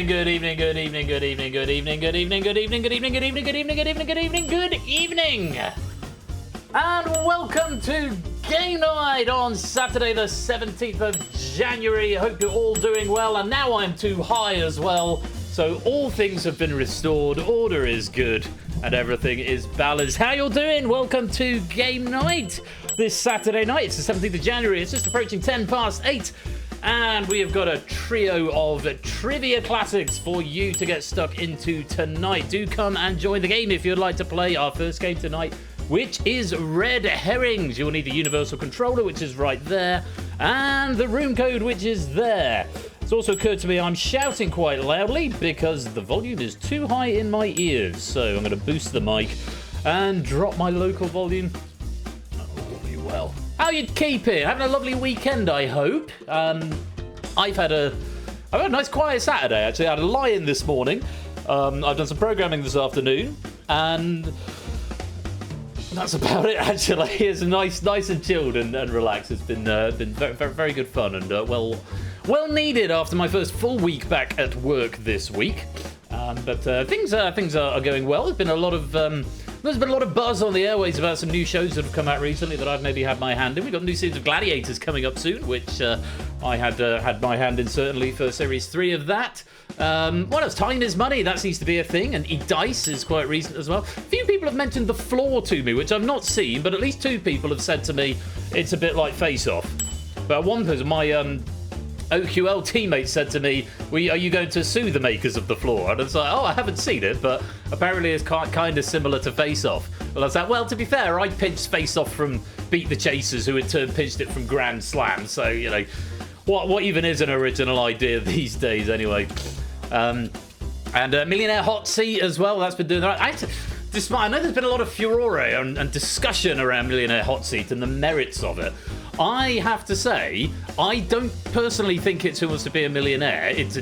evening, good evening, good evening, good evening, good evening, good evening, good evening, good evening, good evening, good evening, good evening, good evening, good evening. And welcome to Game Night on Saturday the 17th of January. I hope you're all doing well, and now I'm too high as well. So all things have been restored, order is good, and everything is balanced. How you all doing? Welcome to Game Night this Saturday night. It's the 17th of January. It's just approaching 10 past 8. And we have got a trio of trivia classics for you to get stuck into tonight. Do come and join the game if you'd like to play our first game tonight, which is Red Herrings. You'll need the universal controller, which is right there, and the room code, which is there. It's also occurred to me I'm shouting quite loudly because the volume is too high in my ears. So I'm going to boost the mic and drop my local volume. Oh, you well. How you keeping? Having a lovely weekend, I hope. I've had a nice quiet Saturday, actually. I had a lie-in this morning. I've done some programming this afternoon, and that's about it, actually. It's nice and chilled and relaxed. It's been very, very good fun and well needed after my first full week back at work this week. But things are going well. There's been a lot of buzz on the airways about some new shows that have come out recently that I've maybe had my hand in. We've got new series of Gladiators coming up soon, which I had my hand in certainly for series 3 of that. What else? Time is money. That seems to be a thing. And E-Dice is quite recent as well. A few people have mentioned The Floor to me, which I've not seen, but at least 2 people have said to me it's a bit like Face Off. But one person, my OQL teammate, said to me, are you going to sue the makers of The Floor? And I was like, I haven't seen it, but apparently it's kind of similar to Face Off. Well, I was like, well, to be fair, I pinched Face Off from Beat the Chasers, who in turn pinched it from Grand Slam. So, you know, what even is an original idea these days anyway? And Millionaire Hot Seat as well, that's been doing that. I know there's been a lot of furore and discussion around Millionaire Hot Seat and the merits of it. I have to say, I don't personally think it's Who Wants to Be a Millionaire. It is a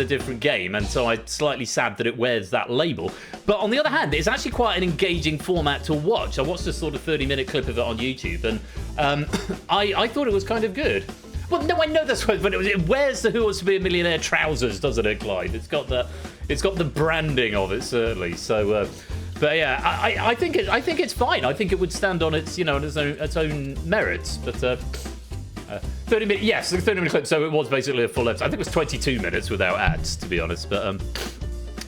different game, and so I'm slightly sad that it wears that label. But on the other hand, it's actually quite an engaging format to watch. I watched a sort of 30-minute clip of it on YouTube, and I thought it was kind of good. Well, no, I know that's what, but it wears the Who Wants to Be a Millionaire trousers, doesn't it, Clyde? It's got the branding of it, certainly. So. But yeah, I think it's fine. I think it would stand on its own merits. But 30 minutes, yes, 30-minute clip. So it was basically a full episode. I think it was 22 minutes without ads, to be honest. But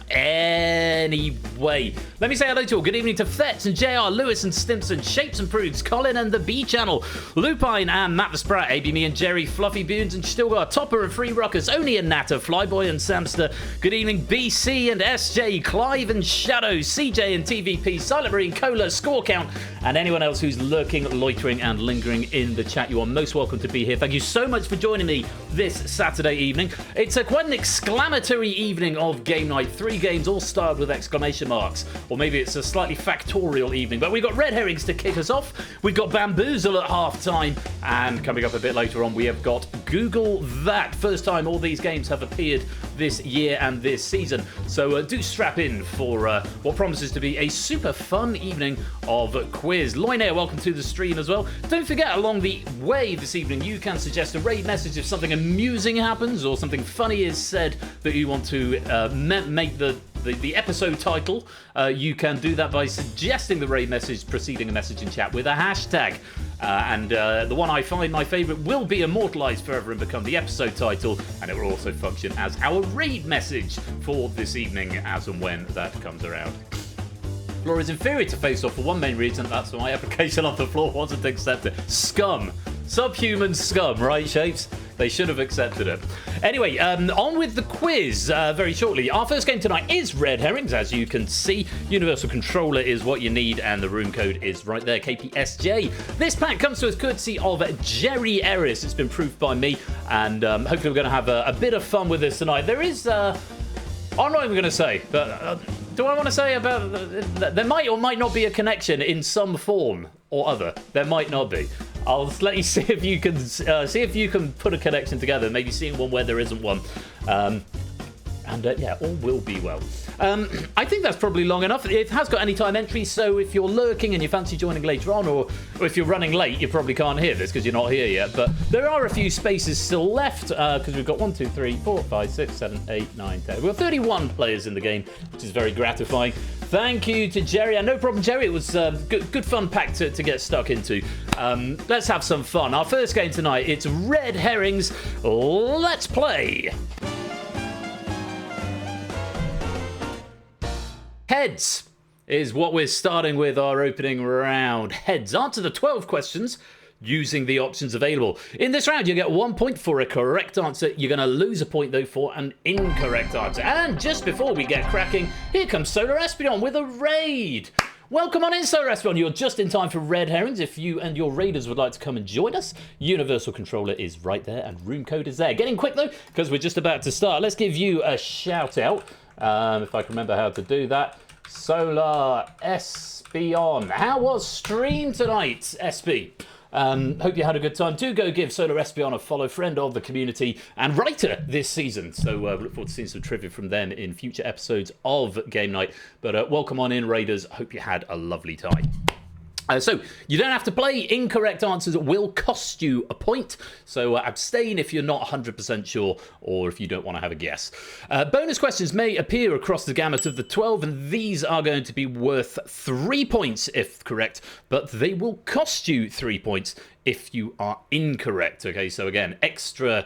anyway, let me say hello to all. Good evening to Fetz and JR, Lewis and Stimson, Shapes and Prudes, Colin and the B Channel, Lupine and Matt the Sprat, AB Me and Jerry, Fluffy Boons and Stilgar, Topper and Free Ruckers, Oni and Natter, Flyboy and Samster. Good evening BC and SJ, Clive and Shadow, CJ and TVP, Silent Marine, Cola, Score Count, and anyone else who's lurking, loitering and lingering in the chat. You are most welcome to be here. Thank you so much for joining me this Saturday evening. It's quite an exclamatory evening of Game Night. 3 games all starred with exclamation marks, or maybe it's a slightly factorial evening. But we've got Red Herrings to kick us off. We've got Bamboozle at half time, and coming up a bit later on, we have got Google That. First time all these games have appeared this year and this season. So do strap in for what promises to be a super fun evening of quiz. Loinair, welcome to the stream as well. Don't forget, along the way this evening, you can suggest a raid message if something amusing happens or something funny is said that you want to make the episode title. You can do that by suggesting the raid message preceding a message in chat with a hashtag. And the one I find my favourite will be immortalised forever and become the episode title, and it will also function as our raid message for this evening as and when that comes around. Floor is inferior to Face Off for one main reason. That's why my application on The Floor wasn't accepted. Scum. Subhuman scum, right, Shapes? They should have accepted it. Anyway, on with the quiz very shortly. Our first game tonight is Red Herrings, as you can see. Universal controller is what you need, and the room code is right there, KPSJ. This pack comes to us courtesy of Jerry Ellis. It's been proofed by me, and hopefully we're going to have a bit of fun with this tonight. There is... I'm not even going to say, but do I want to say about... there might or might not be a connection in some form or other. There might not be. I'll let you see if you can put a connection together. Maybe seeing one where there isn't one. And yeah, all will be well. I think that's probably long enough. It has got anytime entry, so if you're lurking and you fancy joining later on, or if you're running late, you probably can't hear this because you're not here yet. But there are a few spaces still left because we've got 1, 2, 3, 4, 5, 6, 7, 8, 9, 10. We've got 31 players in the game, which is very gratifying. Thank you to Jerry. And no problem, Jerry. It was good fun pack to get stuck into. Let's have some fun. Our first game tonight, it's Red Herrings. Let's play. Heads is what we're starting with our opening round. Heads. Answer the 12 questions using the options available. In this round, you get 1 point for a correct answer. You're going to lose a point, though, for an incorrect answer. And just before we get cracking, here comes Solar Espion with a raid. Welcome on in, Solar Espion. You're just in time for Red Herrings. If you and your raiders would like to come and join us, Universal Controller is right there and room code is there. Getting quick, though, because we're just about to start. Let's give you a shout out. If I can remember how to do that. Solar Espion. How was stream tonight, SB? Hope you had a good time. Do go give Solar Espion a follow, friend of the community and writer this season. So look forward to seeing some trivia from them in future episodes of Game Night. But welcome on in, Raiders. Hope you had a lovely time. So you don't have to play. Incorrect answers will cost you a point. So abstain if you're not 100% sure or if you don't want to have a guess. Bonus questions may appear across the gamut of the 12, and these are going to be worth 3 points if correct, but they will cost you 3 points if you are incorrect. Okay, so again, extra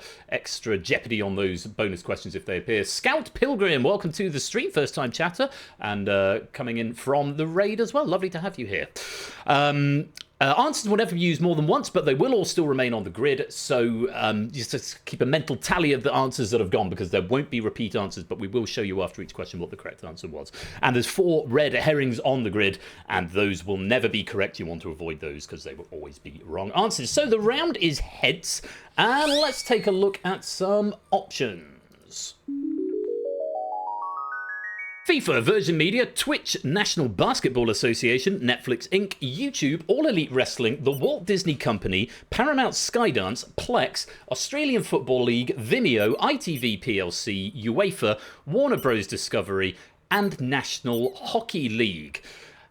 jeopardy on those bonus questions if they appear. Scout Pilgrim, welcome to the stream, first time chatter, and coming in from the raid as well. Lovely to have you here. Answers will never be used more than once, but they will all still remain on the grid. So just keep a mental tally of the answers that have gone, because there won't be repeat answers, but we will show you after each question what the correct answer was. And there's 4 red herrings on the grid, and those will never be correct. You want to avoid those because they will always be wrong answers. So the round is heads, and let's take a look at some options. FIFA, Virgin Media, Twitch, National Basketball Association, Netflix Inc., YouTube, All Elite Wrestling, The Walt Disney Company, Paramount Skydance, Plex, Australian Football League, Vimeo, ITV PLC, UEFA, Warner Bros. Discovery, and National Hockey League.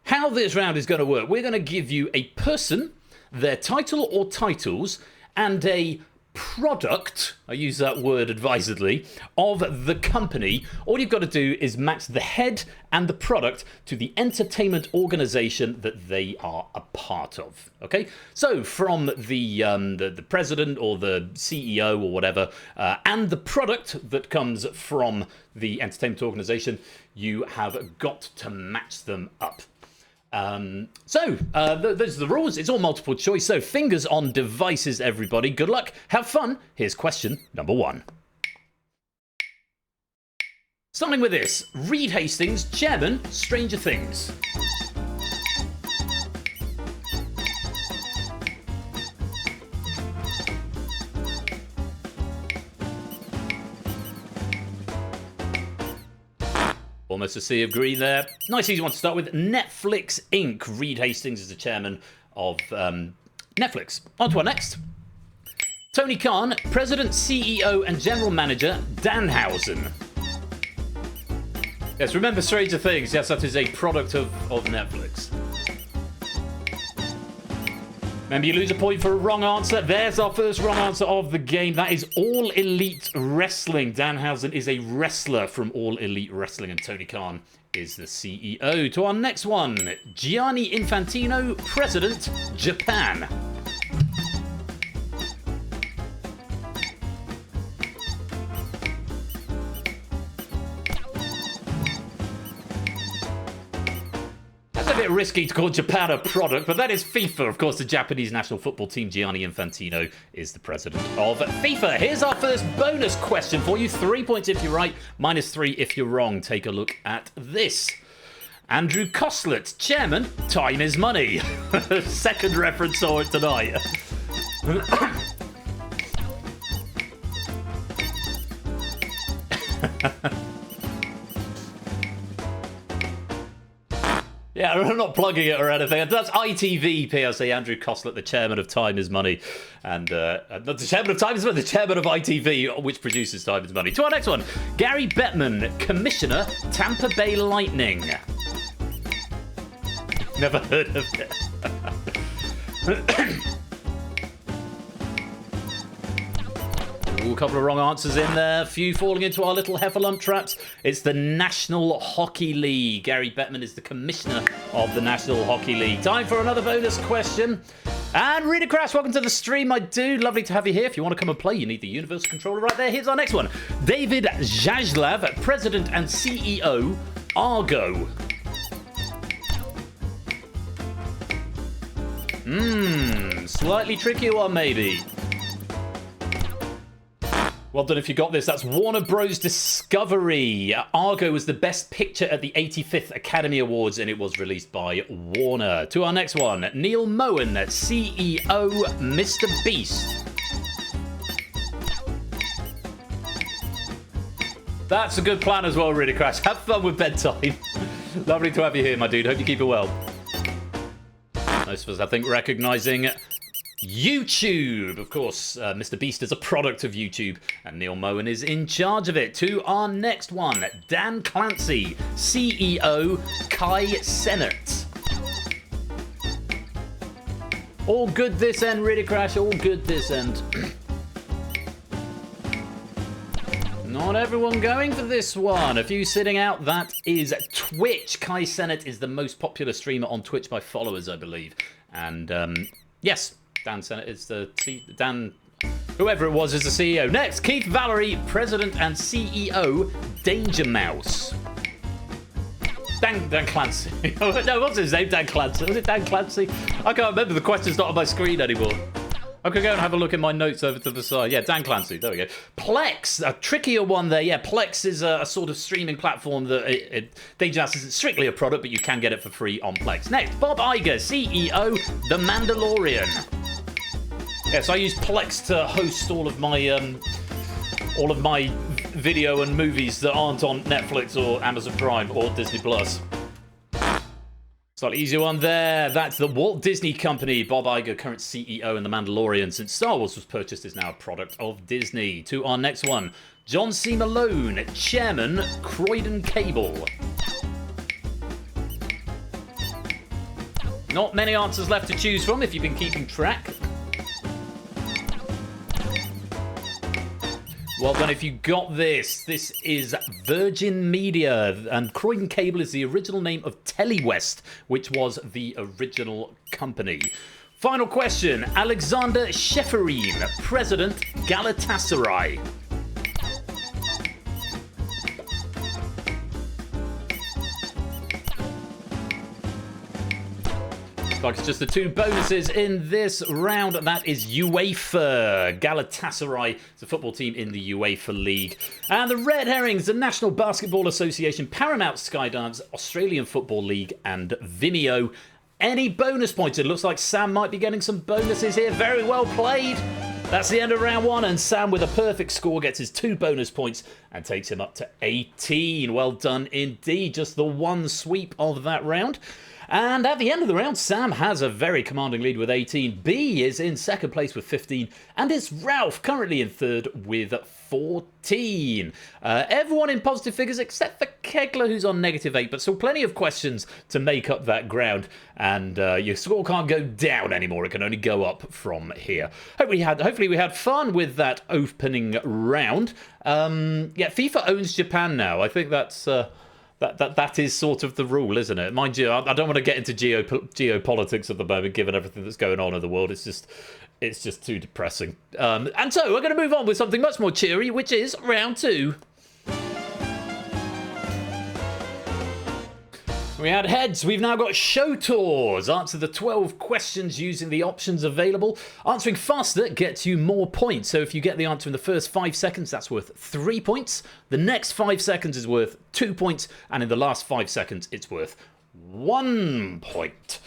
How this round is going to work, we're going to give you a person, their title or titles, and a product, I use that word advisedly, of the company. All you've got to do is match the head and the product to the entertainment organization that they are a part of. Okay, so from the president or the CEO or whatever, and the product that comes from the entertainment organization, you have got to match them up. Those are the rules. It's all multiple choice, so fingers on devices, everybody. Good luck, have fun. Here's question number 1. Starting with this, Reed Hastings, chairman, Stranger Things. Almost a sea of green there. Nice easy one to start with. Netflix Inc. Reed Hastings is the chairman of Netflix. On to our next. Tony Khan, president, CEO, and general manager, Danhausen. Yes, remember Stranger Things. Yes, that is a product of Netflix. Remember, you lose a point for a wrong answer. There's our first wrong answer of the game. That is All Elite Wrestling. Danhausen is a wrestler from All Elite Wrestling, and Tony Khan is the CEO. To our next one, Gianni Infantino, President, Japan. A bit risky to call Japan a product, but that is FIFA. Of course, the Japanese national football team, Gianni Infantino, is the president of FIFA. Here's our first bonus question for you. 3 points if you're right, -3 if you're wrong. Take a look at this. Andrew Coslet, chairman, time is money. Second reference for it tonight. Yeah, I'm not plugging it or anything. That's ITV PLC. Andrew Costlett, the chairman of Time is Money. And not the chairman of Time is Money, the chairman of ITV, which produces Time is Money. To our next one. Gary Bettman, Commissioner, Tampa Bay Lightning. Never heard of it. Ooh, a couple of wrong answers in there. A few falling into our little heffalump traps. It's the National Hockey League. Gary Bettman is the commissioner of the National Hockey League. Time for another bonus question. And Rita Crash, welcome to the stream, my dude. Lovely to have you here. If you want to come and play, you need the Universal Controller right there. Here's our next one. David Zaslav, President and CEO, Argo. Slightly trickier one, maybe. Well done if you got this. That's Warner Bros. Discovery. Argo was the best picture at the 85th Academy Awards, and it was released by Warner. To our next one. Neil Moen, CEO, Mr. Beast. That's a good plan as well, really, Crash. Have fun with bedtime. Lovely to have you here, my dude. Hope you keep it well. Most of us, I think, recognizing YouTube. Of course, Mr. Beast is a product of YouTube, and Neil Moen is in charge of it. To our next one, Dan Clancy, CEO, Kai Cenat. All good this end, really, Crash. All good this end. Not everyone going for this one. A few sitting out. That is Twitch. Kai Cenat is the most popular streamer on Twitch by followers, I believe. And yes, Dan Cenat is the Dan. Whoever it was is the CEO. Next, Keith Valerie, President and CEO, Danger Mouse. Dan Clancy. No, what's his name? Dan Clancy. Was it Dan Clancy? I can't remember. The question's not on my screen anymore. I could go and have a look at my notes over to the side. Yeah, Dan Clancy. There we go. Plex, a trickier one there. Yeah, Plex is a sort of streaming platform that Danger Mouse isn't strictly a product, but you can get it for free on Plex. Next, Bob Iger, CEO, The Mandalorian. Yes, I use Plex to host all of my video and movies that aren't on Netflix or Amazon Prime or Disney Plus. Slightly easier one there. That's the Walt Disney Company. Bob Iger, current CEO in The Mandalorian. Since Star Wars was purchased, is now a product of Disney. To our next one. John C. Malone, Chairman, Croydon Cable. Not many answers left to choose from if you've been keeping track. Well done if you got this. This is Virgin Media, and Croydon Cable is the original name of Telewest, which was the original company. Final question. Alexander Sheferin, President, Galatasaray. Like it's just the two bonuses in this round. That is UEFA. Galatasaray is a football team in the UEFA League. And the Red Herrings, the National Basketball Association, Paramount Skydance, Australian Football League, and Vimeo. Any bonus points? It looks like Sam might be getting some bonuses here. Very well played. That's the end of round one, and Sam with a perfect score gets his 2 bonus points and takes him up to 18. Well done indeed. Just the one sweep of that round. And at the end of the round, Sam has a very commanding lead with 18. B is in second place with 15. And it's Ralph currently in third with 14. Everyone in positive figures except for Kegler, who's on -8. But still plenty of questions to make up that ground. And your score can't go down anymore. It can only go up from here. Hopefully we had fun with that opening round. Yeah, FIFA owns Japan now. I think that's... That is sort of the rule, isn't it? Mind you, I don't want to get into geopolitics at the moment, given everything that's going on in the world. It's just too depressing. And so we're going to move on with something much more cheery, which is round 2. We had heads. We've now got show tours. Answer the 12 questions using the options available. Answering faster gets you more points. So if you get the answer in the first 5 seconds, that's worth 3 points. The next 5 seconds is worth 2 points. And in the last 5 seconds, it's worth 1 point.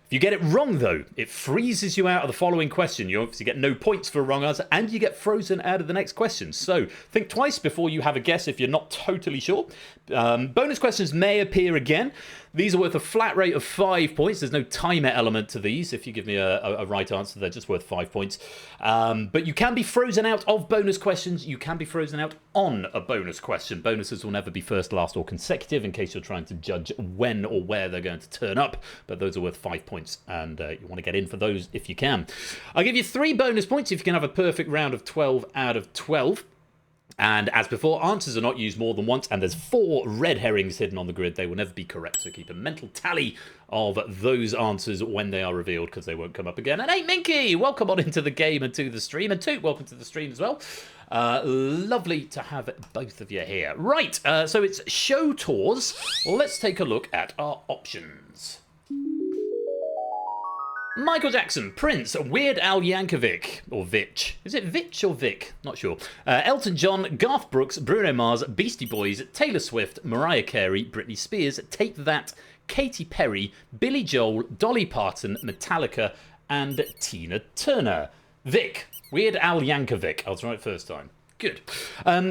If you get it wrong, though, it freezes you out of the following question. You obviously get no points for a wrong answer, and you get frozen out of the next question. So think twice before you have a guess if you're not totally sure. Bonus questions may appear again. These are worth a flat rate of 5 points. There's no timer element to these. If you give me a right answer, they're just worth 5 points. But you can be frozen out of bonus questions. You can be frozen out on a bonus question. Bonuses will never be first, last, or consecutive in case you're trying to judge when or where they're going to turn up. But those are worth 5 points, and you want to get in for those if you can. I'll give you 3 bonus points if you can have a perfect round of 12 out of 12. And as before, answers are not used more than once, and there's 4 red herrings hidden on the grid. They will never be correct, so keep a mental tally of those answers when they are revealed, because they won't come up again. And hey, Minky, welcome on into the game and to the stream. And Toot, welcome to the stream as well. Lovely to have both of you here. Right, so it's show tours. Let's take a look at our options. Michael Jackson, Prince, Weird Al Yankovic, or Vitch. Is it Vitch or Vic? Not sure. Elton John, Garth Brooks, Bruno Mars, Beastie Boys, Taylor Swift, Mariah Carey, Britney Spears, Take That, Katy Perry, Billy Joel, Dolly Parton, Metallica, and Tina Turner. Vic, Weird Al Yankovic. I was right first time. Good.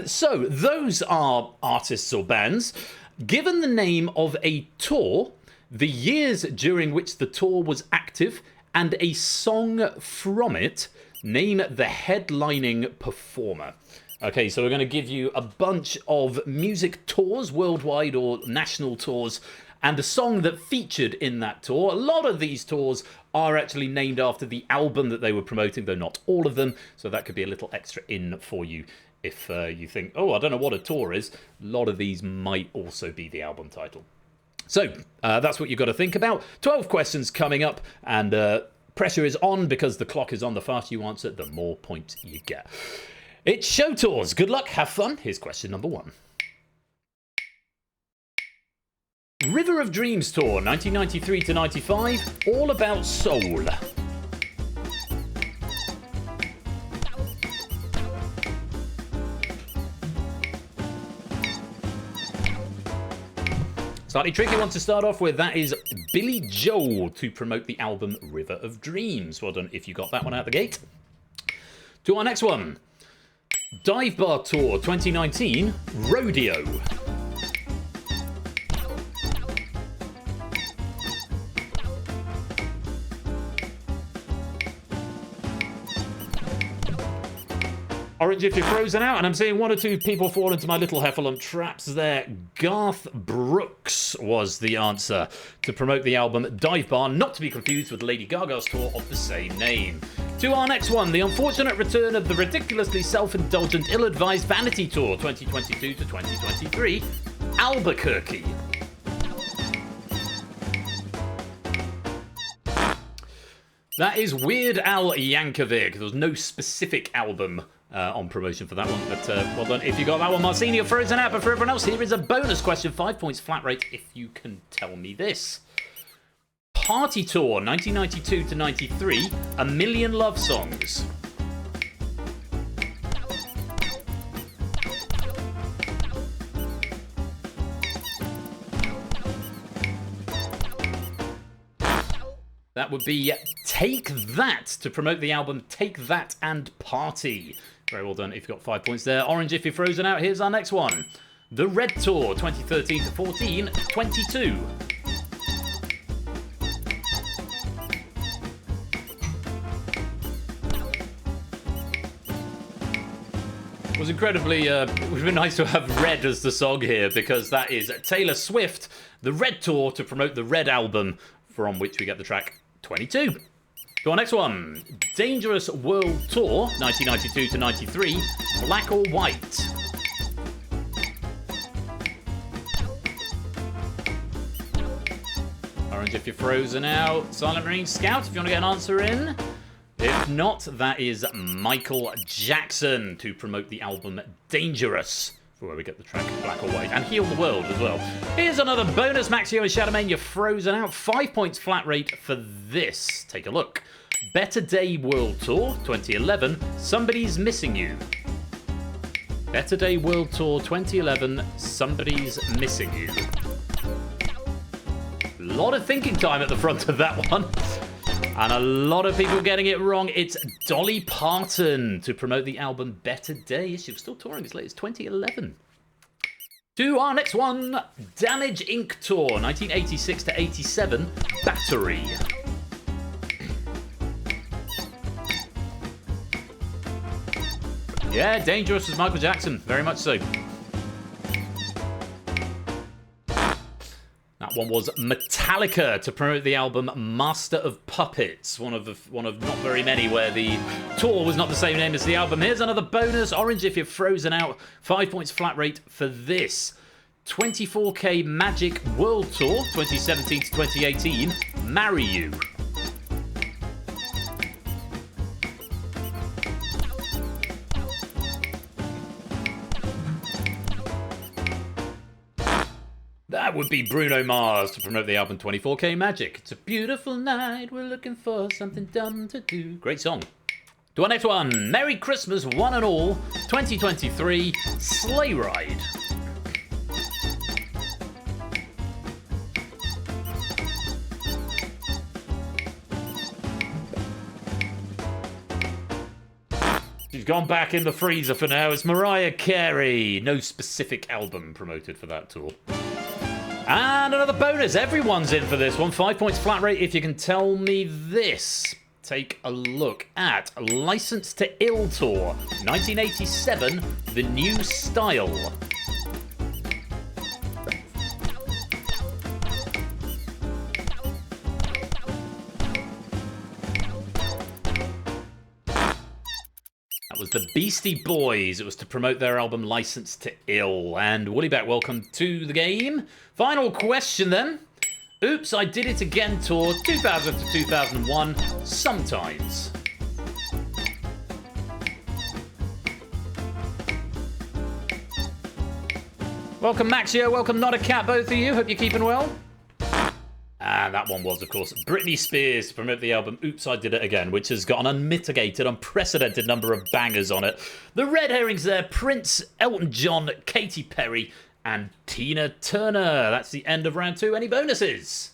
So, those are artists or bands. Given the name of a tour, the years during which the tour was active, and a song from it, name the headlining performer. Okay, so we're going to give you a bunch of music tours, worldwide or national tours, and a song that featured in that tour. A lot of these tours are actually named after the album that they were promoting, though not all of them, so that could be a little extra in for you if you think, oh, I don't know what a tour is. A lot of these might also be the album title. So, that's what you've got to think about. 12 questions coming up, and pressure is on because the clock is on. The faster you answer, the more points you get. It's show tours. Good luck, have fun. Here's question number 1. River of Dreams Tour, 1993 to 95, all about soul. Slightly tricky one to start off with. That is Billy Joel to promote the album River of Dreams. Well done if you got that one out the gate. To our next one. Dive Bar Tour 2019, Rodeo. Orange if you're frozen out, and I'm seeing 1 or 2 people fall into my little heffalump traps there. Garth Brooks was the answer to promote the album Dive Bar, not to be confused with Lady Gaga's tour of the same name. To our next one, the unfortunate return of the ridiculously self-indulgent, ill-advised Vanity Tour 2022 to 2023, Albuquerque. That is Weird Al Yankovic. There was no specific album on promotion for that one, but well done if you got that one. Marcini, you're frozen out, but for everyone else, here is a bonus question. 5 points flat rate if you can tell me this. Party Tour, 1992 to 93, A Million Love Songs. That would be Take That to promote the album Take That and Party. Very well done if you got 5 points there. Orange if you're frozen out. Here's our next one. The Red Tour 2013 to 14, 22. It was incredibly, it would have been nice to have Red as the song here, because that is Taylor Swift, The Red Tour to promote the Red album, from which we get the track 22. To our next one, Dangerous World Tour, 1992 to 93, Black or White. Orange if you're frozen out. Silent Marine Scout if you want to get an answer in. If not, that is Michael Jackson to promote the album Dangerous, for where we get the track Black or White, and Heal the World as well. Here's another bonus. Maxio and Shadowman, you're frozen out. 5 points flat rate for this. Take a look. Better Day World Tour 2011, Somebody's Missing You. Better Day World Tour 2011, Somebody's Missing You. A lot of thinking time at the front of that one. And a lot of people getting it wrong. It's Dolly Parton to promote the album Better Day. She was still touring as late as 2011. To our next one, Damage Inc. Tour, 1986 to 87, Battery. Yeah, Dangerous as Michael Jackson, very much so. That one was Metallica to promote the album Master of Puppets, one of not very many where the tour was not the same name as the album. Here's another bonus, orange if you're frozen out, 5 points flat rate for this. 24K Magic World Tour, 2017 to 2018, Marry You. That would be Bruno Mars to promote the album 24K Magic. It's a beautiful night, we're looking for something dumb to do. Great song. To our next one, Merry Christmas one and all, 2023, Sleigh Ride. She's gone back in the freezer for now. It's Mariah Carey. No specific album promoted for that tour. And another bonus. Everyone's in for this one. 5 points flat rate if you can tell me this. Take a look at License to Ill Tour, 1987, The New Style. Was the Beastie Boys. It was to promote their album License to Ill. And Woollyback, welcome to the game. Final question then. Oops, I Did It Again Tour, 2000 to 2001, Sometimes. Welcome Maxio, welcome Not a Cat, both of you. Hope you're keeping well. And that one was, of course, Britney Spears to promote the album Oops, I Did It Again, which has got an unmitigated, unprecedented number of bangers on it. The red herrings there, Prince, Elton John, Katy Perry, and Tina Turner. That's the end of round 2. Any bonuses?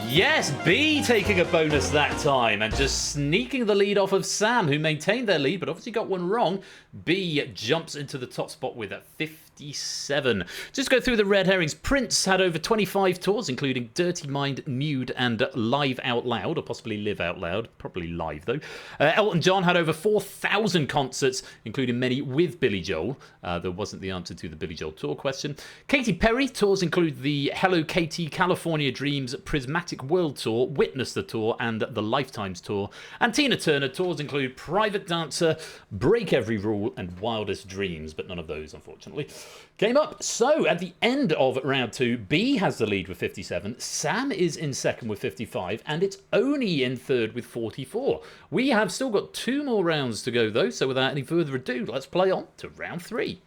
Yes, B taking a bonus that time and just sneaking the lead off of Sam, who maintained their lead, but obviously got one wrong. B jumps into the top spot with a 57. Just go through the red herrings. Prince had over 25 tours, including Dirty Mind, Nude, and Live Out Loud, or possibly Live Out Loud. Probably live, though. Elton John had over 4,000 concerts, including many with Billy Joel. There wasn't the answer to the Billy Joel tour question. Katy Perry tours include the Hello Katy, California Dreams, Prismatic World Tour, Witness the Tour, and the Lifetimes Tour. And Tina Turner tours include Private Dancer, Break Every Rule, and Wildest Dreams, but none of those, unfortunately, came up. So, at the end of round 2, B has the lead with 57, Sam is in second with 55, and it's only in third with 44. We have still got 2 more rounds to go, though, so without any further ado, let's play on to round 3.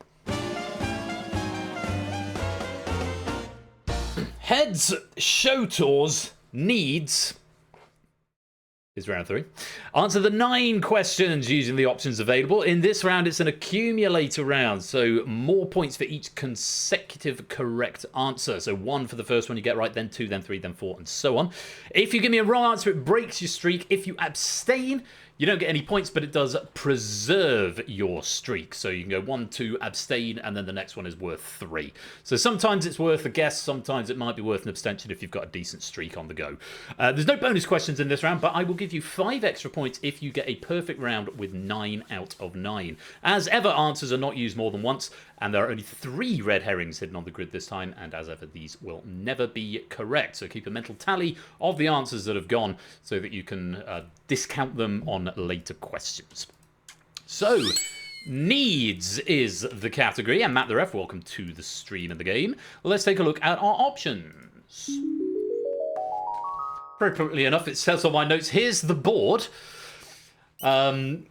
Heads, Show Tours, Needs is round 3. Answer the 9 questions using the options available. In this round, it's an accumulator round, so more points for each consecutive correct answer. So 1 for the first one you get right, then 2, then 3, then 4, and so on. If you give me a wrong answer, it breaks your streak. If you abstain, you don't get any points, but it does preserve your streak. So you can go 1, 2, abstain, and then the next one is worth 3. So sometimes it's worth a guess, sometimes it might be worth an abstention if you've got a decent streak on the go. There's no bonus questions in this round, but I will give you 5 extra points if you get a perfect round with 9 out of 9. As ever, answers are not used more than once, and there are only 3 red herrings hidden on the grid this time, and as ever, these will never be correct. So keep a mental tally of the answers that have gone so that you can discount them on later questions. So, Needs is the category, and Matt the Ref, welcome to the stream of the game. Let's take a look at our options. Appropriately enough, it says on my notes, here's the board. And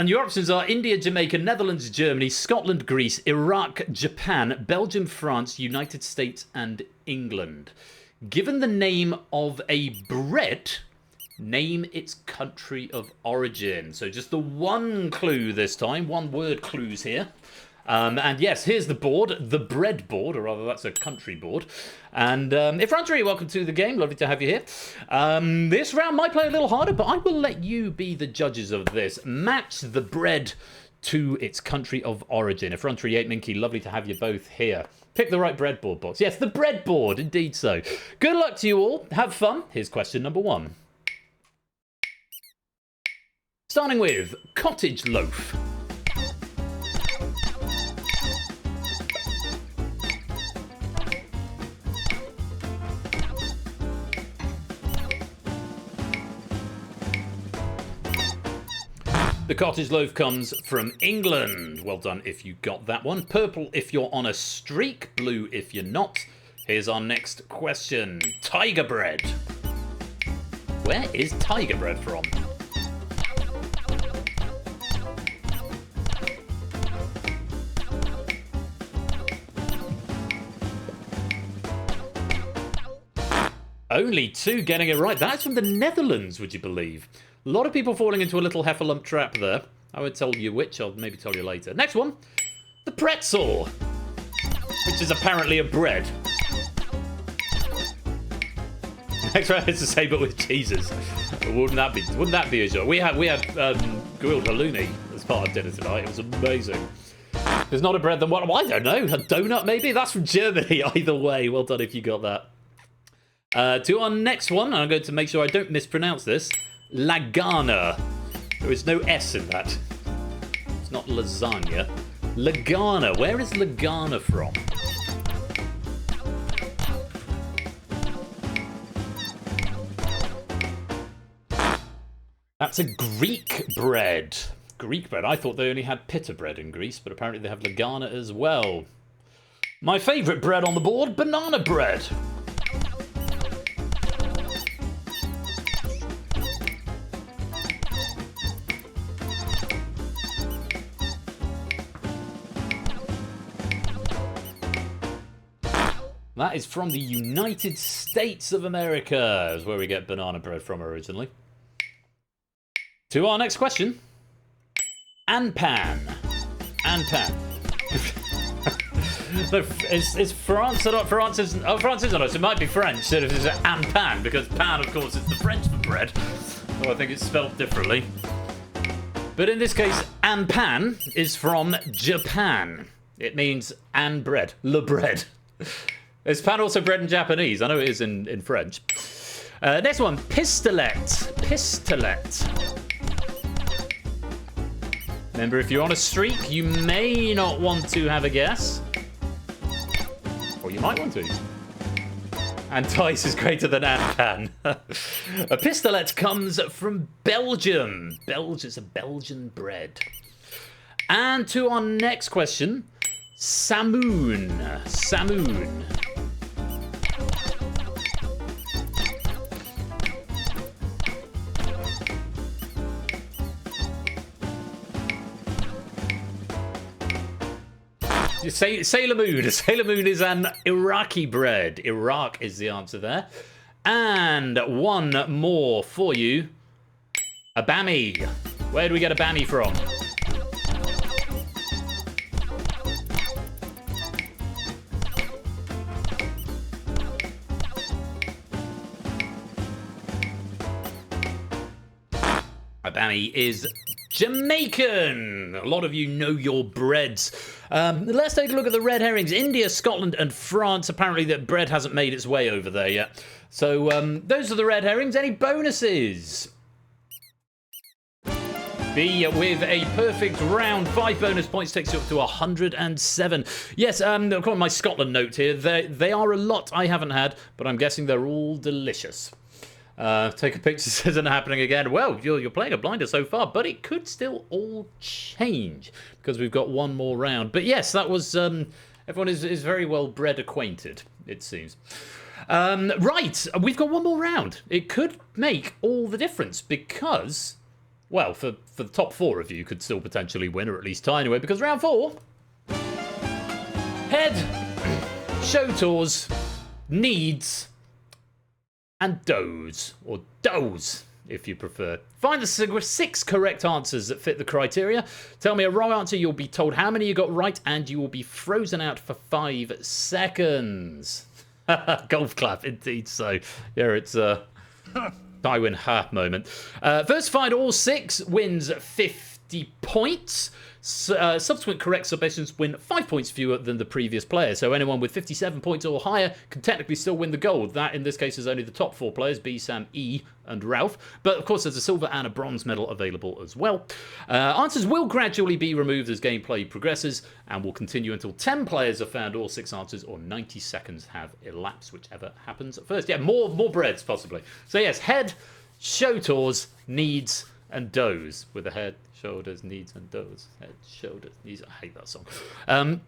your options are India, Jamaica, Netherlands, Germany, Scotland, Greece, Iraq, Japan, Belgium, France, United States, and England. Given the name of a bread, name its country of origin. So just the one clue this time, 1 word clues here. And yes, here's the board, the bread board, or rather that's a country board. And if Ranjari, welcome to the game, lovely to have you here. This round might play a little harder, but I will let you be the judges of this. Match the bread to its country of origin. Effrontery8 Minky, lovely to have you both here. Pick the right breadboard box. Yes, the breadboard, indeed so. Good luck to you all. Have fun. Here's question number 1. Starting with cottage loaf. The cottage loaf comes from England. Well done if you got that one. Purple if you're on a streak. Blue if you're not. Here's our next question. Tiger bread. Where is tiger bread from? Only 2 getting it right. That's from the Netherlands, would you believe? A lot of people falling into a little heffalump trap there. I won't tell you which, I'll maybe tell you later. Next one, the pretzel, which is apparently a bread. Next one is the same but with cheeses. Wouldn't that be a joke? We had grilled halloumi as part of dinner tonight. It was amazing. There's not a bread, then what? I don't know. A donut maybe? That's from Germany. Either way, well done if you got that. To our next one, I'm going to make sure I don't mispronounce this. Lagana. There is no S in that. It's not lasagna. Lagana. Where is Lagana from? That's a Greek bread. Greek bread. I thought they only had pita bread in Greece, but apparently they have Lagana as well. My favourite bread on the board, banana bread. That is from the United States of America, is where we get banana bread from originally. To our next question. Anpan. Anpan. No, it's France or not? France is or not? It might be French. So it's Anpan, because pan, of course, is the French for bread. Oh, I think it's spelled differently. But in this case, Anpan is from Japan. It means an bread. Le bread. Is pan also bread in Japanese? I know it is in French. Next one, pistolet. Pistolet. Remember, if you're on a streak, you may not want to have a guess. Or you might want to. And dice is greater than Anpan. A pistolet comes from Belgium. It's a Belgian bread. And to our next question, Samoon. Samoon. Sailor Moon. Sailor Moon is an Iraqi bread. Iraq is the answer there. And one more for you. A bammy. Where do we get a bammy from? A bammy is Jamaican. A lot of you know your breads. Let's take a look at the red herrings. India, Scotland, and France. Apparently that bread hasn't made its way over there yet. So those are the red herrings. Any bonuses? B with a perfect round. 5 bonus points takes you up to 107. Yes, I've got my Scotland note here. They are a lot I haven't had, but I'm guessing they're all delicious. Take a picture says it happening again. Well, you're playing a blinder so far, but it could still all change because we've got one more round. But yes, that was everyone is very well bread acquainted, it seems. Right, we've got one more round. It could make all the difference because, well, for the top 4 of you could still potentially win, or at least tie anyway, because round 4, head, show tours, needs, and doze, or doze, if you prefer. Find the 6 correct answers that fit the criteria. Tell me a wrong answer, you'll be told how many you got right, and you will be frozen out for 5 seconds. Golf clap, indeed so. Yeah, it's a Tywin Ha moment. First to find all 6 wins £50. 60 points. Subsequent correct submissions win 5 points fewer than the previous player. So anyone with 57 points or higher can technically still win the gold. That, in this case, is only the top 4 players, B, Sam, E, and Ralph. But, of course, there's a silver and a bronze medal available as well. Answers will gradually be removed as gameplay progresses and will continue until 10 players have found all 6 answers or 90 seconds have elapsed, whichever happens first. Yeah, more breads, possibly. So, yes, head, show tours, needs, and does, with a head, shoulders, knees, and does. Head, shoulders, knees. I hate that song.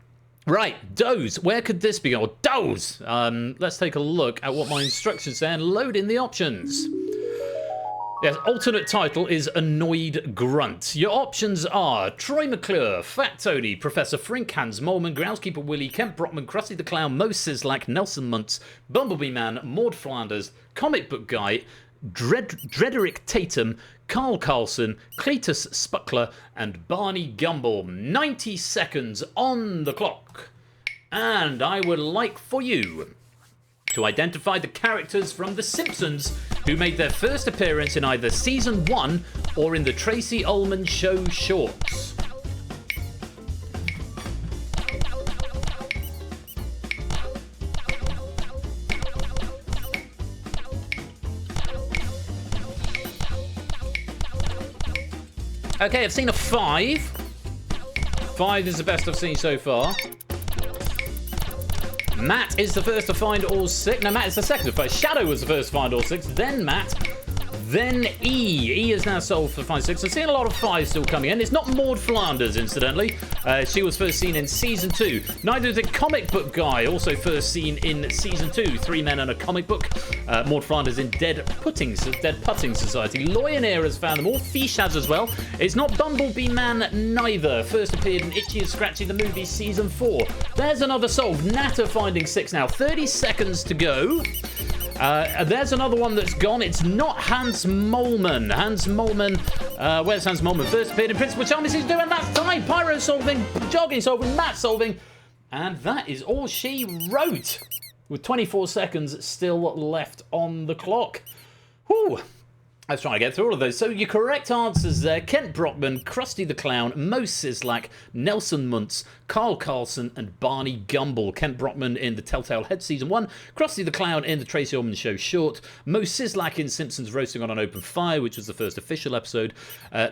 Right, does. Where could this be? Or does. Let's take a look at what my instructions say and load in the options. Yes, alternate title is Annoyed Grunt. Your options are Troy McClure, Fat Tony, Professor Frink, Hans Molman, Groundskeeper Willie, Kent Brockman, Krusty the Clown, Mo Sislak, Nelson Muntz, Bumblebee Man, Maud Flanders, Comic Book Guy, Drederick Tatum, Carl Carlson, Cletus Spuckler, and Barney Gumble. 90 seconds on the clock. And I would like for you to identify the characters from The Simpsons who made their first appearance in either Season 1 or in the Tracy Ullman Show shorts. Okay, I've seen a 5. 5 is the best I've seen so far. Matt is the first to find all 6. No, Matt is the second to find. Shadow was the first to find all 6. Then Matt. Then E. E is now solved for find 6. I'm seeing a lot of 5 still coming in. It's not Maud Flanders, incidentally. She was first seen in Season 2. Neither is the Comic Book Guy, also first seen in Season 2. 3 men and a comic book. Maud Flanders in Dead Putting Society. Loyanair has found them all. Fish has as well. It's not Bumblebee Man neither. First appeared in Itchy and Scratchy the Movie Season 4. There's another solved. Natter finding 6 now. 30 seconds to go. There's another one that's gone. It's not Hans Molman. Hans Molman, where's Hans Molman? First appeared in Principal Charming Season 2, and that's time. Pyro solving, Jogging solving, Matt solving. And that is all she wrote, with 24 seconds still left on the clock. Whew. Let's try and get through all of those. So your correct answers there: Kent Brockman, Krusty the Clown, Mo Sislak, Nelson Muntz, Carl Carlson, and Barney Gumble. Kent Brockman in the Telltale Head Season 1, Krusty the Clown in the Tracy Ullman Show short, Mo Sislak in Simpsons Roasting on an Open Fire, which was the first official episode.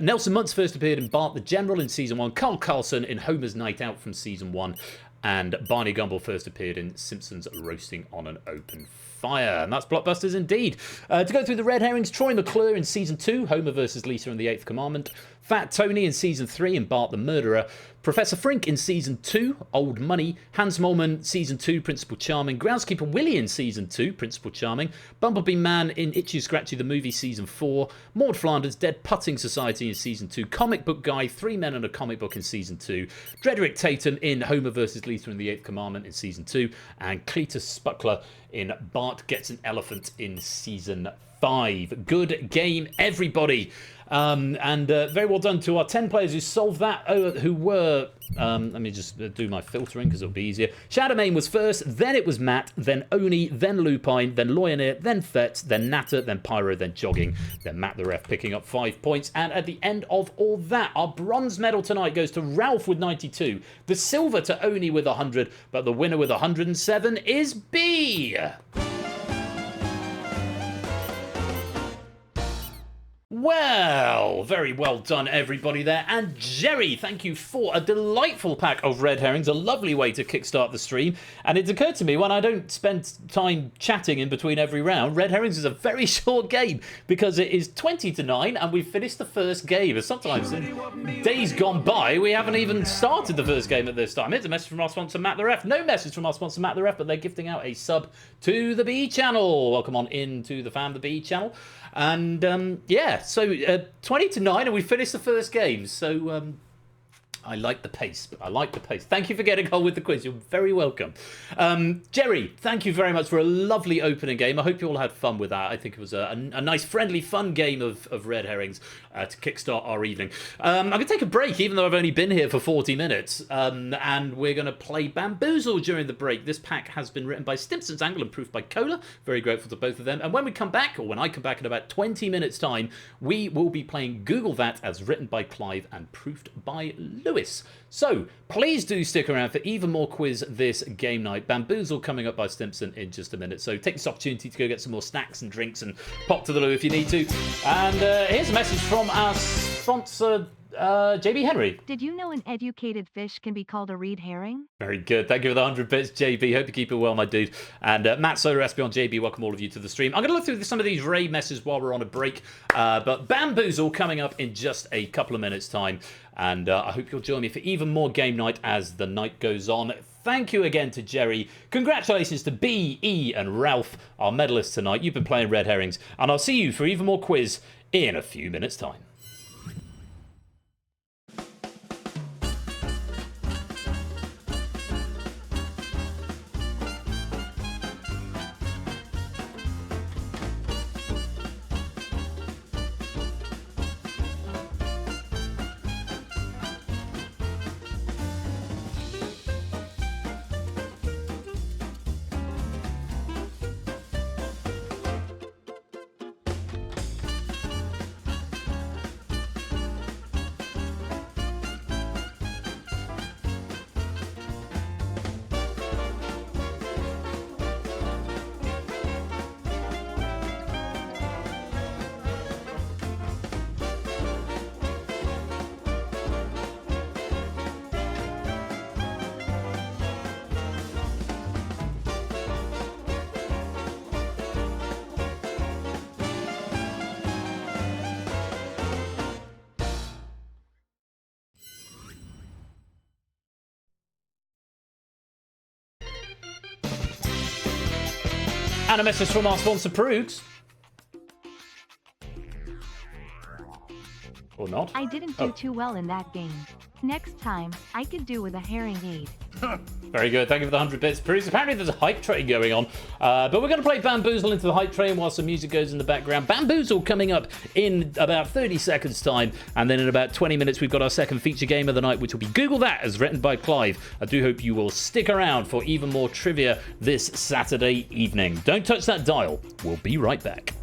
Nelson Muntz first appeared in Bart the General in Season 1, Carl Carlson in Homer's Night Out from Season 1, and Barney Gumble first appeared in Simpsons Roasting on an Open Fire. And that's Blockbusters indeed. To go through the red herrings: Troy McClure in Season 2, Homer versus Lisa in The Eighth Commandment. Fat Tony in Season 3 in Bart the Murderer. Professor Frink in Season 2, Old Money. Hans Molman, Season 2, Principal Charming. Groundskeeper Willie in Season 2, Principal Charming. Bumblebee Man in Itchy Scratchy the Movie Season 4. Maud Flanders, Dead Putting Society in Season 2. Comic Book Guy, 3 Men and a Comic Book in Season 2. Drederick Tatum in Homer vs. Lisa in The Eighth Commandment in Season 2. And Cletus Spuckler in Bart Gets an Elephant in Season 5. Good game, everybody. And very well done to our 10 players who solved that, who were, let me just do my filtering because it'll be easier. Shadowmane was first, then it was Matt, then Oni, then Lupine, then Loyanair, then Fetz, then Natter, then Pyro, then Jogging, then Matt the Ref picking up 5 points. And at the end of all that, our bronze medal tonight goes to Ralph with 92, the silver to Oni with 100, but the winner with 107 is B. Well, very well done, everybody there. And Jerry, thank you for a delightful pack of red herrings, a lovely way to kickstart the stream. And it occurred to me, when I don't spend time chatting in between every round, red herrings is a very short game because it is 20 to 9 and we've finished the first game. And sometimes in days gone by, we haven't even started the first game at this time. Here's a message from our sponsor, Matt the Ref. No message from our sponsor, Matt the Ref, but they're gifting out a sub to the B channel. Welcome on into the Fam the B channel. And yeah, so 20 to 9, and we finished the first game. So I like the pace. I like the pace. Thank you for getting on with the quiz. You're very welcome. Jerry, thank you very much for a lovely opening game. I hope you all had fun with that. I think it was a nice, friendly, fun game of red herrings. to kickstart our evening. I'm going to take a break, even though I've only been here for 40 minutes, and we're going to play Bamboozle during the break. This pack has been written by Stimpson's Angle and proofed by Cola. Very grateful to both of them. And when we come back, or when I come back in about 20 minutes' time, we will be playing Google That, as written by Clive and proofed by Lewis. So please do stick around for even more quiz this game night. Bamboozle coming up by Stimpson in just a minute. So take this opportunity to go get some more snacks and drinks and pop to the loo if you need to. And here's a message from our sponsor, JB Henry. Did you know an educated fish can be called a reed herring? Very good. Thank you for the 100 bits, JB. Hope you keep it well, my dude. And Matt Soda, Espion, JB, welcome all of you to the stream. I'm going to look through some of these raid messages while we're on a break. But Bamboozle coming up in just a couple of minutes' time. And I hope you'll join me for even more game night as the night goes on. Thank you again to Jerry. Congratulations to B, E, and Ralph, our medalists tonight. You've been playing Red Herrings. And I'll see you for even more quiz in a few minutes' time. And a message from our sponsor, Prudes. Or not. I didn't do too well in that game. Next time, I could do with a herring aid. Very good. Thank you for the 100 bits. Prudes. Apparently there's a hype train going on. But we're going to play Bamboozle into the hype train while some music goes in the background. Bamboozle coming up in about 30 seconds time. And then in about 20 minutes, we've got our second feature game of the night, which will be Google That, as written by Clive. I do hope you will stick around for even more trivia this Saturday evening. Don't touch that dial. We'll be right back.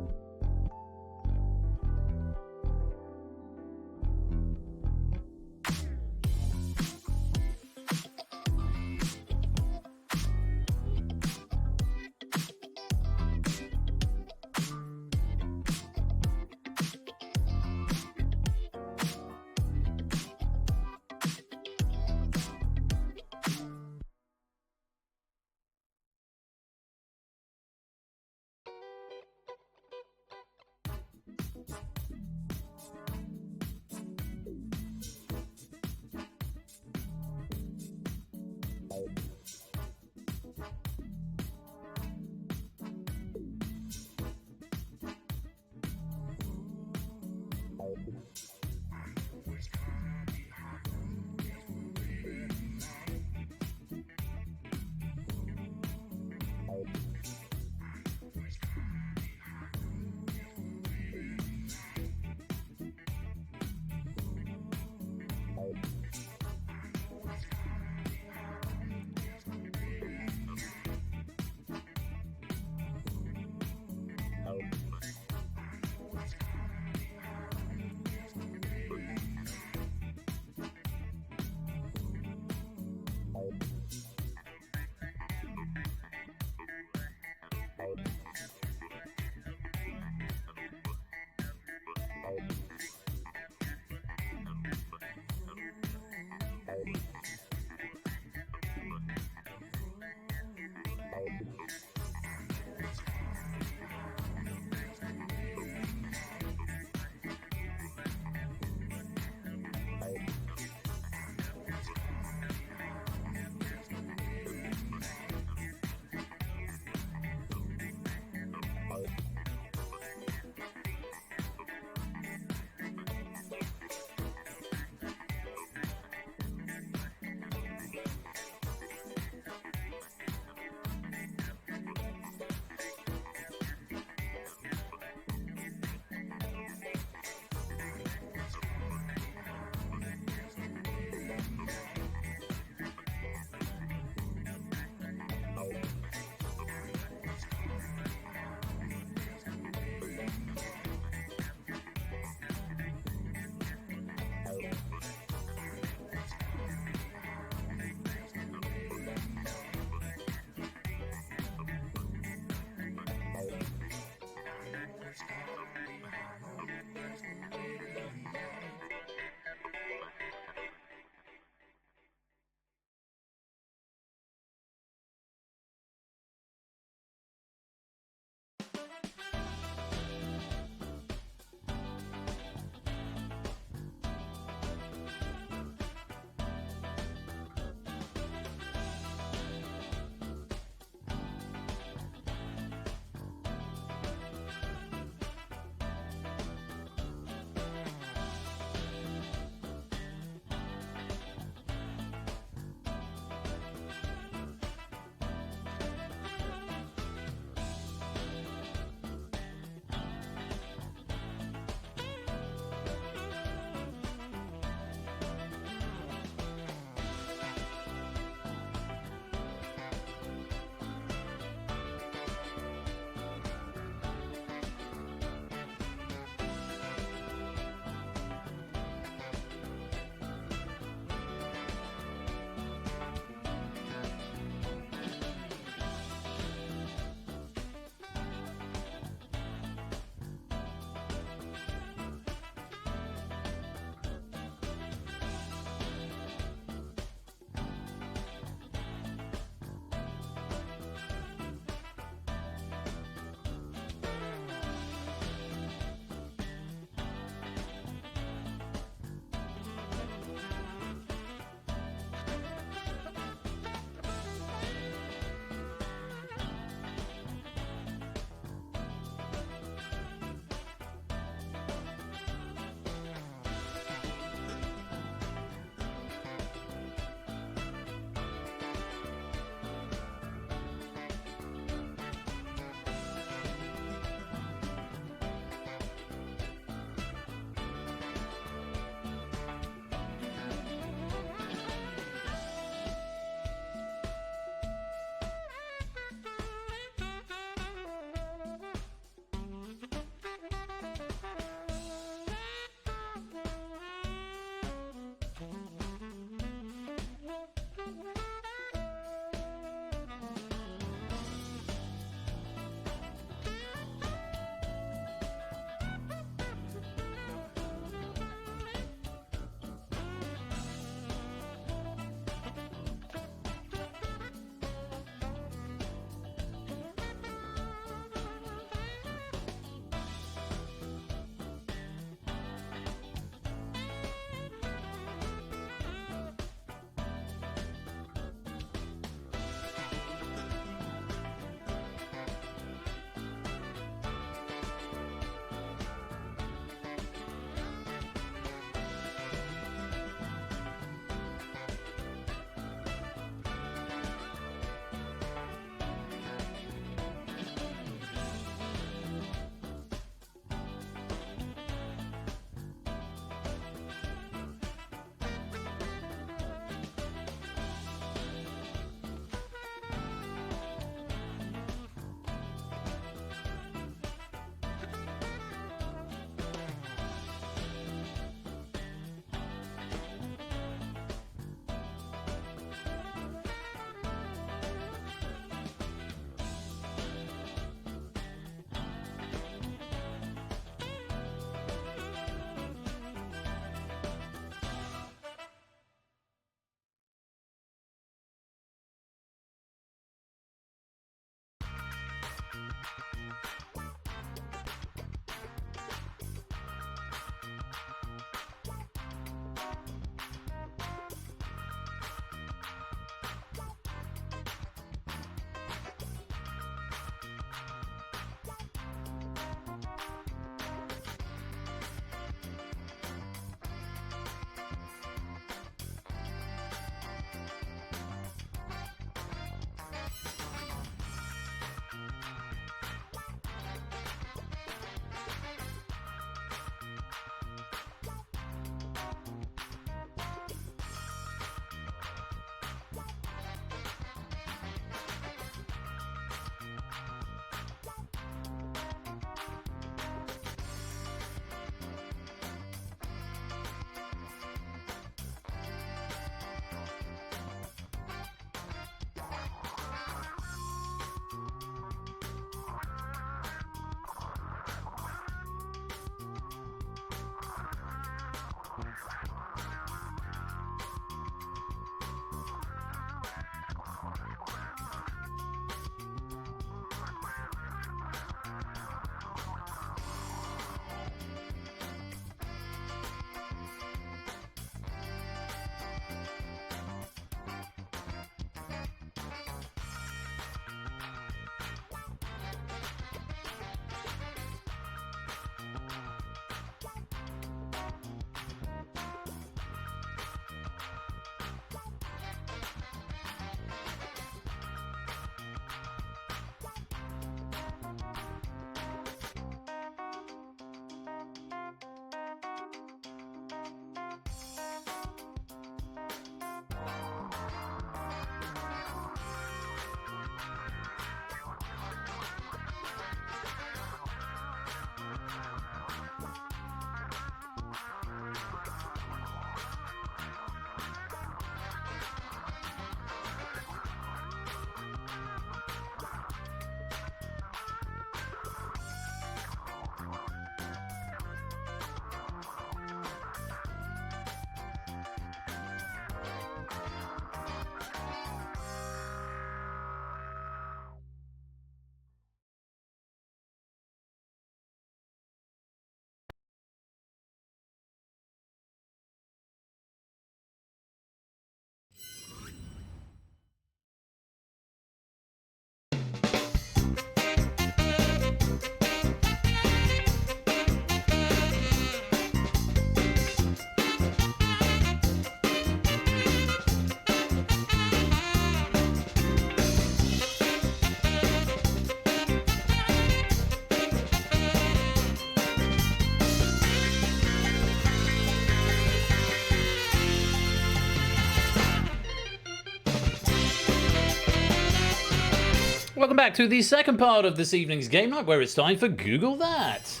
Welcome back to the second part of this evening's game night, where it's time for Google That.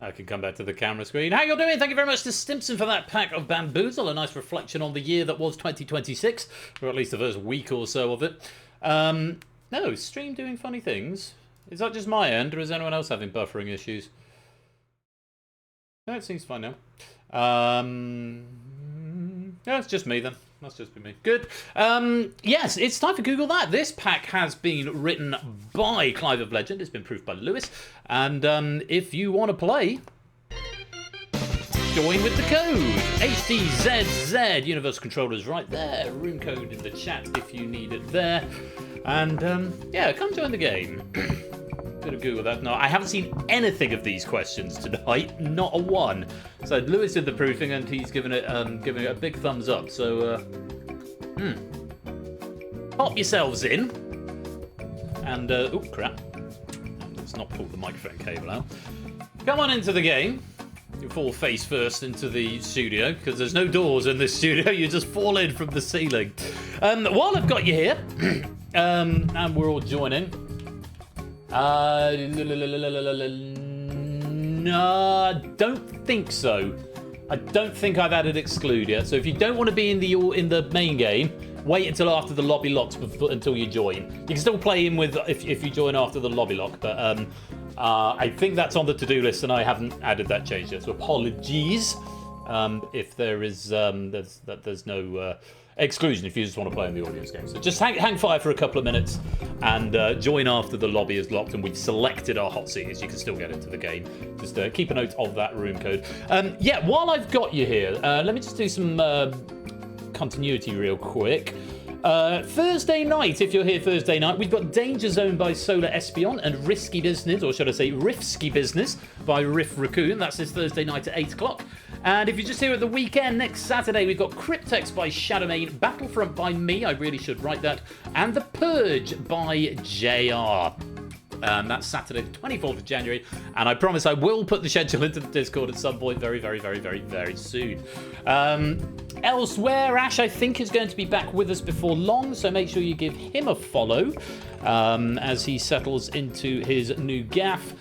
I can come back to the camera screen. How you doing? Thank you very much to Stimson for that pack of Bamboozle. A nice reflection on the year that was 2026, or at least the first week or so of it. No, stream doing funny things. Is that just my end, or is anyone else having buffering issues? No, it seems fine now. No, it's just me then. Must just be me. Good. Yes, it's time for Google That. This pack has been written by Clive of Legend. It's been proofed by Lewis. And if you want to play, join with the code. HDZZ. Universal Controller's right there. Room code in the chat if you need it there. And yeah, come join the game. Bit of Google That. No, I haven't seen anything of these questions tonight. Not a one. So Lewis did the proofing, and he's given it a big thumbs up. So, pop yourselves in. And oh crap! Let's not pull the microphone cable out. Come on into the game. You fall face first into the studio because there's no doors in this studio. You just fall in from the ceiling. While I've got you here, and we're all joining. No, I don't think so. I don't think I've added exclude yet. So if you don't want to be in the main game, wait until after the lobby locks until you join. You can still play in with if you join after the lobby lock, but I think that's on the to-do list, and I haven't added that change yet. So apologies if there is there's no. Exclusion if you just want to play in the audience game. So just hang fire for a couple of minutes and join after the lobby is locked and we've selected our hot seats. You can still get into the game. Just keep a note of that room code. Yeah, while I've got you here, let me just do some continuity real quick. Thursday night, if you're here Thursday night, we've got Danger Zone by Solar Espion and Risky Business, or should I say Riffsky Business by Riff Raccoon. That's this Thursday night at 8 o'clock. And if you're just here at the weekend, next Saturday, we've got Cryptex by Shadowmane, Battlefront by me, I really should write that, and The Purge by JR. That's Saturday, the 24th of January, and I promise I will put the schedule into the Discord at some point very, very, very, very, very soon. Elsewhere, Ash, I think, is going to be back with us before long, so make sure you give him a follow as he settles into his new gaff.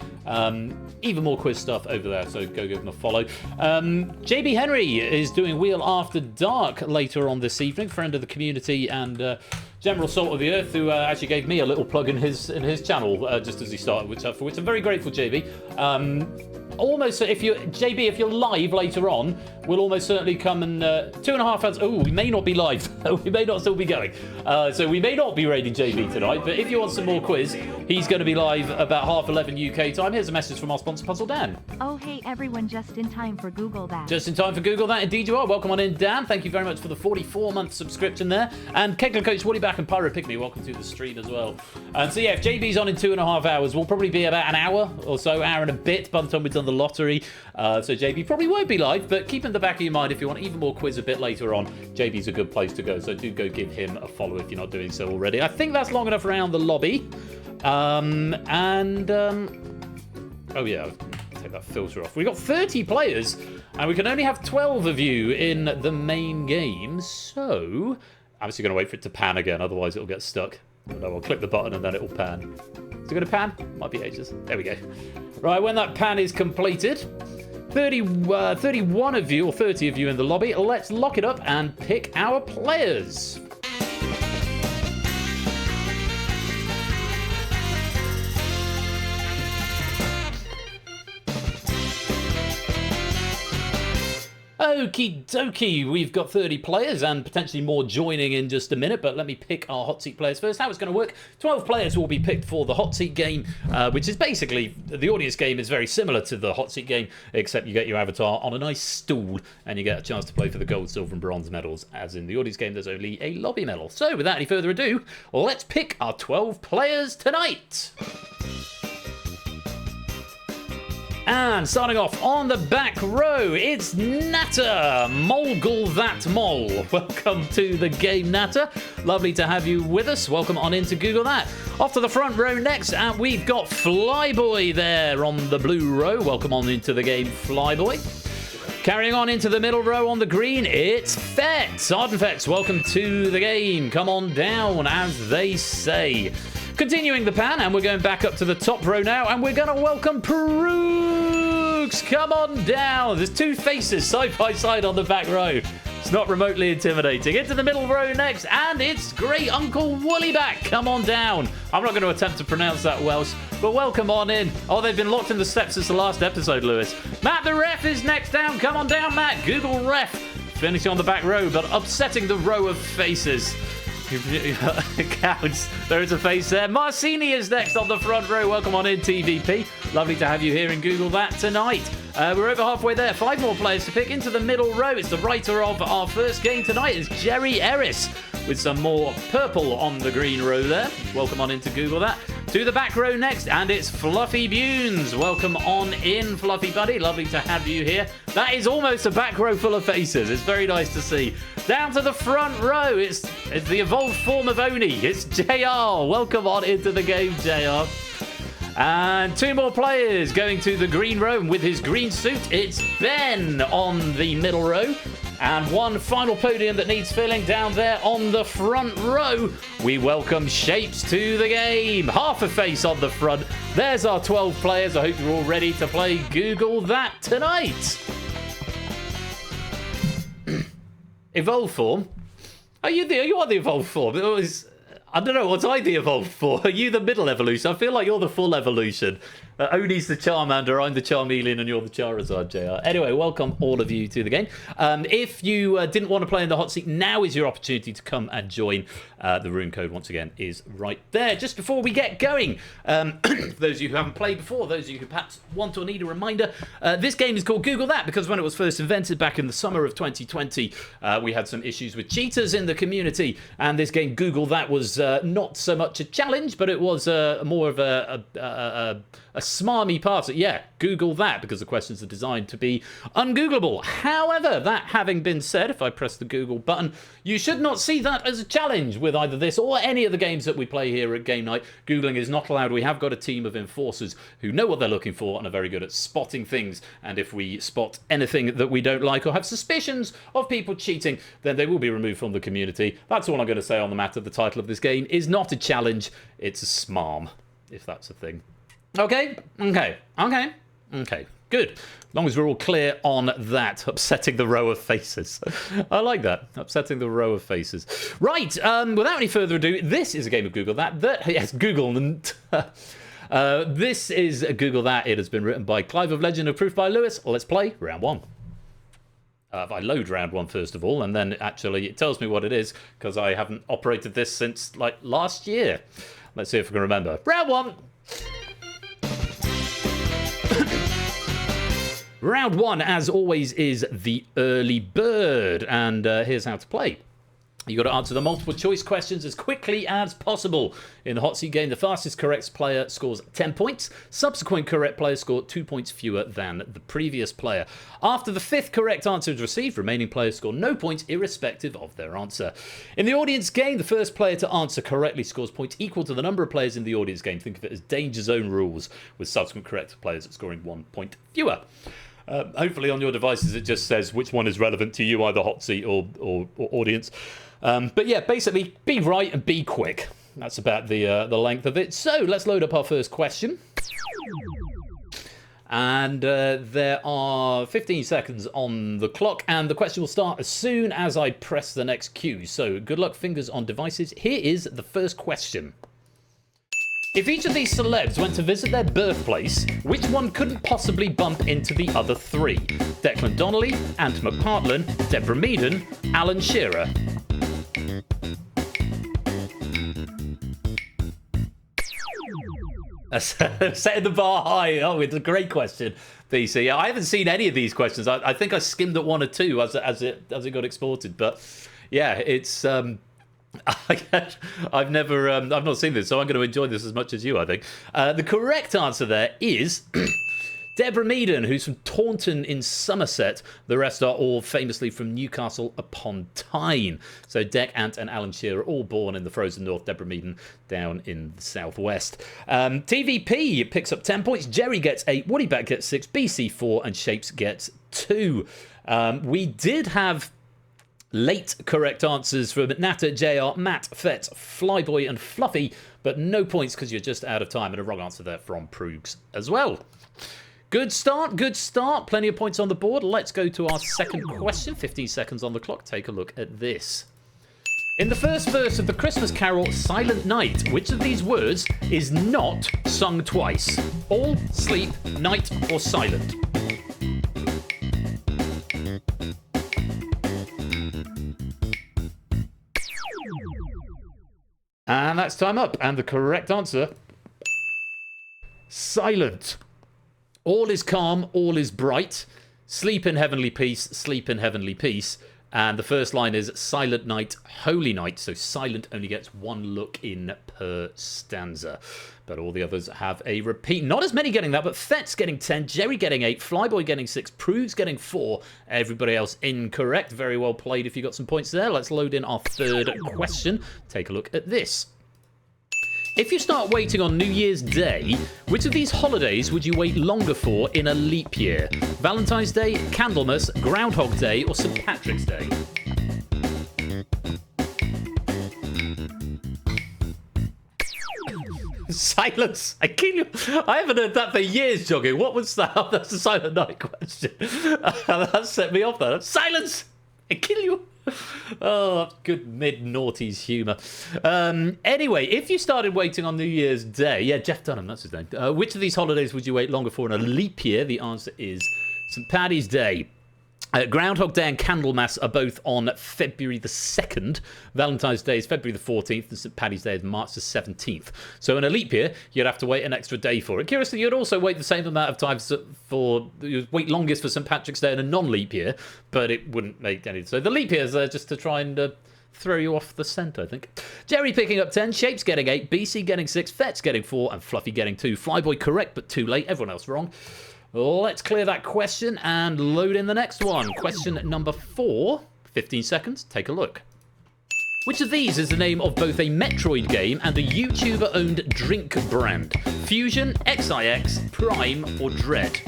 Even more quiz stuff over there, so go give him a follow. JB Henry is doing Wheel After Dark later on this evening, friend of the community and general salt of the earth, who actually gave me a little plug in his channel just as he started, for which I'm very grateful, JB. Almost, if you're live later on, we'll almost certainly come and 2.5 hours. Oh, we may not be live. We may not still be going. So we may not be raiding JB tonight. But if you want some more quiz, he's going to be live about 11:30 UK time. Here's a message from our sponsor, Puzzle Dan. Oh, hey everyone, just in time for Google That. Just in time for Google That, indeed you are. Welcome on in, Dan. Thank you very much for the 44-month subscription there. And Kegler Coach Woody Back and Pyro Pygmy, welcome to the stream as well. And so yeah, if JB's on in 2.5 hours, we'll probably be about an hour or so, hour and a bit by the time we've done the lottery. So JB probably won't be live, but keep in the back of your mind if you want even more quiz a bit later on, JB's a good place to go. So do go give him a follow if you're not doing so already. I think that's long enough around the lobby. Oh yeah, take that filter off. We've got 30 players and we can only have 12 of you in the main game. So I'm actually going to wait for it to pan again, otherwise it'll get stuck. No, I'll click the button and then it'll pan. Is it going to pan? Might be ages. There we go. Right, when that pan is completed, 31 of you, or 30 of you in the lobby, let's lock it up and pick our players. Okie dokie, we've got 30 players and potentially more joining in just a minute, but let me pick our hot seat players first. How it's going to work, 12 players will be picked for the hot seat game, which is basically, the audience game is very similar to the hot seat game, except you get your avatar on a nice stool and you get a chance to play for the gold, silver and bronze medals, as in the audience game there's only a lobby medal. So without any further ado, let's pick our 12 players tonight. And starting off on the back row, it's Natter, Molgle That Mole. Welcome to the game, Natter. Lovely to have you with us. Welcome on into Google That. Off to the front row next, and we've got Flyboy there on the blue row. Welcome on into the game, Flyboy. Carrying on into the middle row on the green, it's Fetz. Ardenfetz, welcome to the game. Come on down, as they say. Continuing the pan, and we're going back up to the top row now, and we're going to welcome Prooks. Come on down. There's two faces side by side on the back row. It's not remotely intimidating. Into the middle row next, and it's Great Uncle Woollyback. Come on down. I'm not going to attempt to pronounce that Welsh, but welcome on in. Oh, they've been locked in the steps since the last episode, Lewis. Matt the Ref is next down. Come on down, Matt. Google Ref. Finishing on the back row, but upsetting the row of faces. Counts. There is a face there. Marcini is next on the front row. Welcome on in, TVP. Lovely to have you here in Google That tonight. We're over halfway there. 5 more players to pick. Into the middle row, it's the writer of our first game tonight. It's Jerry Ellis with some more purple on the green row there. Welcome on into Google That. To the back row next, and it's Fluffy Bunes. Welcome on in, Fluffy Buddy. Lovely to have you here. That is almost a back row full of faces. It's very nice to see. Down to the front row, it's the evolved form of Oni. It's JR. Welcome on into the game, JR. And 2 more players going to the green row. And with his green suit, it's Ben on the middle row. And 1 final podium that needs filling down there on the front row. We welcome Shapes to the game. Half a face on the front. There's our 12 players. I hope you're all ready to play Google That tonight. Evolved form? Are you the evolved form? I don't know, what's I the evolved for? Are you the middle evolution? I feel like you're the full evolution. Oni's the Charmander, I'm the Charmeleon, and you're the Charizard, JR. Anyway, welcome all of you to the game. If you didn't want to play in the hot seat, now is your opportunity to come and join. The room code, once again, is right there. Just before we get going, for those of you who haven't played before, those of you who perhaps want or need a reminder, this game is called Google That because when it was first invented back in the summer of 2020, we had some issues with cheaters in the community, and this game, Google That, was not so much a challenge, but it was more of a smarmy part. Yeah, Google That, because the questions are designed to be ungoogleable. However, that having been said, if I press the Google button, you should not see that as a challenge with either this or any of the games that we play here at Game Night. Googling is not allowed. We have got a team of enforcers who know what they're looking for and are very good at spotting things, and if we spot anything that we don't like or have suspicions of people cheating, then they will be removed from the community. That's all I'm going to say on the matter. The title of this game is not a challenge, it's a smarm, if that's a thing. Okay, good. As long as we're all clear on that. Upsetting the row of faces. I like that. Upsetting the row of faces. Right, without any further ado, this is a game of Google That. Yes, Google. This is Google That. It has been written by Clive of Legend of Proof by Lewis. Let's play round 1. If I load round 1 first of all, and then actually it tells me what it is, because I haven't operated this since, like, last year. Let's see if I can remember. Round 1. Round 1, as always, is the early bird, and here's how to play. You've got to answer the multiple choice questions as quickly as possible. In the hot seat game, the fastest correct player scores 10 points. Subsequent correct players score 2 points fewer than the previous player. After the 5th correct answer is received, remaining players score no points irrespective of their answer. In the audience game, the first player to answer correctly scores points equal to the number of players in the audience game. Think of it as danger zone rules, with subsequent correct players scoring 1 point fewer. Hopefully on your devices it just says which one is relevant to you, either hot seat or audience. But yeah, basically be right and be quick. That's about the length of it. So let's load up our first question. And there are 15 seconds on the clock, and the question will start as soon as I press the next cue. So good luck, fingers on devices. Here is the first question. If each of these celebs went to visit their birthplace, which one couldn't possibly bump into the other 3? Declan Donnelly, Ant McPartlin, Deborah Meaden, Alan Shearer. Setting the bar high. Oh, it's a great question, PC. I haven't seen any of these questions. I think I skimmed at 1 or 2 as it got exported. But yeah, it's I've not seen this, so I'm going to enjoy this as much as you, I think. The correct answer there is Deborah Meaden, who's from Taunton in Somerset. The rest are all famously from Newcastle upon Tyne. So Dec, Ant and Alan Shearer, all born in the frozen north. Deborah Meaden down in the southwest. TVP picks up 10 points. Jerry gets 8. Woollyback gets 6. BC 4. And Shapes gets 2. We did have Late correct answers from Natter, JR, Matt, Fetz, Flyboy, and Fluffy, but no points because you're just out of time. And a wrong answer there from Proogs as well. Good start, good start. Plenty of points on the board. Let's go to our second question. 15 seconds on the clock. Take a look at this. In the first verse of the Christmas carol Silent Night, which of these words is not sung twice? All, sleep, night, or silent? And that's time up. And the correct answer, silent. All is calm, all is bright. Sleep in heavenly peace, sleep in heavenly peace. And the first line is Silent Night, Holy Night. So silent only gets one look in per stanza. But all the others have a repeat. Not as many getting that, but Fetz getting 10, Jerry getting 8, Flyboy getting 6, Proogs getting 4. Everybody else incorrect. Very well played if you got some points there. Let's load in our third question. Take a look at this. If you start waiting on New Year's Day, which of these holidays would you wait longer for in a leap year? Valentine's Day, Candlemas, Groundhog Day, or St. Patrick's Day? Silence. I kill you. I haven't heard that for years, Jogging. What was that? That's a Silent Night question. That set me off there. Silence. I kill you. Oh, good mid-noughties humour. Anyway, if you started waiting on New Year's Day, yeah, Jeff Dunham, that's his name. Which of these holidays would you wait longer for in a leap year? The answer is St. Paddy's Day. Groundhog Day and Candlemas are both on February the 2nd. Valentine's Day is February the 14th, and St. Paddy's Day is March the 17th. So in a leap year, you'd have to wait an extra day for it. Curiously, you'd also wait the same amount of time you'd wait longest for St. Patrick's Day in a non-leap year, but it wouldn't make any. So the leap year is just to try and throw you off the scent, I think. Jerry picking up 10, Shapes getting 8, BC getting 6, Fetz getting 4, and Fluffy getting 2. Flyboy correct, but too late. Everyone else wrong. Let's clear that question and load in the next one. Question number 4. 15 seconds. Take a look. Which of these is the name of both a Metroid game and a YouTuber-owned drink brand? Fusion, XIX, Prime, or Dread?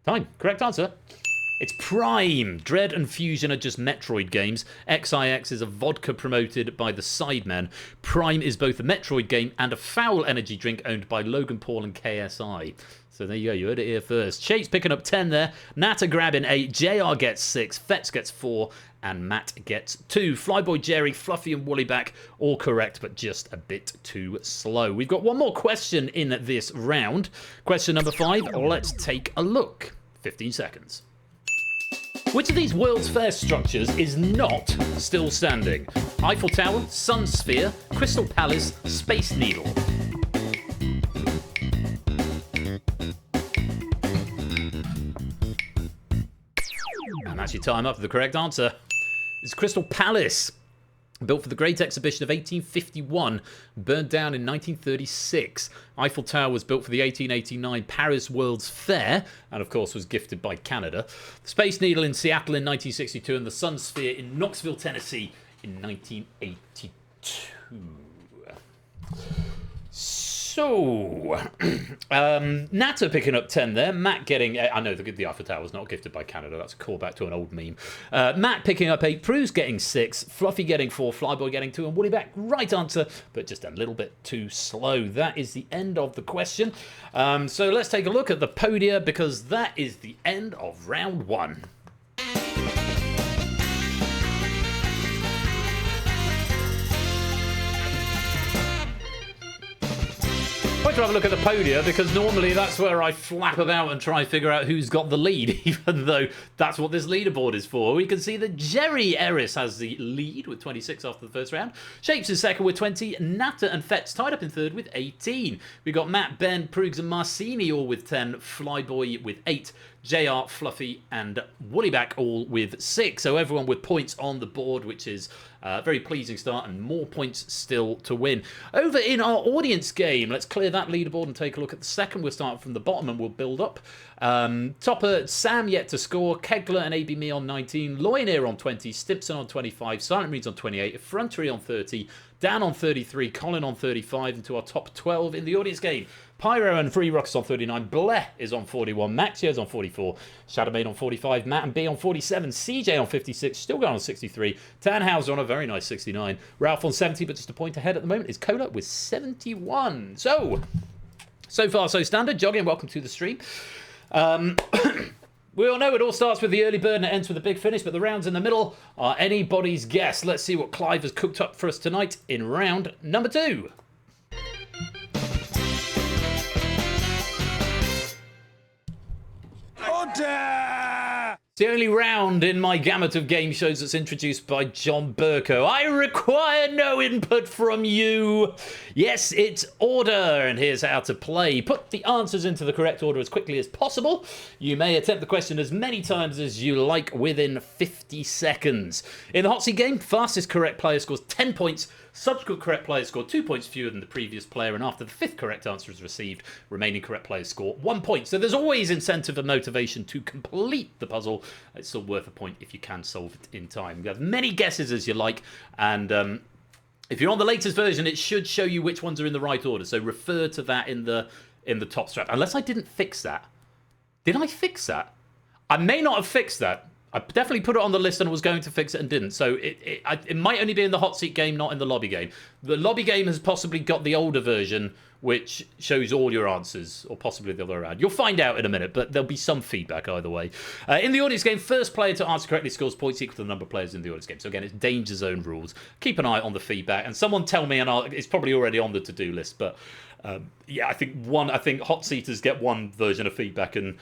Time. Correct answer. It's Prime. Dread and Fusion are just Metroid games. XIX is a vodka promoted by the Sidemen. Prime is both a Metroid game and a foul energy drink owned by Logan Paul and KSI. So there you go. You heard it here first. Shape's picking up 10 there. Natter grabbing 8. JR gets 6. Fetz gets 4. And Matt gets 2. Flyboy, Jerry, Fluffy, and Woollyback all correct, but just a bit too slow. We've got one more question in this round. Question number 5. Let's take a look. 15 seconds. Which of these World's Fair structures is not still standing? Eiffel Tower, Sun Sphere, Crystal Palace, Space Needle. And that's your time up for the correct answer. It's Crystal Palace. Built for the Great Exhibition of 1851, burned down in 1936. Eiffel Tower was built for the 1889 Paris World's Fair, and of course was gifted by Canada. The Space Needle in Seattle in 1962, and the Sun Sphere in Knoxville, Tennessee in 1982. So, Natter picking up 10 there. Matt getting... I know the Eiffel Tower was not gifted by Canada. That's a callback to an old meme. Matt picking up 8. Proo's getting 6. Fluffy getting 4. Flyboy getting 2. And Woollyback, right answer, but just a little bit too slow. That is the end of the question. So let's take a look at the podia, because that is the end of round 1. I like to have a look at the podia, because normally that's where I flap about and try and figure out who's got the lead, even though that's what this leaderboard is for. We can see that Jerry Ellis has the lead with 26 after the first round. Shapes is second with 20. Natter and Fetz tied up in third with 18. We've got Matt, Ben, Proogs and Marcini all with 10. Flyboy with 8. JR, Fluffy and Woollyback all with 6. So everyone with points on the board, which is a very pleasing start, and more points still to win. Over in our audience game, let's clear that leaderboard and take a look at the second. We'll start from the bottom and we'll build up. Topper, Sam yet to score. Kegler and AB Me on 19. Loyneer on 20. Stimpson on 25. Silent Reeds on 28. Effrontery on 30. Dan on 33, Colin on 35, into our top 12 in the audience game. Pyro and Free Rocks on 39, Blair is on 41, Maxio's on 44, Shadowmaid on 45, Matt and B on 47, CJ on 56, still going on 63, Tannhauser on a very nice 69, Ralph on 70, but just a point ahead at the moment is Cola with 71. So far so standard. Jogging, welcome to the stream. We all know it all starts with the early bird and it ends with a big finish, but the rounds in the middle are anybody's guess. Let's see what Clive has cooked up for us tonight in round number 2. Order! It's the only round in my gamut of game shows that's introduced by John Burko. I require no input from you. Yes, it's order, and here's how to play. Put the answers into the correct order as quickly as possible. You may attempt the question as many times as you like within 50 seconds. In the hot seat game, fastest correct player scores 10 points. Subsequent correct players score 2 points fewer than the previous player, and after the 5th correct answer is received, remaining correct players score 1 point. So there's always incentive and motivation to complete the puzzle. It's still worth a point if you can solve it in time. You have many guesses as you like, and if you're on the latest version, it should show you which ones are in the right order. So refer to that in the top strap. Unless I didn't fix that. Did I fix that? I may not have fixed that. I definitely put it on the list and was going to fix it and didn't. So it might only be in the hot seat game, not in the lobby game. The lobby game has possibly got the older version, which shows all your answers, or possibly the other way around. You'll find out in a minute, but there'll be some feedback either way. In the audience game, first player to answer correctly scores points equal to the number of players in the audience game. So again, it's danger zone rules. Keep an eye on the feedback, and someone tell me, and it's probably already on the to-do list. But yeah, I think hot seaters get one version of feedback, and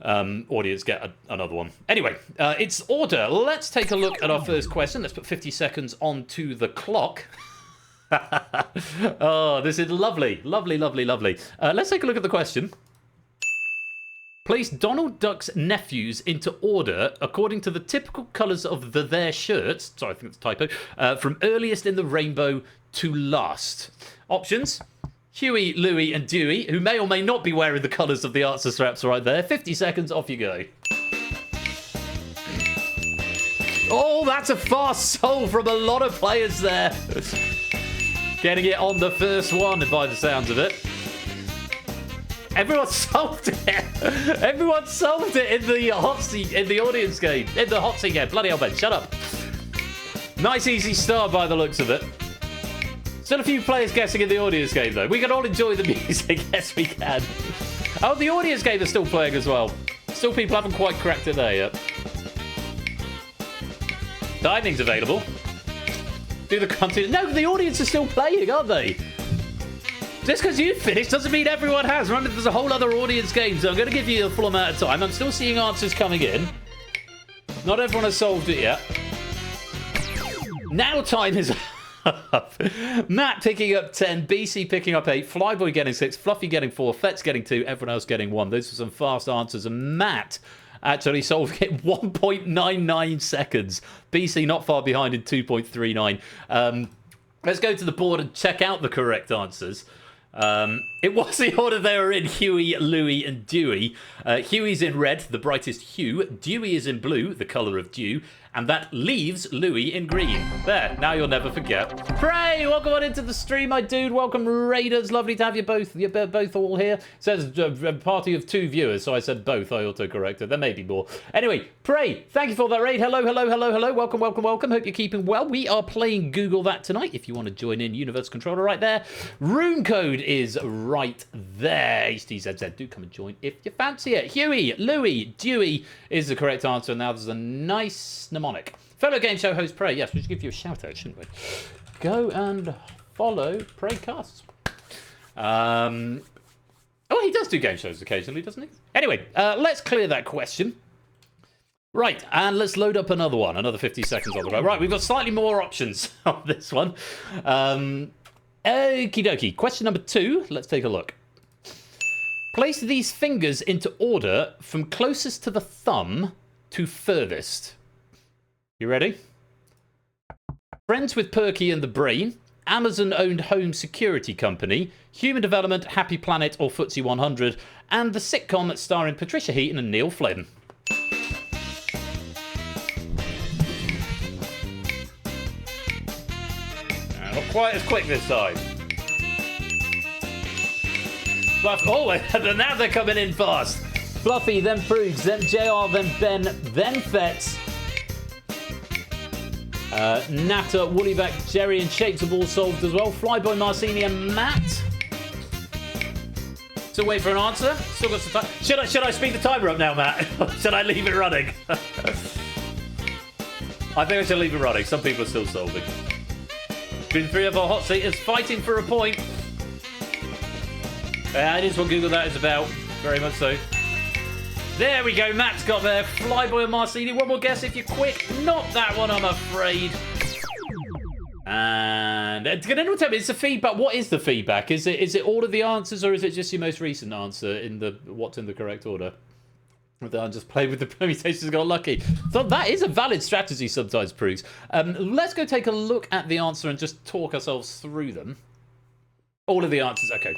audience get another one. Anyway, it's order. Let's take a look at our first question. Let's put 50 seconds onto the clock. Oh, this is lovely. Lovely, lovely, lovely. Let's take a look at the question. Place Donald Duck's nephews into order according to the typical colours of their shirts. Sorry, I think it's a typo. From earliest in the rainbow to last. Options: Huey, Louie, and Dewey, who may or may not be wearing the colours of the answer straps right there. 50 seconds, off you go. Oh, that's a fast soul from a lot of players there. Getting it on the first one, by the sounds of it. Everyone solved it. Everyone solved it in the hot seat, in the audience game. In the hot seat game. Bloody hell, Ben, shut up. Nice, easy start by the looks of it. Still a few players guessing in the audience game, though. We can all enjoy the music. Yes, we can. Oh, the audience game is still playing as well. Still people haven't quite cracked it there yet. Timing's available. Do the content. No, the audience is still playing, aren't they? Just because you finished doesn't mean everyone has. Remember, there's a whole other audience game, so I'm going to give you a full amount of time. I'm still seeing answers coming in. Not everyone has solved it yet. Now time is up. Matt picking up 10, BC picking up 8, Flyboy getting 6, Fluffy getting 4, Fetz getting 2, everyone else getting 1. Those are some fast answers, and Matt actually solving it 1.99 seconds. BC not far behind in 2.39. Let's go to the board and check out the correct answers. It was the order they were in: Huey, Louie, and Dewey. Huey's in red, the brightest hue. Dewey is in blue, the colour of dew. And that leaves Louie in green. There, now you'll never forget. Prey, welcome on into the stream, my dude. Welcome, Raiders. Lovely to have you both. You're both all here. It says a party of 2 viewers, so I said both. I auto-corrected. There may be more. Anyway, Prey, thank you for that raid. Hello, hello, hello, hello. Welcome, welcome, welcome. Hope you're keeping well. We are playing Google That tonight. If you want to join in, Universe Controller right there. Rune code is right there. HTZZ, do come and join if you fancy it. Huey, Louie, Dewey is the correct answer. Now there's a nice mnemonic. Fellow game show host Prey, yes, we should give you a shout out, shouldn't we? Go and follow Preycasts. Oh, he does do game shows occasionally, doesn't he? Anyway, let's clear that question. Right, and let's load up another one. Another 50 seconds on the road. Right, we've got slightly more options on this one. Okie dokie. Question number 2. Let's take a look. Place these fingers into order from closest to the thumb to furthest. You ready? Friends with Perky and the Brain, Amazon-owned home security company, Human Development, Happy Planet, or FTSE 100, and the sitcom starring Patricia Heaton and Neil Flynn. quite as quick this time. Oh, now they're coming in fast. Fluffy, then Proogs, then JR, then Ben, then Fetz. Natter, Woollyback, Jerry, and Shapes have all solved as well. Flyboy, Marcini, and Matt. Still wait for an answer. Still got some time. Should I speed the timer up now, Matt? Should I leave it running? I think I should leave it running. Some people are still solving. Been three of our hot seaters fighting for a point. It is what Google That is about. Very much so. There we go. Matt's got there. Flyboy and Marcini. One more guess if you're quick. Not that one, I'm afraid. And can anyone tell me? It's the feedback. What is the feedback? Is it all of the answers, or is it just your most recent answer in the what's in the correct order? I just played with the permutations, got lucky. So that is a valid strategy sometimes, Proogs. Let's go take a look at the answer and just talk ourselves through them. All of the answers. Okay.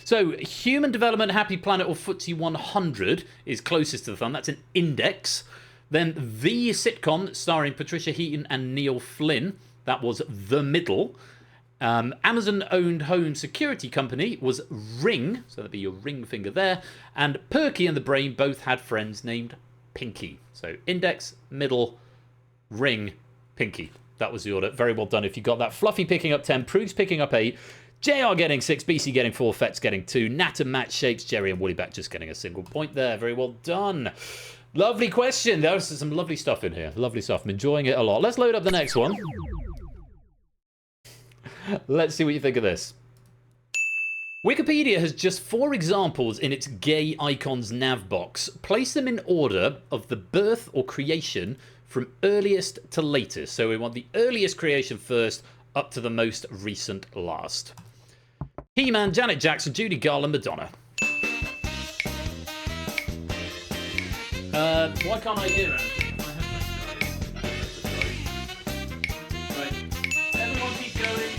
So, Human Development, Happy Planet, or FTSE 100 is closest to the thumb. That's an index. Then The Sitcom, starring Patricia Heaton and Neil Flynn. That was the middle. Amazon-owned home security company was Ring. So that'd be your ring finger there. And Perky and the Brain both had friends named Pinky. So, index, middle, ring, Pinky. That was the order. Very well done if you got that. Fluffy picking up 10, Proogs picking up 8. JR getting 6, BC getting 4, Fetz getting 2, Nat and Matt, Shapes, Jerry and Woollyback just getting a single point there. Very well done. Lovely question. There's some lovely stuff in here. Lovely stuff. I'm enjoying it a lot. Let's load up the next one. Let's see what you think of this. Wikipedia has just 4 examples in its gay icons nav box. Place them in order of the birth or creation from earliest to latest. So we want the earliest creation first up to the most recent last. He-Man, Janet Jackson, Judy Garland, Madonna. Why can't I hear anything? Right. Everyone keep going.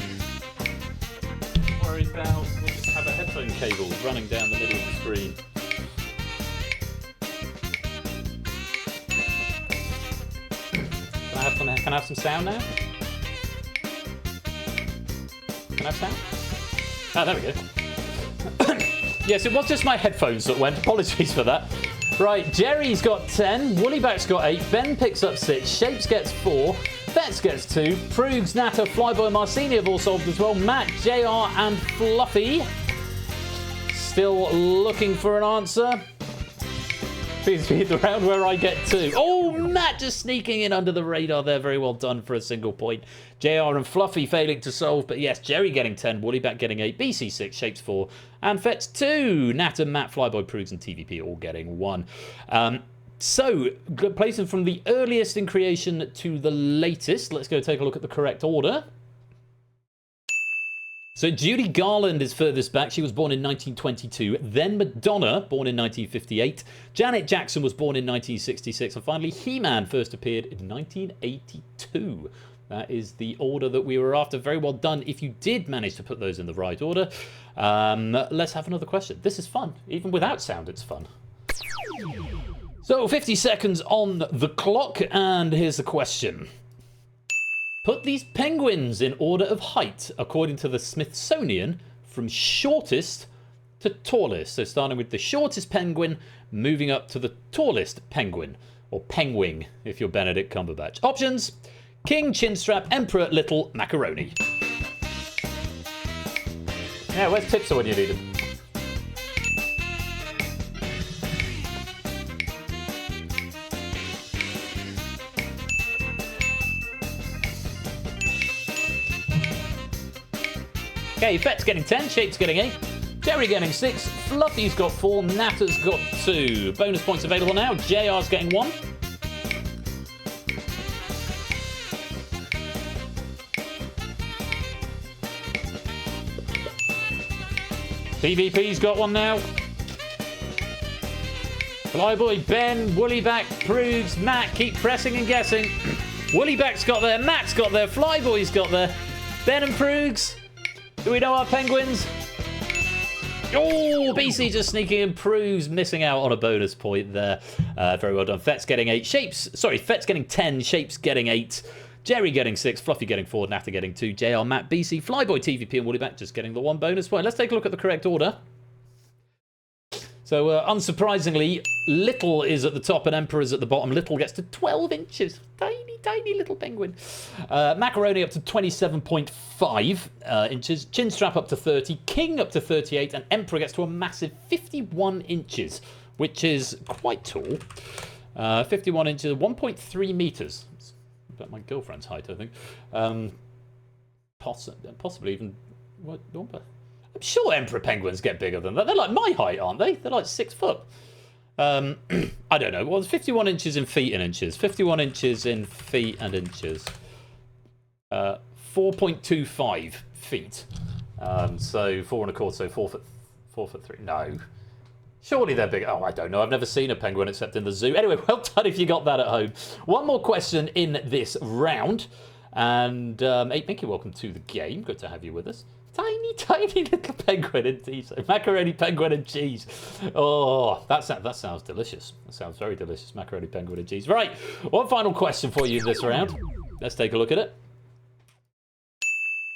Don't worry about. We'll just have a headphone cable running down the middle of the screen. Can I have some sound now? Can I have sound? Ah, there we go. Yes, it was just my headphones that went. Apologies for that. Right, Jerry's got 10, Woollyback's got 8, Ben picks up 6, Shapes gets 4, Fetz gets 2, Proogs, Natter, Flyboy, Marcini have all solved as well, Matt, JR and Fluffy still looking for an answer. Please be the round where I get 2. Oh, Matt just sneaking in under the radar there. Very well done for a single point. JR and Fluffy failing to solve, but yes, Jerry getting 10, Woollyback getting 8, BC 6, Shapes 4, and Fetz 2. Nat and Matt, Flyboy, Proogs, and TVP all getting 1. So, placing from the earliest in creation to the latest. Let's go take a look at the correct order. So Judy Garland is furthest back. She was born in 1922. Then Madonna, born in 1958. Janet Jackson was born in 1966. And finally, He-Man first appeared in 1982. That is the order that we were after. Very well done if you did manage to put those in the right order. Let's have another question. This is fun. Even without sound, it's fun. So 50 seconds on the clock. And here's the question. Put these penguins in order of height according to the Smithsonian from shortest to tallest. So starting with the shortest penguin, moving up to the tallest penguin. Or penguin, if you're Benedict Cumberbatch. Options: King, Chinstrap, Emperor, Little, Macaroni. Yeah, where's Tipster when you need him? Okay, Fet's getting 10, Shape's getting 8, Jerry getting 6, Fluffy's got 4, Natter's got 2. Bonus points available now. JR's getting 1. TVP's got 1 now. Flyboy, Ben, Woollyback, Proogs, Matt, keep pressing and guessing. Woollyback's got there, Matt's got there, Flyboy's got there. Ben and Proogs. Do we know our penguins? Oh, BC just sneaking in. Proogs missing out on a bonus point there. Very well done. Fet's getting 8. Fet's getting 10. Shapes getting 8. Jerry getting 6, Fluffy getting 4, Natter getting 2, JR, Matt, BC, Flyboy, TVP, and Woollyback just getting the 1 bonus point. Let's take a look at the correct order. So, unsurprisingly, Little is at the top and Emperor is at the bottom. Little gets to 12 inches. Tiny, tiny little penguin. Macaroni up to 27.5 inches. Chinstrap up to 30. King up to 38. And Emperor gets to a massive 51 inches, which is quite tall. 51 inches, 1.3 meters. It's about my girlfriend's height, I think. Possibly even... What? I'm sure Emperor penguins get bigger than that. They're like my height, aren't they? They're like 6 foot. I don't know. Well, it's 51 inches in feet and inches. 51 inches in feet and inches. 4.25 feet. So 4 1/4, so 4 foot 3. No. Surely they're big. Oh, I don't know. I've never seen a penguin except in the zoo. Anyway, well done if you got that at home. One more question in this round. And 8 Mickey, welcome to the game. Good to have you with us. Tiny, tiny little penguin indeed. So macaroni, penguin, and cheese. Oh, that sounds delicious. That sounds very delicious. Macaroni, penguin, and cheese. Right, one final question for you this round. Let's take a look at it.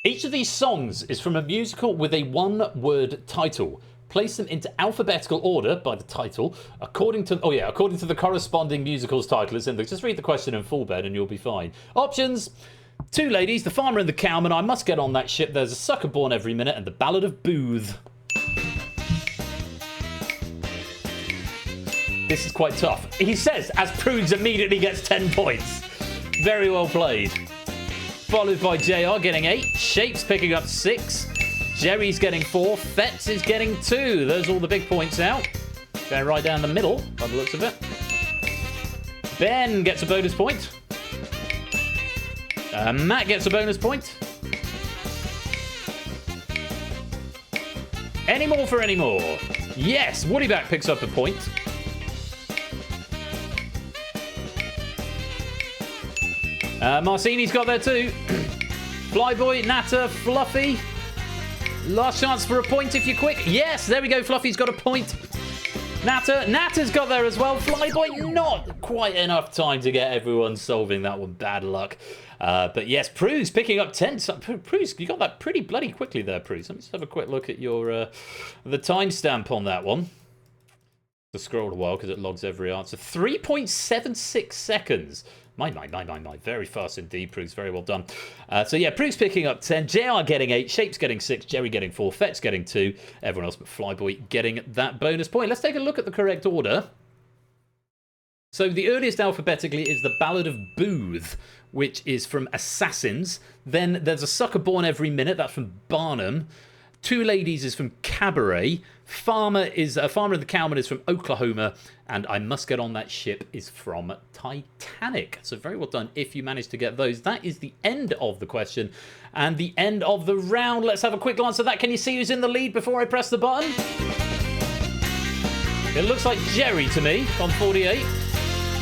Each of these songs is from a musical with a one-word title. Place them into alphabetical order by the title, according to the corresponding musical's title. Just read the question in full, Ben, and you'll be fine. Options. 2 ladies, the farmer and the cowman, I must get on that ship, there's a sucker born every minute, and the Ballad of Booth. This is quite tough. He says, as Prudes immediately gets 10 points. Very well played. Followed by JR getting 8, Shapes picking up 6, Jerry's getting 4, Fetz is getting 2. Those are all the big points out. Going right down the middle, by the looks of it. Ben gets a bonus point. Matt gets a bonus point. Any more for any more? Yes, Woollyback picks up a point. Marcini's got there too. Flyboy, Natter, Fluffy. Last chance for a point if you're quick. Yes, there we go. Fluffy's got a point. Natter's got there as well. Flyboy, not quite enough time to get everyone solving that one. Bad luck. But yes, Prue's picking up 10. Prue's, you got that pretty bloody quickly there, Prue's. Let me just have a quick look at your the timestamp on that one. To scroll a while because it logs every answer. 3.76 seconds. My. Very fast indeed, Prue's. Very well done. So yeah, Prue's picking up 10. JR getting 8. Shapes getting 6. Jerry getting 4. Fetz getting 2. Everyone else but Flyboy getting that bonus point. Let's take a look at the correct order. So the earliest alphabetically is the Ballad of Booth, which is from Assassins. Then there's a sucker born every minute. That's from Barnum. 2 ladies is from Cabaret. Farmer and the Cowman is from Oklahoma. And I Must Get on That Ship is from Titanic. So very well done if you managed to get those. That is the end of the question and the end of the round. Let's have a quick glance at that. Can you see who's in the lead before I press the button? It looks like Jerry to me on 48.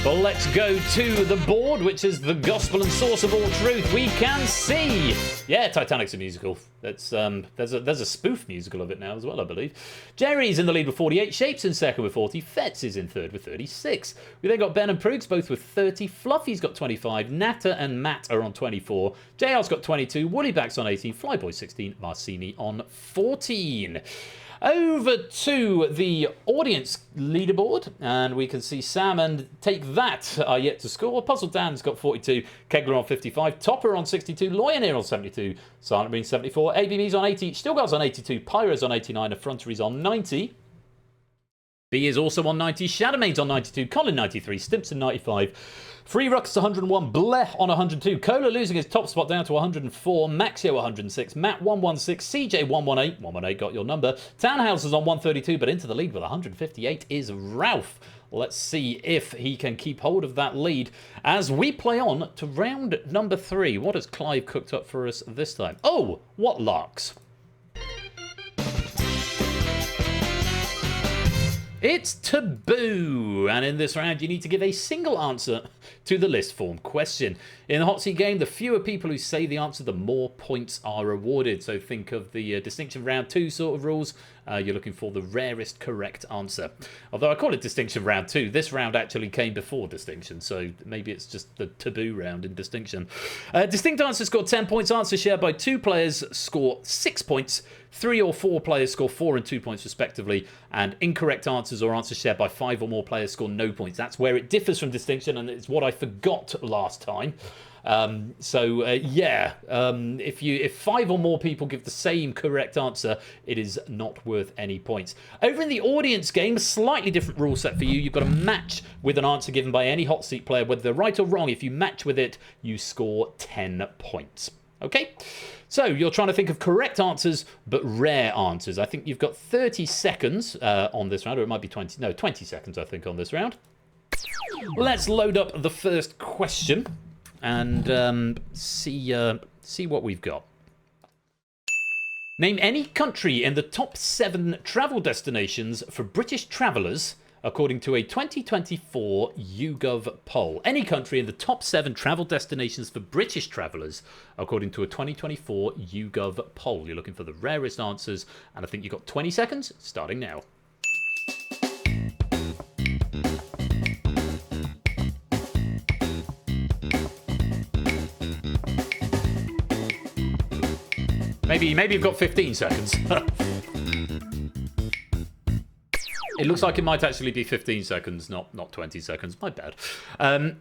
But let's go to the board, which is the gospel and source of all truth. We can see. Yeah, Titanic's a musical. There's a spoof musical of it now as well, I believe. Jerry's in the lead with 48. Shapes in second with 40. Fetz is in third with 36. We then got Ben and Prugs both with 30. Fluffy's got 25. Natter and Matt are on 24. JR's got 22. Woollyback's on 18. Flyboy 16. Marcini on 14. Over to the audience leaderboard, and we can see Sam and Take That are yet to score. Puzzle Dan's got 42, Kegler on 55, Topper on 62, Lawyer on 72, Silent Marine 74, ABB's on 80, Stillgard's on 82, Pyro's on 89, and Frontery's on 90. B is also on 90, Shadowmane's on 92, Colin 93, Stimpson 95, Free Ruckus 101, Blech on 102, Cola losing his top spot down to 104, Maxio 106, Matt 116, CJ 118, 118 got your number, Townhouse is on 132, but into the lead with 158 is Ralph. Let's see if he can keep hold of that lead as we play on to round number 3. What has Clive cooked up for us this time? Oh, what larks? It's taboo, and in this round you need to give a single answer to the list form question. In the hot seat game, the fewer people who say the answer, the more points are awarded. So think of the distinction round 2 sort of rules. You're looking for the rarest correct answer. Although I call it distinction round 2, this round actually came before distinction, so maybe it's just the taboo round in distinction. Distinct answers score 10 points. Answers shared by 2 players score 6 points. 3 or 4 players score 4 and 2 points respectively, and incorrect answers or answers shared by 5 or more players score no points. That's where it differs from distinction, and it's what I forgot last time. If 5 or more people give the same correct answer, it is not worth any points. Over in the audience game, a slightly different rule set for you. You've got to match with an answer given by any hot seat player, whether they're right or wrong. If you match with it, you score 10 points. Okay? So, you're trying to think of correct answers, but rare answers. I think you've got 30 seconds on this round, or it might be 20. No, 20 seconds, I think, on this round. Let's load up the first question and see what we've got. Name any country in the top 7 travel destinations for British travellers according to a 2024 YouGov poll. Any country in the top 7 travel destinations for British travellers according to a 2024 YouGov poll. You're looking for the rarest answers, and I think you've got 20 seconds starting now. Maybe you've got 15 seconds. It looks like it might actually be 15 seconds, not 20 seconds. My bad.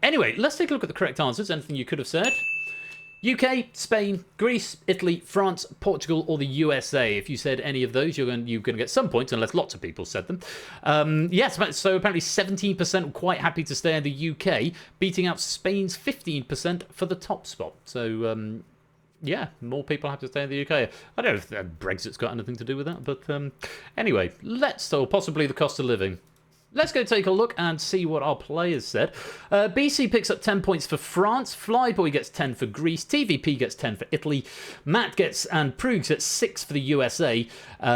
Anyway, let's take a look at the correct answers. Anything you could have said. UK, Spain, Greece, Italy, France, Portugal, or the USA. If you said any of those, you're going to get some points, unless lots of people said them. Yes, so apparently 17% were quite happy to stay in the UK, beating out Spain's 15% for the top spot. So, yeah, more people have to stay in the UK. I don't know if Brexit's got anything to do with that, but anyway, possibly the cost of living. Let's go take a look and see what our players said. BC picks up 10 points for France. Flyboy gets 10 for Greece. TVP gets 10 for Italy. Matt and Proogs gets 6 for the USA.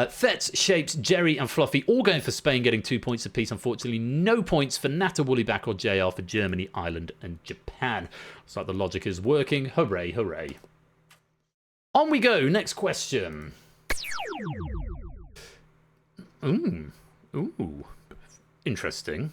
Fetz, Shapes, Jerry and Fluffy all going for Spain, getting 2 points apiece. Unfortunately, no points for Nata, Woollyback or JR for Germany, Ireland and Japan. Looks like the logic is working. Hooray, hooray. On we go. Next question. Ooh. Interesting.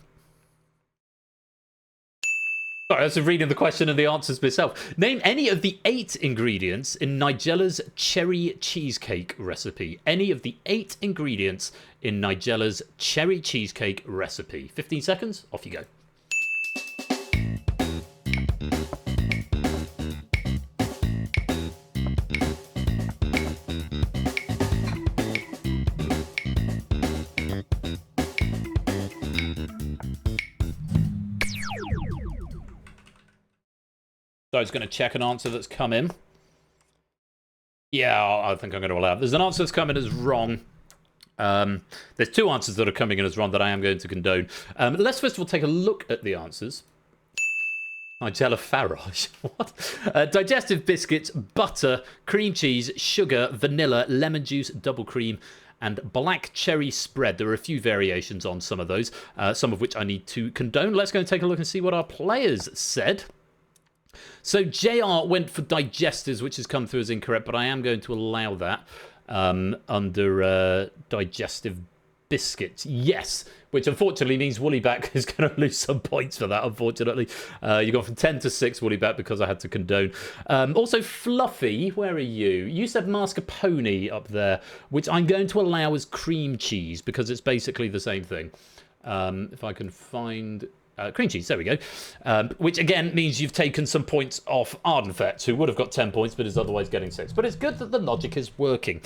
Sorry, I was reading the question and the answers myself. Name any of the 8 ingredients in Nigella's cherry cheesecake recipe. Any of the 8 ingredients in Nigella's cherry cheesecake recipe. 15 seconds. Off you go. So I was going to check an answer that's come in. Yeah, I think I'm going to allow it. There's an answer that's come in as wrong. There's 2 answers that are coming in as wrong that I am going to condone. Let's first of all take a look at the answers. Nigella Farage. What? Digestive biscuits, butter, cream cheese, sugar, vanilla, lemon juice, double cream, and black cherry spread. There are a few variations on some of those, some of which I need to condone. Let's go and take a look and see what our players said. So JR went for digestives, which has come through as incorrect, but I am going to allow that under digestive biscuits. Yes, which unfortunately means Woollyback is going to lose some points for that, unfortunately. You got from 10 to 6, Woollyback, because I had to condone. Also, Fluffy, where are you? You said mascarpone up there, which I'm going to allow as cream cheese, because it's basically the same thing. If I can find... cream cheese, there we go. Which again means you've taken some points off Ardenfett, who would have got 10 points but is otherwise getting 6. But it's good that the logic is working.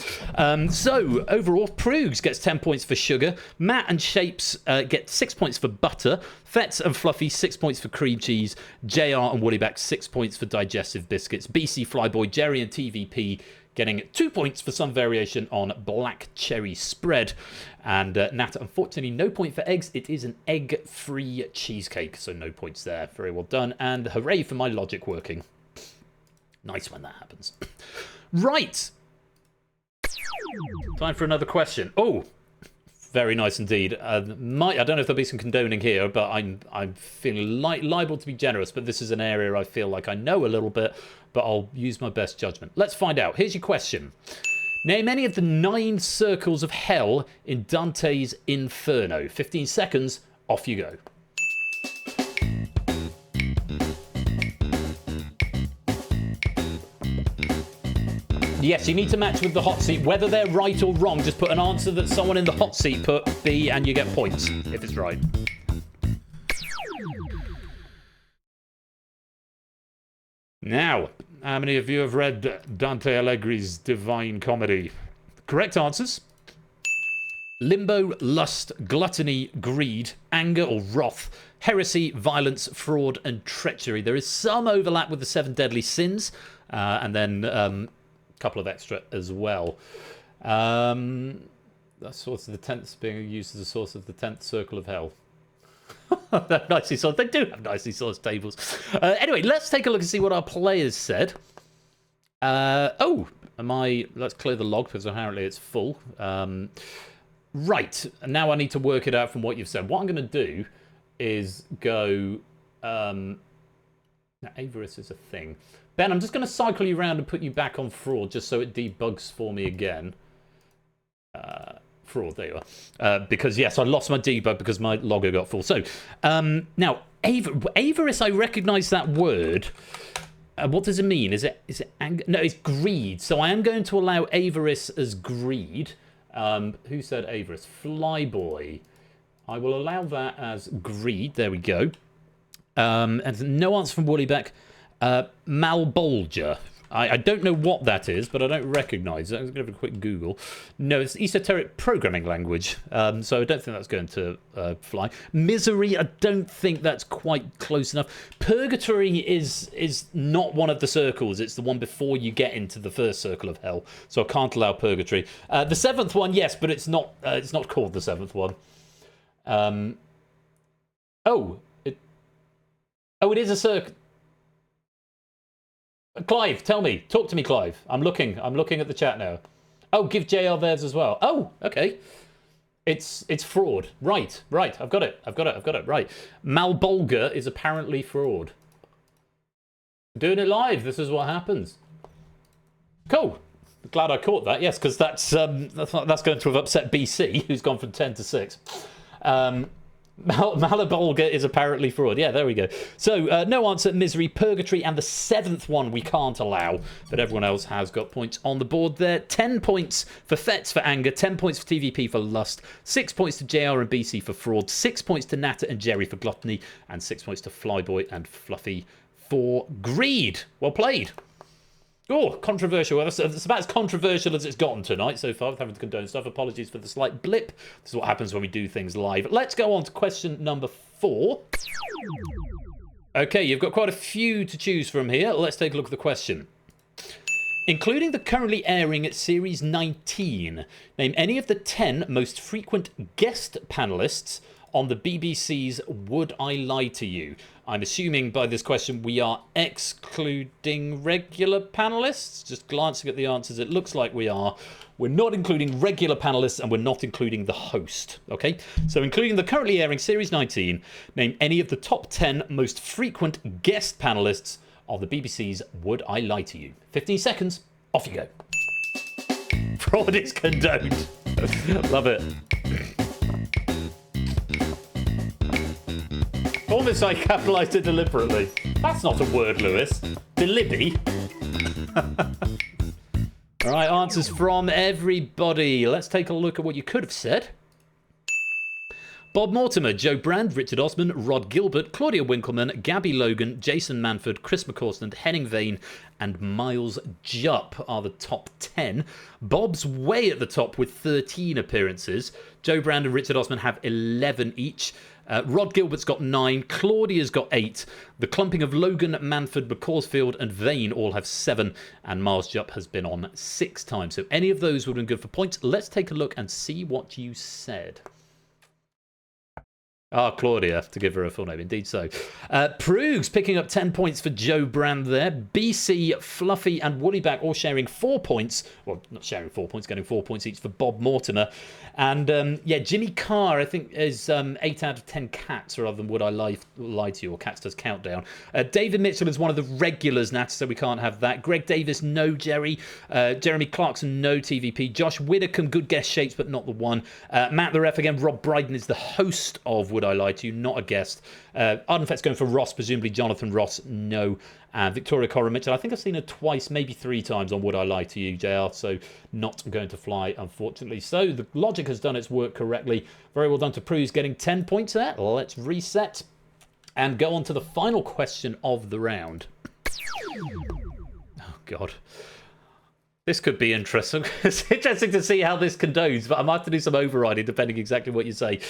So overall, Proogs gets 10 points for sugar. Matt and Shapes get 6 points for butter. Fetz and Fluffy 6 points for cream cheese. JR and Woollyback 6 points for digestive biscuits. BC, Flyboy, Jerry and TVP getting 2 points for some variation on black cherry spread. And Nat, unfortunately, no point for eggs. It is an egg-free cheesecake, so no points there. Very well done. And hooray for my logic working. Nice when that happens. Right. Time for another question. Oh, Very nice indeed. I don't know if there'll be some condoning here, but I'm feeling liable to be generous. But this is an area I feel like I know a little bit, but I'll use my best judgment. Let's find out. Here's your question. Name any of the 9 circles of hell in Dante's Inferno. 15 seconds. Off you go. Yes, you need to match with the hot seat. Whether they're right or wrong, just put an answer that someone in the hot seat put B and you get points if it's right. Now, how many of you have read Dante Alighieri's Divine Comedy? Correct answers. Limbo, lust, gluttony, greed, anger or wrath, heresy, violence, fraud and treachery. There is some overlap with the 7 deadly sins, and then couple of extra as well. The source of the 10th being used as a source of the 10th circle of hell. They're nicely sourced. They do have nicely sourced tables. Anyway, let's take a look and see what our players said. Let's clear the log because apparently it's full. Right, now I need to work it out from what you've said. What I'm going to do is go... now, avarice is a thing. Ben, I'm just going to cycle you around and put you back on fraud just so it debugs for me again. Fraud, there you are. Because, yes, I lost my debug because my logger got full. So, now, avarice, I recognise that word. What does it mean? Is it anger? No, it's greed. So I am going to allow avarice as greed. Who said avarice? Flyboy. I will allow that as greed. There we go. And no answer from Woollybeck. Malbolgia. I don't know what that is, but I don't recognise it. I'm going to have a quick Google. No, it's esoteric programming language, so I don't think that's going to fly. Misery, I don't think that's quite close enough. Purgatory is not one of the circles. It's the one before you get into the first circle of hell, so I can't allow purgatory. The 7th one, yes, but it's not called the 7th one. It is a circle. Clive, tell me. Talk to me, Clive. I'm looking at the chat now. Oh, give JR theirs as well. Oh, okay. It's fraud. Right. I've got it. Right. Malbolga is apparently fraud. Doing it live. This is what happens. Cool. Glad I caught that. Yes, because that's going to have upset BC, who's gone from 10 to 6. Malabolga is apparently fraud. Yeah, there we go. So, no answer, misery, purgatory, and the 7th one we can't allow, but everyone else has got points on the board there. 10 points for Fets for anger, 10 points for TVP for lust, 6 points to JR and BC for fraud, 6 points to Natter and Jerry for gluttony, and 6 points to Flyboy and Fluffy for greed. Well played. Oh, controversial. Well, that's about as controversial as it's gotten tonight so far with having to condone stuff. Apologies for the slight blip. This is what happens when we do things live. Let's go on to question number 4. Okay, you've got quite a few to choose from here. Let's take a look at the question. Including the currently airing at Series 19, name any of the 10 most frequent guest panellists on the BBC's Would I Lie to You? I'm assuming by this question we are excluding regular panellists. Just glancing at the answers, it looks like we are. We're not including regular panellists and we're not including the host. Okay, so including the currently airing Series 19, name any of the top 10 most frequent guest panellists on the BBC's Would I Lie to You? 15 seconds, off you go. Fraud is condoned. Love it. Almost I capitalised it deliberately. That's not a word, Lewis. Delibby. All right, answers from everybody. Let's take a look at what you could have said. Bob Mortimer, Joe Brand, Richard Osman, Rod Gilbert, Claudia Winkleman, Gabby Logan, Jason Manford, Chris McCausland, Henning Vane, and Miles Jupp are the top 10. Bob's way at the top with 13 appearances. Joe Brand and Richard Osman have 11 each. Rod Gilbert's got 9, Claudia's got 8, the clumping of Logan, Manford, McCausfield and Vane all have 7, and Miles Jupp has been on 6 times. So any of those would have been good for points. Let's take a look and see what you said. Ah, Claudia, to give her a full name. Indeed so. Proogs picking up 10 points for Joe Brand there. BC, Fluffy, and Woollyback all sharing 4 points. Well, not sharing 4 points, getting 4 points each for Bob Mortimer. And, yeah, Jimmy Carr, I think, is 8 out of 10 cats, rather than Would I Lie to You, or Cats Does Countdown. David Mitchell is one of the regulars, Nat, so we can't have that. Greg Davis, no Jerry. Jeremy Clarkson, no TVP. Josh Widdicombe, good guest shapes, but not the one. Matt the Ref again. Rob Bryden is the host of Would I Lie to You, not a guest. Ardenfett's going for Ross, presumably Jonathan Ross, no. And Victoria Cora Mitchell, I think I've seen her twice, maybe 3 times on Would I Lie to You, JR, so not going to fly, unfortunately. So the logic has done its work correctly. Very well done to Pruse, getting 10 points there. Let's reset and go on to the final question of the round. Oh, God. This could be interesting. It's interesting to see how this condones, but I might have to do some overriding depending exactly what you say.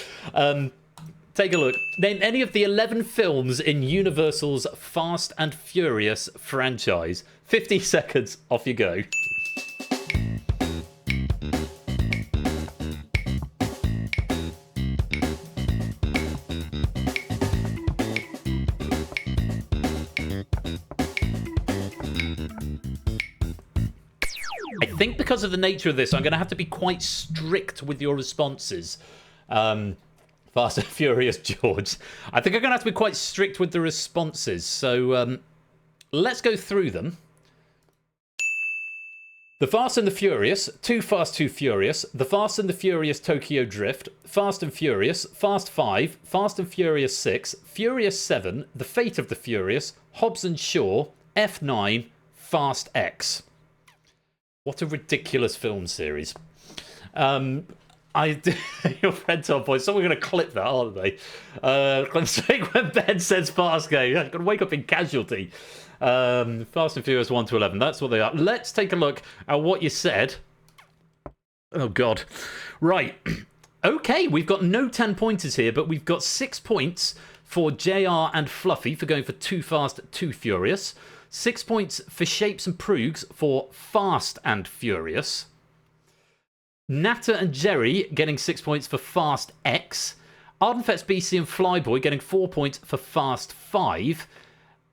Take a look. Name any of the 11 films in Universal's Fast and Furious franchise. 50 seconds, off you go. I think because of the nature of this, I'm going to have to be quite strict with your responses. Fast and Furious George. I think I'm going to have to be quite strict with the responses. So let's go through them. The Fast and the Furious, Too Fast, Too Furious, The Fast and the Furious Tokyo Drift, Fast and Furious, Fast 5, Fast and Furious 6, Furious 7, The Fate of the Furious, Hobbs and Shaw, F9, Fast X. What a ridiculous film series. Your friend Tom Boy, someone going to clip that, aren't they? When Ben says fast game, I'm going to wake up in casualty. Fast and Furious 1 to 11, that's what they are. Let's take a look at what you said. Oh, God. Right. Okay, we've got no 10 pointers here, but we've got 6 points for JR and Fluffy for going for Too Fast, Too Furious. 6 points for Shapes and Proogs for Fast and Furious. Natter and Jerry getting 6 points for Fast X. Ardenfett's BC and Flyboy getting 4 points for Fast 5.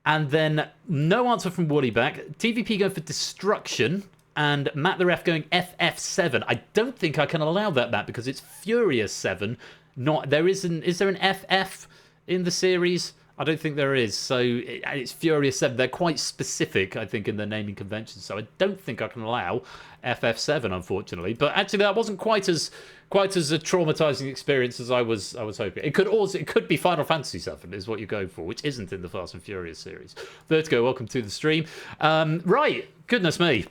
And then no answer from Woollyback. TVP going for Destruction. And Matt the Ref going FF7. I don't think I can allow that, Matt, because it's Furious 7. Is there an FF in the series? I don't think there is. So it's Furious 7. They're quite specific, I think, in their naming conventions. So I don't think I can allow FF7, unfortunately. But actually, that wasn't quite as a traumatizing experience as I was hoping. It could be Final Fantasy 7 is what you're going for, which isn't in the Fast and Furious series. Vertigo, welcome to the stream. Right, goodness me.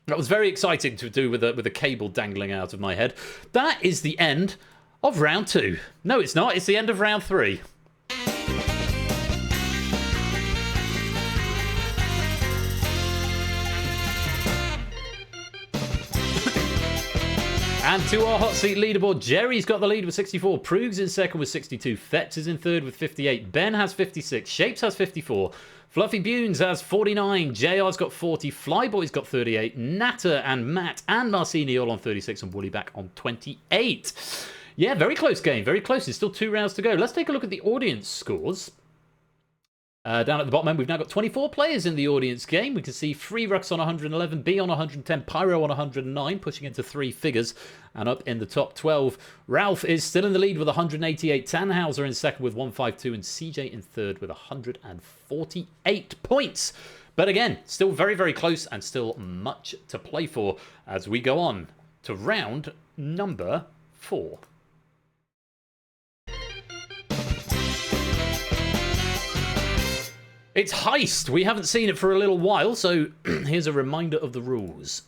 That was very exciting to do with a cable dangling out of my head. That is the end of round 2. No, it's not. It's the end of round 3. And to our hot seat leaderboard, Jerry's got the lead with 64. Proogs in second with 62. Fetz is in third with 58. Ben has 56. Shapes has 54. Fluffy Bunes has 49. JR's got 40. Flyboy's got 38. Natter and Matt and Marcini all on 36. And Woollyback on 28. Yeah, very close game. Very close. There's still 2 rounds to go. Let's take a look at the audience scores. Down at the bottom end, we've now got 24 players in the audience game. We can see Free Rux on 111, B on 110, Pyro on 109, pushing into 3 figures. And up in the top 12, Ralph is still in the lead with 188. Tannhauser in second with 152, and CJ in third with 148 points. But again, still very, very close and still much to play for as we go on to round number 4. It's Heist. We haven't seen it for a little while, so here's a reminder of the rules.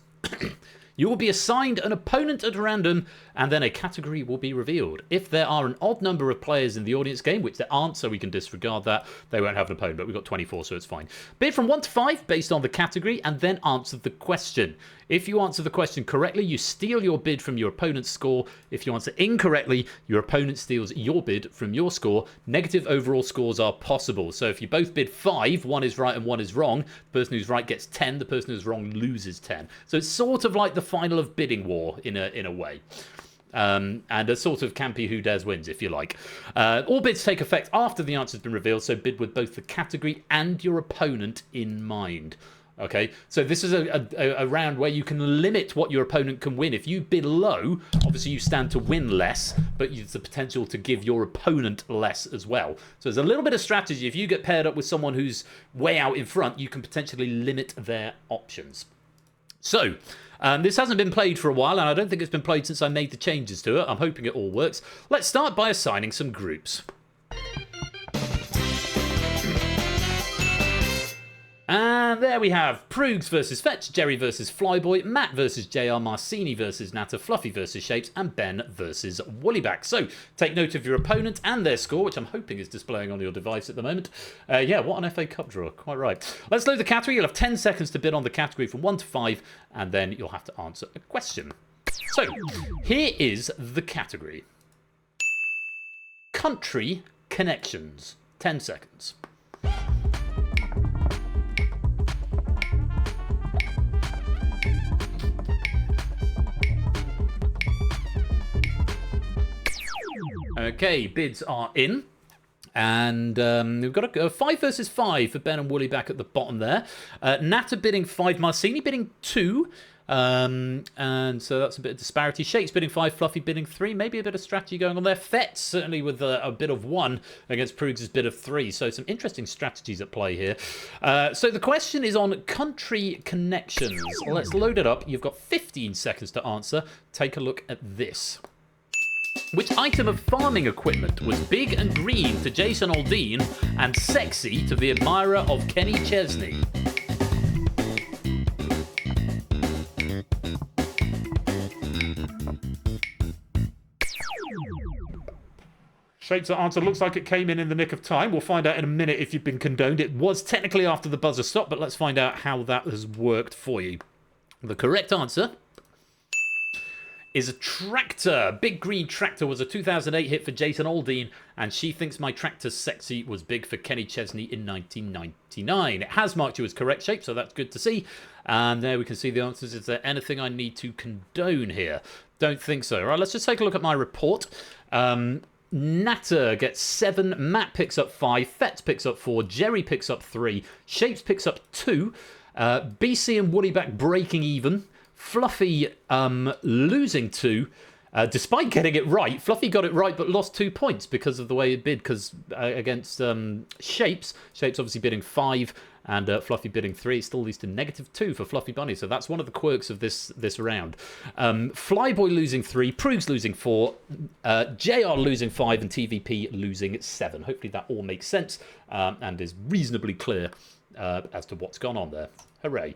You will be assigned an opponent at random, and then a category will be revealed. If there are an odd number of players in the audience game, which there aren't, so we can disregard that, they won't have an opponent, but we've got 24, so it's fine. Bid from 1 to 5 based on the category, and then answer the question. If you answer the question correctly, you steal your bid from your opponent's score. If you answer incorrectly, your opponent steals your bid from your score. Negative overall scores are possible. So if you both bid 5, one is right and one is wrong, the person who's right gets 10, the person who's wrong loses 10. So it's sort of like the final of bidding war in a way. And a sort of campy who dares wins, if you like. All bids take effect after the answer's been revealed, so bid with both the category and your opponent in mind. Okay, so this is a round where you can limit what your opponent can win. If you bid low, obviously you stand to win less, but there's the potential to give your opponent less as well. So there's a little bit of strategy. If you get paired up with someone who's way out in front, you can potentially limit their options. So, this hasn't been played for a while, and I don't think it's been played since I made the changes to it. I'm hoping it all works. Let's start by assigning some groups. And there we have Proogs versus Fetch, Jerry versus Flyboy, Matt versus JR, Marcini versus Natter, Fluffy versus Shapes, and Ben versus Woollyback. So take note of your opponent and their score, which I'm hoping is displaying on your device at the moment. Yeah, what an FA Cup draw. Quite right. Let's load the category. You'll have 10 seconds to bid on the category from 1 to 5, and then you'll have to answer a question. So here is the category. Country connections. 10 seconds. Okay, bids are in. And we've got a 5 versus 5 for Ben and Wooly back at the bottom there. Natter bidding 5, Marcini bidding 2. And so that's a bit of disparity. Shakes bidding 5, Fluffy bidding 3. Maybe a bit of strategy going on there. Fetz certainly with a bid of 1 against Proogs' bid of 3. So some interesting strategies at play here. So the question is on country connections. Let's load it up. You've got 15 seconds to answer. Take a look at this. Which item of farming equipment was big and green to Jason Aldean and sexy to the admirer of Kenny Chesney? Shapes' answer looks like it came in the nick of time. We'll find out in a minute if you've been condoned. It was technically after the buzzer stopped, but let's find out how that has worked for you. The correct answer is a tractor. Big Green Tractor was a 2008 hit for Jason Aldean, and She Thinks My Tractor's Sexy was big for Kenny Chesney in 1999. It has marked you as correct, Shape, so that's good to see. And there we can see the answers. Is there anything I need to condone here? Don't think so. All right, let's just take a look at my report. Natter gets 7, Matt picks up 5, Fetz picks up 4, Jerry picks up 3, Shapes picks up 2, BC and Woollyback breaking even, Fluffy losing 2. Despite getting it right, Fluffy got it right but lost 2 points because of the way it bid, because against Shapes obviously bidding 5 and Fluffy bidding 3. It still leads to -2 for Fluffy Bunny, so that's one of the quirks of this round. Flyboy losing 3, Proogs losing 4, JR losing 5, and TVP losing 7. Hopefully that all makes sense and is reasonably clear as to what's gone on there. Hooray.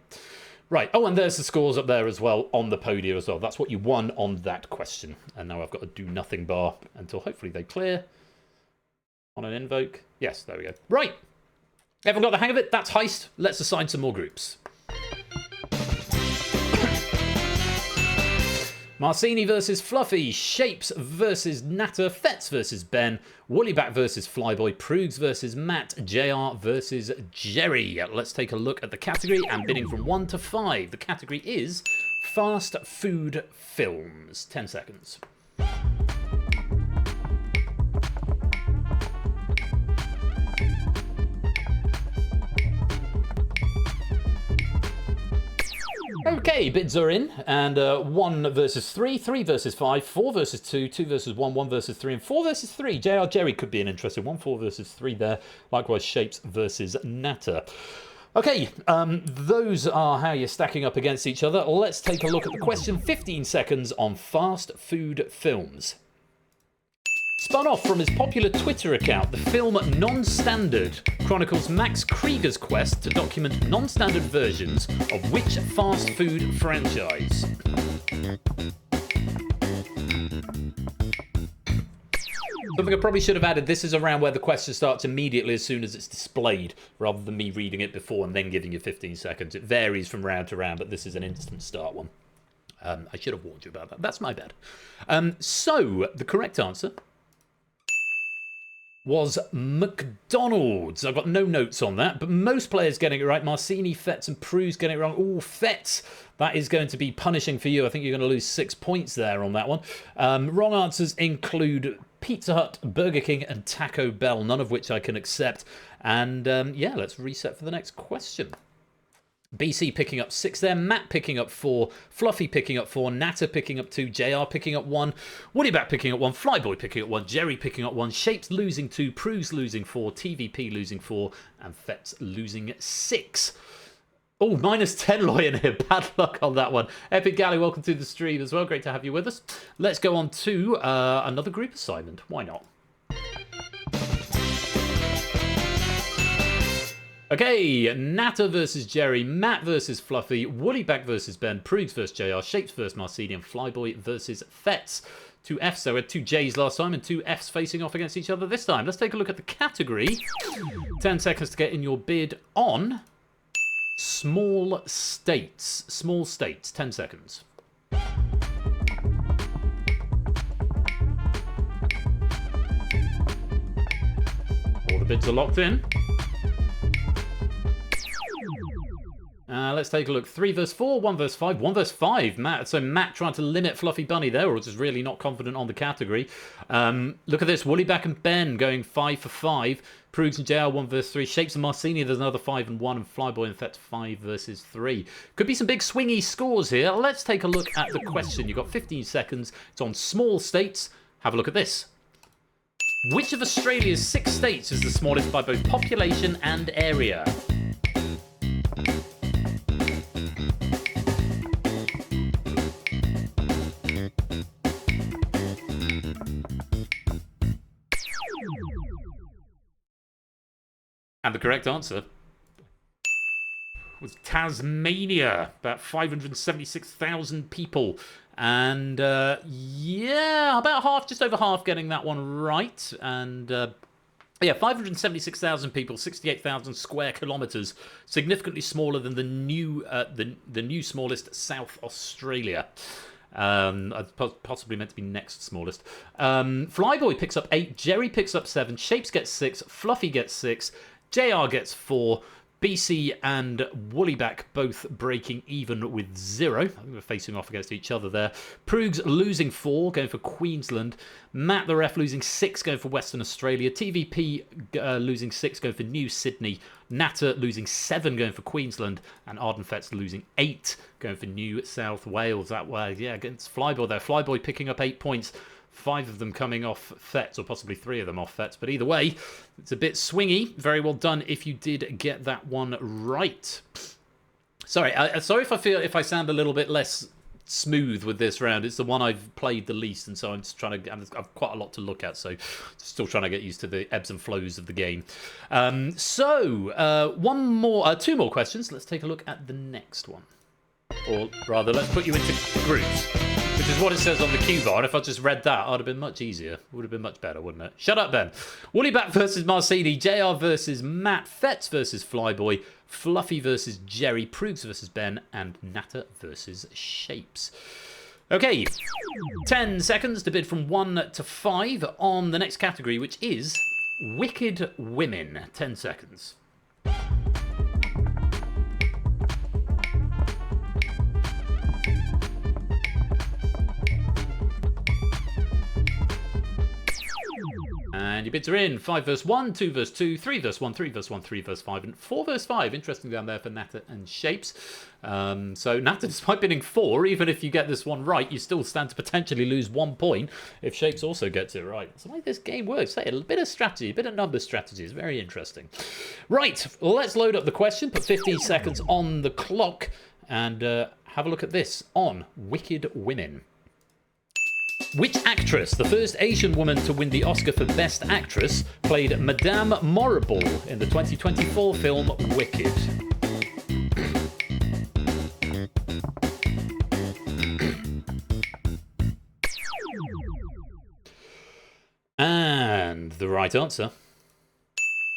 Right, oh, and there's the scores up there as well on the podium as well. That's what you won on that question. And now I've got a do nothing bar until hopefully they clear on an invoke. Yes, there we go. Right, everyone got the hang of it? That's Heist. Let's assign some more groups. Marcini versus Fluffy, Shapes versus Natter, Fetz versus Ben, Woollyback versus Flyboy, Proogs versus Matt, JR versus Jerry. Let's take a look at the category and bidding from 1 to 5. The category is fast food films. 10 seconds. Okay, bids are in, and 1 versus 3, 3 versus 5, 4 versus 2, 2 versus 1, 1 versus 3, and 4 versus 3. JR Jerry could be an interesting one. 4 versus 3 there. Likewise, Shapes versus Natter. Okay, those are how you're stacking up against each other. Let's take a look at the question. 15 seconds on fast food films. Spun off from his popular Twitter account, the film Non-Standard chronicles Max Krieger's quest to document non-standard versions of which fast food franchise? Something I probably should have added, this is a round where the question starts immediately as soon as it's displayed, rather than me reading it before and then giving you 15 seconds. It varies from round to round, but this is an instant start one. I should have warned you about that. That's my bad. So, the correct answer was McDonald's. I've got no notes on that, but most players getting it right. Marcini, Fetz, and Pruz getting it wrong. Oh, Fetz, that is going to be punishing for you. I think you're going to lose 6 points there on that one. Wrong answers include Pizza Hut, Burger King, and Taco Bell, none of which I can accept. And yeah, let's reset for the next question. BC picking up 6 there, Matt picking up 4, Fluffy picking up 4, Natter picking up 2, JR picking up 1, Woodyback picking up 1, Flyboy picking up 1, Jerry picking up 1, Shapes losing 2, Pruz losing 4, TVP losing 4, and Fetz losing 6. Oh, minus 10 lawyer here. Bad luck on that one. Epic Galley, welcome to the stream as well. Great to have you with us. Let's go on to another group assignment. Why not? Okay, Natter versus Jerry, Matt versus Fluffy, Woodyback versus Ben, Proogs versus JR, Shapes versus Marcini, and Flyboy versus Fetz. 2 Fs, so we had 2 Js last time and 2 Fs facing off against each other this time. Let's take a look at the category. 10 seconds to get in your bid on small states. Small states, 10 seconds. All the bids are locked in. Let's take a look. 3 versus 4, 1 versus 5, 1 versus 5. Matt, so Matt trying to limit Fluffy Bunny there, or just really not confident on the category. Look at this. Woolyback and Ben going 5 for 5. Proogs and JR 1 versus 3. Shapes and Marcini, there's another 5 and 1. And Flyboy and Fetz 5 versus 3. Could be some big swingy scores here. Let's take a look at the question. You've got 15 seconds. It's on small states. Have a look at this. Which of Australia's 6 states is the smallest by both population and area? And the correct answer was Tasmania, about 576,000 people. And yeah, about half, just over half getting that one right. And yeah, 576,000 people, 68,000 square kilometres, significantly smaller than the new smallest South Australia. Possibly meant to be next smallest. Flyboy picks up 8, Jerry picks up 7, Shapes gets 6, Fluffy gets 6, JR gets 4, BC and Woolyback both breaking even with 0. I think we're facing off against each other there. Proogs losing 4, going for Queensland. Matt the ref losing 6, going for Western Australia. TVP losing 6, going for New Sydney. Natter losing 7, going for Queensland. And Ardenfetz losing 8, going for New South Wales. That way, yeah, against Flyboy there. Flyboy picking up 8 points. 5 of them coming off Fetz, or possibly 3 of them off Fetz. But either way, it's a bit swingy. Very well done if you did get that one right. Sorry, sorry if I sound a little bit less smooth with this round. It's the one I've played the least, and so I'm just trying to. I've quite a lot to look at, so still trying to get used to the ebbs and flows of the game. Two more questions. Let's take a look at the next one, or rather, let's put you into groups. Which is what it says on the cue bar, and if I just read that, I'd have been much easier. Would have been much better, wouldn't it? Shut up, Ben. Woolyback versus Marcini, JR versus Matt, Fetz versus Flyboy, Fluffy versus Jerry, Proogs versus Ben, and Natter versus Shapes. Okay, 10 seconds to bid from 1 to 5 on the next category, which is Wicked Women. 10 seconds. And your bids are in. 5 versus 1, 2 versus 2, 3 versus 1, 3 versus 1, 3 versus 5, and 4 versus 5. Interesting down there for Natter and Shapes. So Natter, despite bidding 4, even if you get this one right, you still stand to potentially lose 1 point if Shapes also gets it right. That's the way this game works. Say, a bit of strategy, a bit of number strategy is very interesting. Right, let's load up the question. Put 15 seconds on the clock and have a look at this on Wicked Women. Which actress, the first Asian woman to win the Oscar for Best Actress, played Madame Morrible in the 2024 film Wicked? And the right answer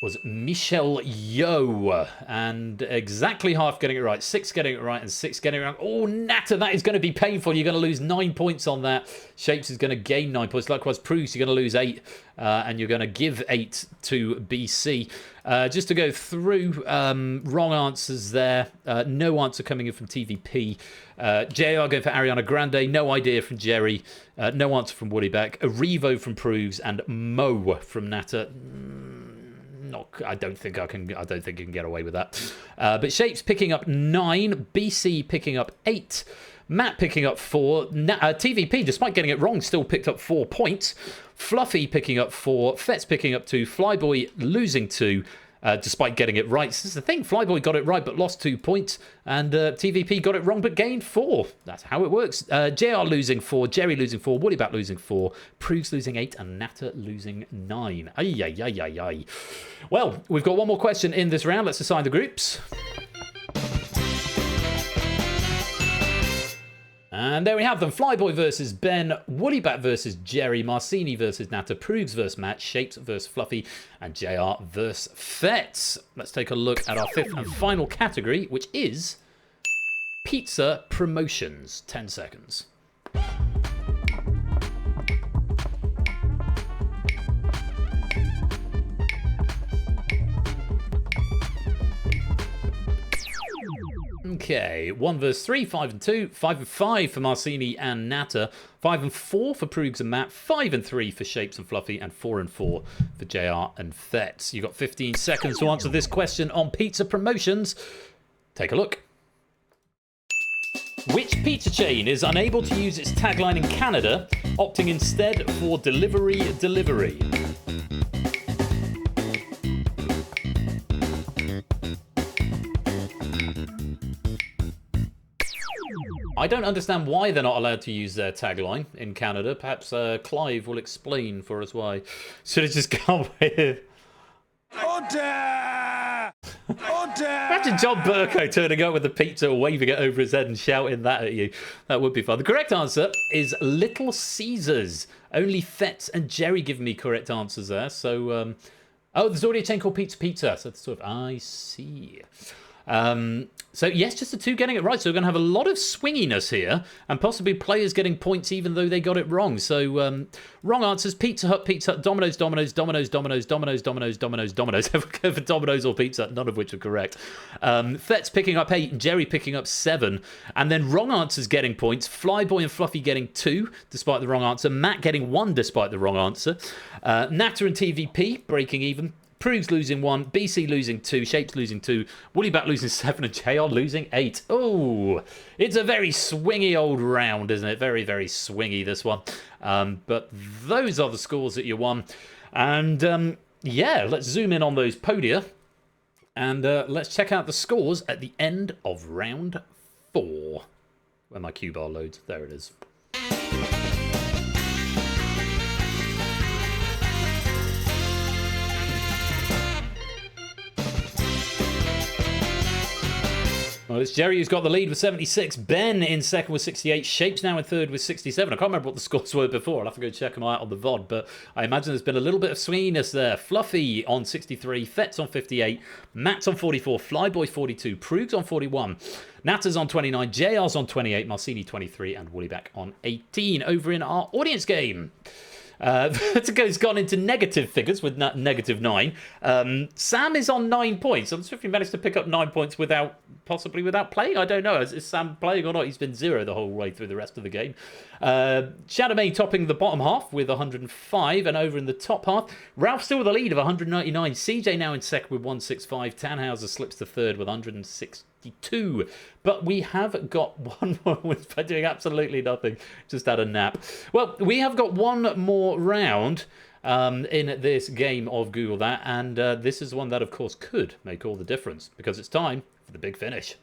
was Michelle Yeoh, and exactly half getting it right. 6 getting it right and 6 getting it wrong. Oh, Natter, that is going to be painful. You're going to lose 9 points on that. Shapes is going to gain 9 points. Likewise, Proves, you're going to lose 8, and you're going to give 8 to BC. Just to go through, wrong answers there. No answer coming in from TVP. JR going for Ariana Grande. No idea from Jerry. No answer from Woollyback. Arivo from Proves, and Mo from Natter. I don't think you can get away with that. But Shapes picking up 9, BC picking up 8, Matt picking up 4, TVP, despite getting it wrong, still picked up 4 points. Fluffy picking up 4, Fetz picking up 2, Flyboy losing 2, despite getting it right. This is the thing, Flyboy got it right but lost 2 points, and TVP got it wrong but gained 4. That's how it works. JR losing 4, Jerry losing 4, Woollybat losing 4, Proves losing 8, and Natter losing 9. Ay, ay, ay, ay, ay. Well, we've got one more question in this round. Let's assign the groups. And there we have them. Flyboy versus Ben, Woollybat versus Jerry, Marcini versus Natter, Proves versus Matt, Shapes versus Fluffy, and JR versus Fetz. Let's take a look at our 5th and final category, which is Pizza Promotions. 10 seconds. Okay, 1 versus 3, 5 and 2, 5 and 5 for Marcini and Natter, 5 and 4 for Proogs and Matt, 5 and 3 for Shapes and Fluffy, and 4 and 4 for JR and Fetz. You've got 15 seconds to answer this question on pizza promotions. Take a look. Which pizza chain is unable to use its tagline in Canada, opting instead for delivery? I don't understand why they're not allowed to use their tagline in Canada. Perhaps Clive will explain for us why. Should have just gone with... Order! Order! Imagine John Burko turning up with the pizza, waving it over his head and shouting that at you. That would be fun. The correct answer is Little Caesars. Only Fetz and Jerry give me correct answers there. So, oh, there's already a chain called Pizza Pizza. So that's sort of, I see. So yes, just the 2 getting it right. So we're going to have a lot of swinginess here, and possibly players getting points even though they got it wrong. So wrong answers: Pizza Hut, Domino's, Domino's, Domino's, Domino's, Domino's, Domino's, Domino's, Domino's. Go for Domino's or Pizza, none of which are correct. Fetz picking up 8, and Jerry picking up 7, and then wrong answers getting points. Flyboy and Fluffy getting 2 despite the wrong answer. Matt getting 1 despite the wrong answer. Natter and TVP breaking even. Proves losing 1, BC losing 2, Shapes losing 2, Woollybat losing 7, and JR losing 8. Oh, it's a very swingy old round, isn't it? Very, very swingy, this one. But those are the scores that you won. And yeah, let's zoom in on those podia. And let's check out the scores at the end of round 4. Where my cue bar loads. There it is. Well, it's Jerry who's got the lead with 76. Ben in second with 68. Shapes now in third with 67. I can't remember what the scores were before. I'll have to go check them out on the VOD. But I imagine there's been a little bit of swinginess there. Fluffy on 63. Fetz on 58. Matt's on 44. Flyboy 42. Proog's on 41. Natter's on 29. JR's on 28. Marcini 23. And Woollyback on 18. Over in our audience game. Vertigo's gone into negative figures with -9. Sam is on 9 points. I'm not sure if he managed to pick up 9 points possibly without playing. I don't know. Is Sam playing or not? He's been 0 the whole way through the rest of the game. Shadowmay topping the bottom half with 105, and over in the top half, Ralph still with a lead of 199. CJ now in second with 165. Tannhauser slips to third with 162. But we have got one more by doing absolutely nothing. Just had a nap. Well, we have got one more round in this game of Google That, and this is one that, of course, could make all the difference, because it's time for the big finish.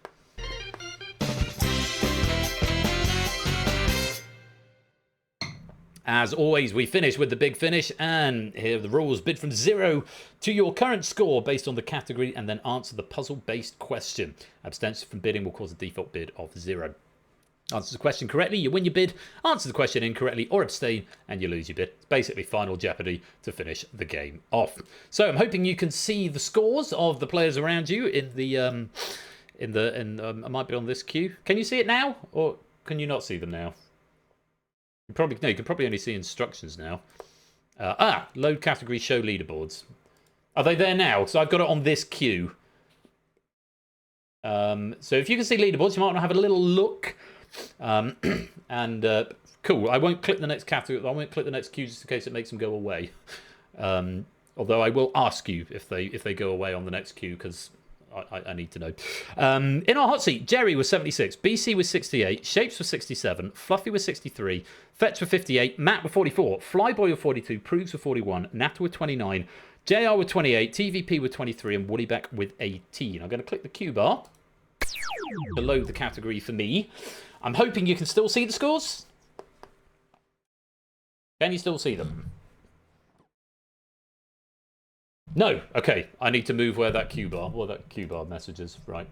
As always, we finish with the big finish, and here are the rules. Bid from 0 to your current score based on the category, and then answer the puzzle-based question. Abstention from bidding will cause a default bid of 0. Answers the question correctly, you win your bid. Answer the question incorrectly or abstain, and you lose your bid. It's basically Final Jeopardy to finish the game off. So I'm hoping you can see the scores of the players around you in the I might be on this queue. Can you see it now, or can you not see them now? You can probably only see instructions now. Load category, show leaderboards. Are they there now? So I've got it on this queue. So if you can see leaderboards, you might want to have a little look. Cool. I won't click the next category. I won't click the next queue just in case it makes them go away. Although I will ask you if they go away on the next queue because I need to know. In our hot seat, Jerry was 76, BC was 68, Shapes was 67, Fluffy was 63, Fetch was 58, Matt was 44, Flyboy was 42, Proves was 41, Natter with 29, JR with 28, TVP with 23, and Woodybeck with 18. I'm going to click the Q bar to load the category for me. I'm hoping you can still see the scores. Can you still see them? No. Okay. I need to move where that Q bar message is. Right.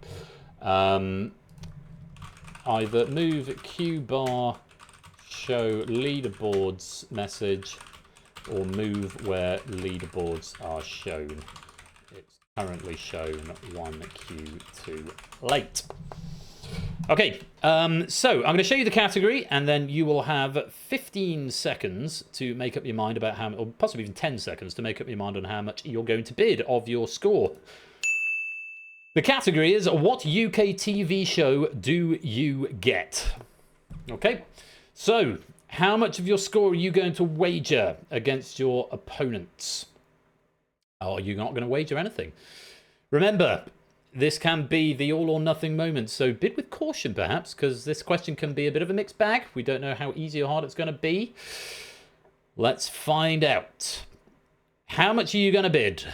Either move Q bar show leaderboards message or move where leaderboards are shown. It's currently shown 1 Q too late. Okay, so I'm going to show you the category, and then you will have 15 seconds to make up your mind about how, or possibly even 10 seconds to make up your mind on how much you're going to bid of your score. The category is, what UK TV show do you get? Okay, so how much of your score are you going to wager against your opponents? Or are you not going to wager anything? Remember, this can be the all or nothing moment, so bid with caution perhaps, because this question can be a bit of a mixed bag. We don't know how easy or hard it's going to be. Let's find out. How much are you going to bid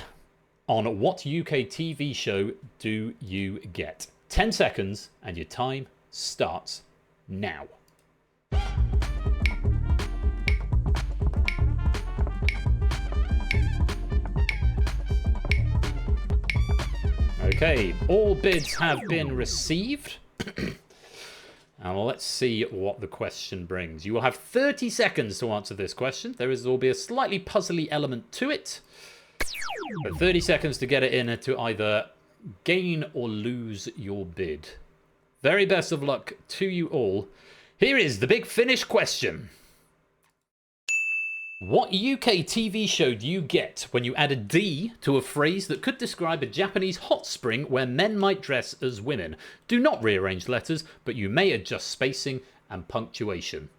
on what UK TV show do you get? 10 seconds, and your time starts now. Okay, all bids have been received. And let's see what the question brings. You will have 30 seconds to answer this question. There will be a slightly puzzly element to it. But 30 seconds to get it in to either gain or lose your bid. Very best of luck to you all. Here is the big finish question. What UK TV show do you get when you add a D to a phrase that could describe a Japanese hot spring where men might dress as women? Do not rearrange letters, but you may adjust spacing and punctuation.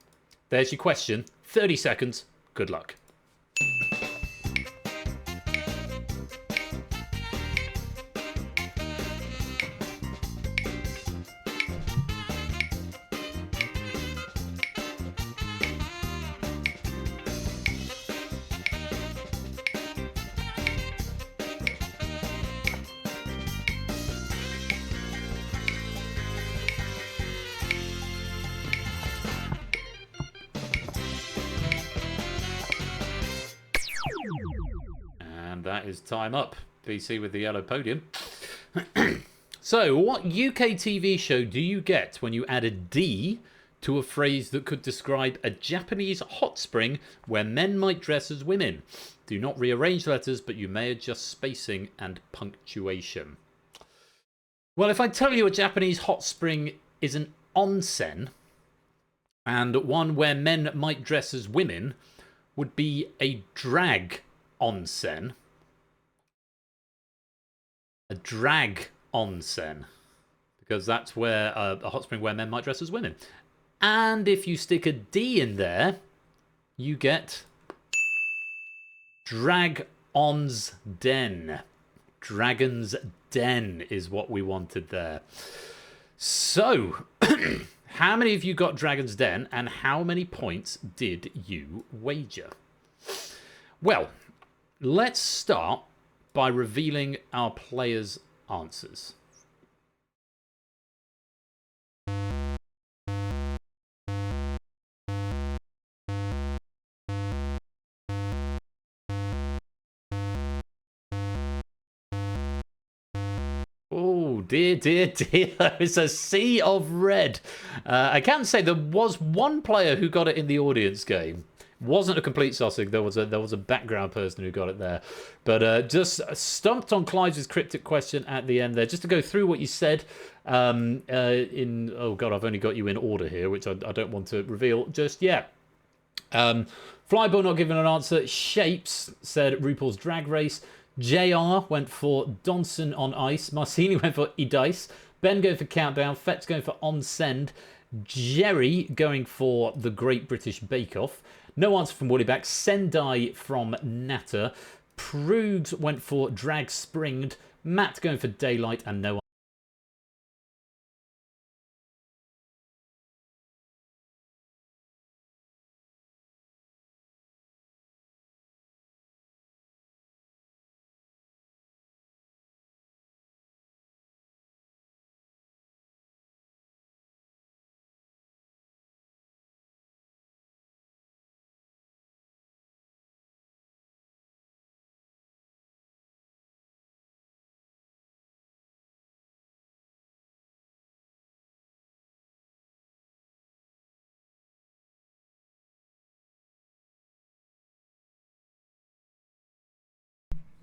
There's your question. 30 seconds. Good luck. That is time up. PC with the yellow podium. So, what UK TV show do you get when you add a D to a phrase that could describe a Japanese hot spring where men might dress as women? Do not rearrange letters, but you may adjust spacing and punctuation. Well, if I tell you a Japanese hot spring is an onsen, and one where men might dress as women would be a drag onsen. A drag onsen, because that's where a hot spring where men might dress as women. And if you stick a D in there, you get Drag-on's Den. Dragon's Den is what we wanted there. So, how many of you got Dragon's Den, and how many points did you wager? Well, let's start by revealing our players' answers. Oh, dear, dear, dear. It's a sea of red. I can say there was one player who got it in the audience game. Wasn't a complete sausage. There was a background person who got it there. But just stumped on Clive's cryptic question at the end there. Just to go through what you said oh God, I've only got you in order here, which I don't want to reveal just yet. Flybo not giving an answer. Shapes said RuPaul's Drag Race. JR went for Donson on Ice. Marcini went for Edice. Ben going for Countdown. Fett's going for On Send. Jerry going for The Great British Bake Off. No answer from Woollyback. Sendai from Natter. Prudes went for Drag Springed. Matt going for Daylight and no.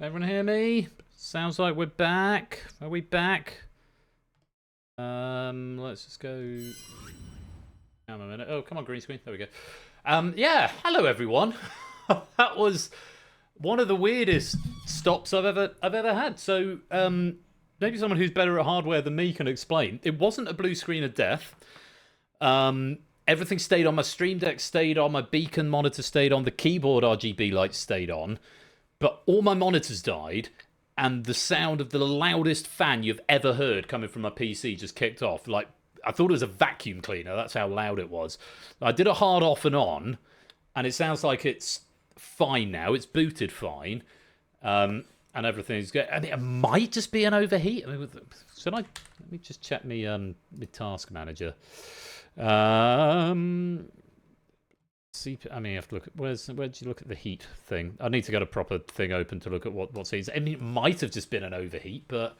Everyone hear me? Sounds like we're back. Are we back? Let's just go. Hang on a minute. Oh, come on, green screen. There we go. Yeah, hello everyone. That was one of the weirdest stops I've ever had. So, maybe someone who's better at hardware than me can explain. It wasn't a blue screen of death. Everything stayed on. My Stream Deck stayed on. My beacon monitor stayed on. The keyboard RGB light stayed on. But all my monitors died, and the sound of the loudest fan you've ever heard coming from my PC just kicked off. Like, I thought it was a vacuum cleaner. That's how loud it was. I did a hard off and on, and it sounds like it's fine now. It's booted fine, and everything's good. I mean, it might just be an overheat. I mean, should I? Let me just check my task manager. See, I mean, you have to look at where did you look at the heat thing? I need to get a proper thing open to look at what's heat. I mean, it might have just been an overheat, but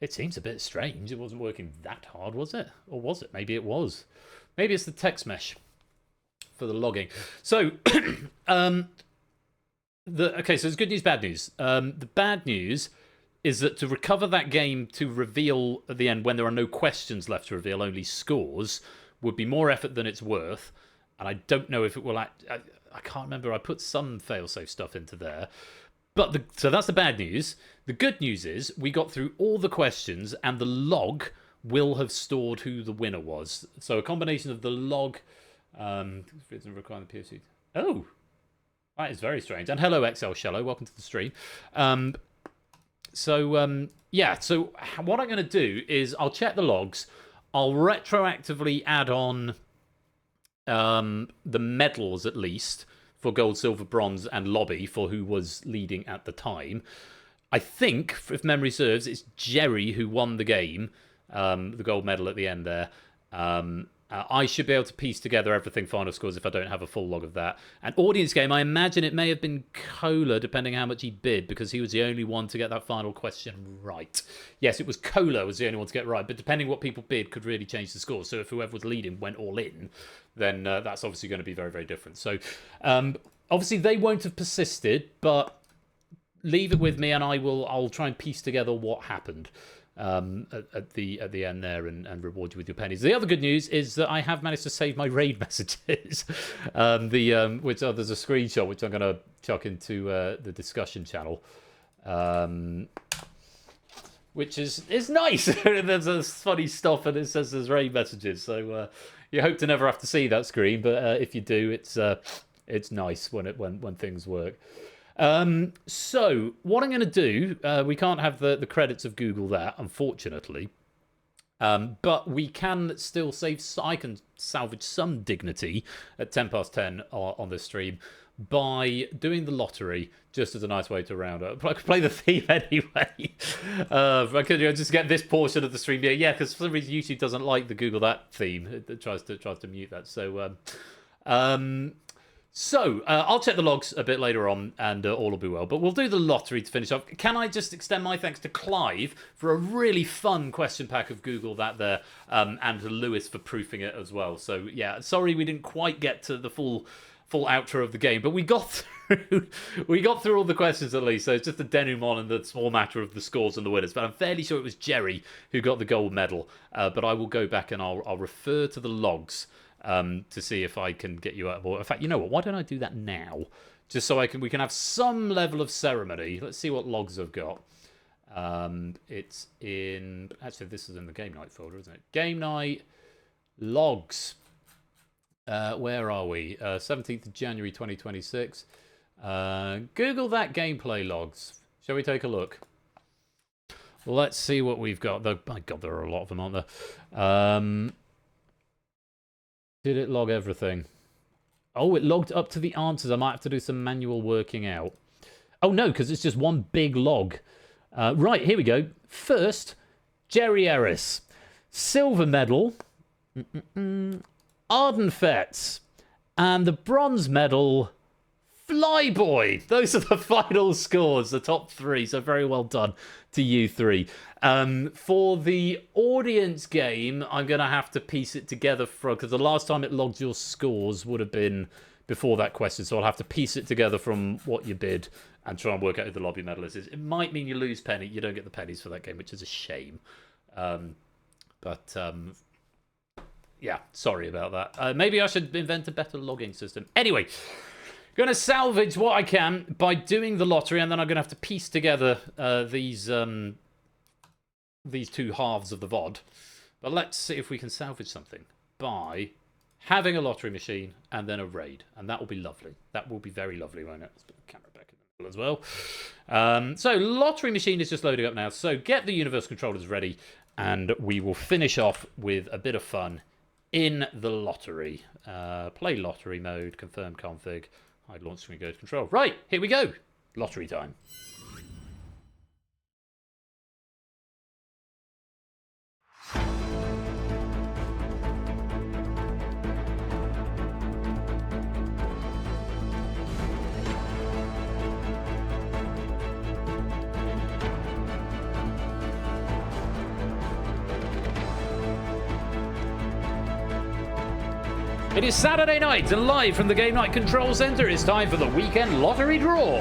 it seems a bit strange. It wasn't working that hard, was it? Or was it? Maybe it was. Maybe it's the text mesh for the logging. So, okay, so it's good news, bad news. The bad news is that to recover that game to reveal at the end when there are no questions left to reveal, only scores, would be more effort than it's worth. And I don't know if it will I can't remember. I put some failsafe stuff into there. But so that's the bad news. The good news is we got through all the questions and the log will have stored who the winner was. So a combination of the log... doesn't require the POC. Oh! That is very strange. And hello, XL Shallow. Welcome to the stream. Yeah. So what I'm going to do is I'll check the logs. I'll retroactively add on... the medals at least for gold, silver, bronze, and lobby for who was leading at the time. I think, if memory serves, it's Jerry who won the game, the gold medal at the end there. I should be able to piece together everything final scores if I don't have a full log of that. And audience game, I imagine it may have been Cola, depending how much he bid, because he was the only one to get that final question right. Yes, it was Cola was the only one to get right, but depending what people bid could really change the score. So if whoever was leading went all in, then that's obviously going to be very, very different. So obviously they won't have persisted, but leave it with me and I'll try and piece together what happened. At the end there and reward you with your pennies. The other good news is that I have managed to save my raid messages. Which there's a screenshot which I'm going to chuck into the discussion channel, which is nice. There's a funny stuff and it says there's raid messages. So you hope to never have to see that screen, but if you do, it's nice when things work. So what I'm going to do, we can't have the credits of Google that, unfortunately, but we can still I can salvage some dignity at 10 past 10 on this stream by doing the lottery, just as a nice way to round up. I could play the theme anyway. I could just get this portion of the stream. Yeah, because for some reason YouTube doesn't like the Google that theme. It tries to mute that. So, So, I'll check the logs a bit later on, and all will be well. But we'll do the lottery to finish off. Can I just extend my thanks to Clive for a really fun question pack of Google That there, and to Lewis for proofing it as well. So, yeah, sorry we didn't quite get to the full outro of the game, but we got through all the questions at least. So it's just the denouement and the small matter of the scores and the winners. But I'm fairly sure it was Jerry who got the gold medal. But I will go back and I'll refer to the logs. To see if I can get you out. Or in fact, you know what? Why don't I do that now? Just so we can have some level of ceremony. Let's see what logs I've got. It's in. Actually, this is in the game night folder, isn't it? Game night logs. Where are we? 17th of January 2026. Google that gameplay logs. Shall we take a look? Well, let's see what we've got. Though, my God, there are a lot of them, aren't there? Did it log everything? Oh, it logged up to the answers. I might have to do some manual working out. Oh, no, because it's just one big log. Right, here we go. First, Jerry Ellis. Silver medal. Ardenfets. And the bronze medal, Flyboy. Those are the final scores, the top three. So very well done to you three. For the audience game, I'm going to have to piece it together because the last time it logged your scores would have been before that question. So I'll have to piece it together from what you bid and try and work out who the lobby medalist is. It might mean you lose penny. You don't get the pennies for that game, which is a shame. Yeah, sorry about that. Maybe I should invent a better logging system. Anyway, going to salvage what I can by doing the lottery, and then I'm going to have to piece together these two halves of the VOD. But let's see if we can salvage something by having a lottery machine and then a raid. And that will be lovely. That will be very lovely, won't it? Let's put the camera back in the middle as well. So lottery machine is just loading up now. So get the universal controllers ready, and we will finish off with a bit of fun in the lottery. Play lottery mode, confirm config, hide launch screen, go to control. Right, here we go. Lottery time. It is Saturday night, and live from the Game Night Control Center, it's time for the weekend lottery draw.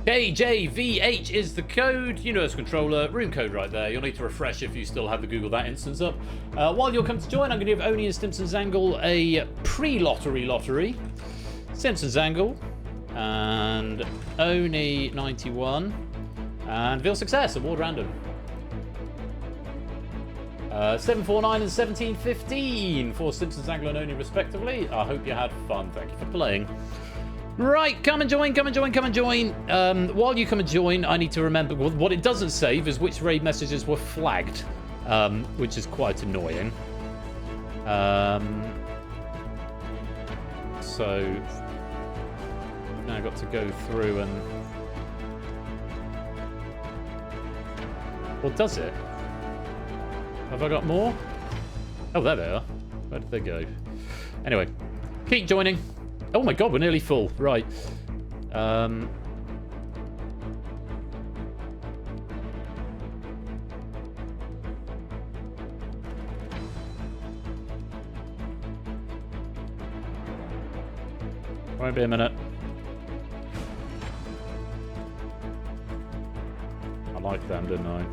KJVH is the code, Universal Controller, room code right there. You'll need to refresh if you still have the Google That instance up. While you'll come to join, I'm going to give Oni and Stimson's Angle a pre-lottery lottery. Stimson's Angle, and Oni 91, and Veal Success, award random. 749 and 1715 for Simpsons, Anglo and Oni respectively. I hope you had fun. Thank you for playing. Right, come and join, come and join, come and join. While you come and join, I need to remember, what it doesn't save is which raid messages were flagged, which is quite annoying. So now I've got to go through and... Well, does it? Have I got more? Oh, there they are. Where did they go? Anyway, keep joining. Oh my God, we're nearly full. Right. Won't be a minute. I liked them, didn't I?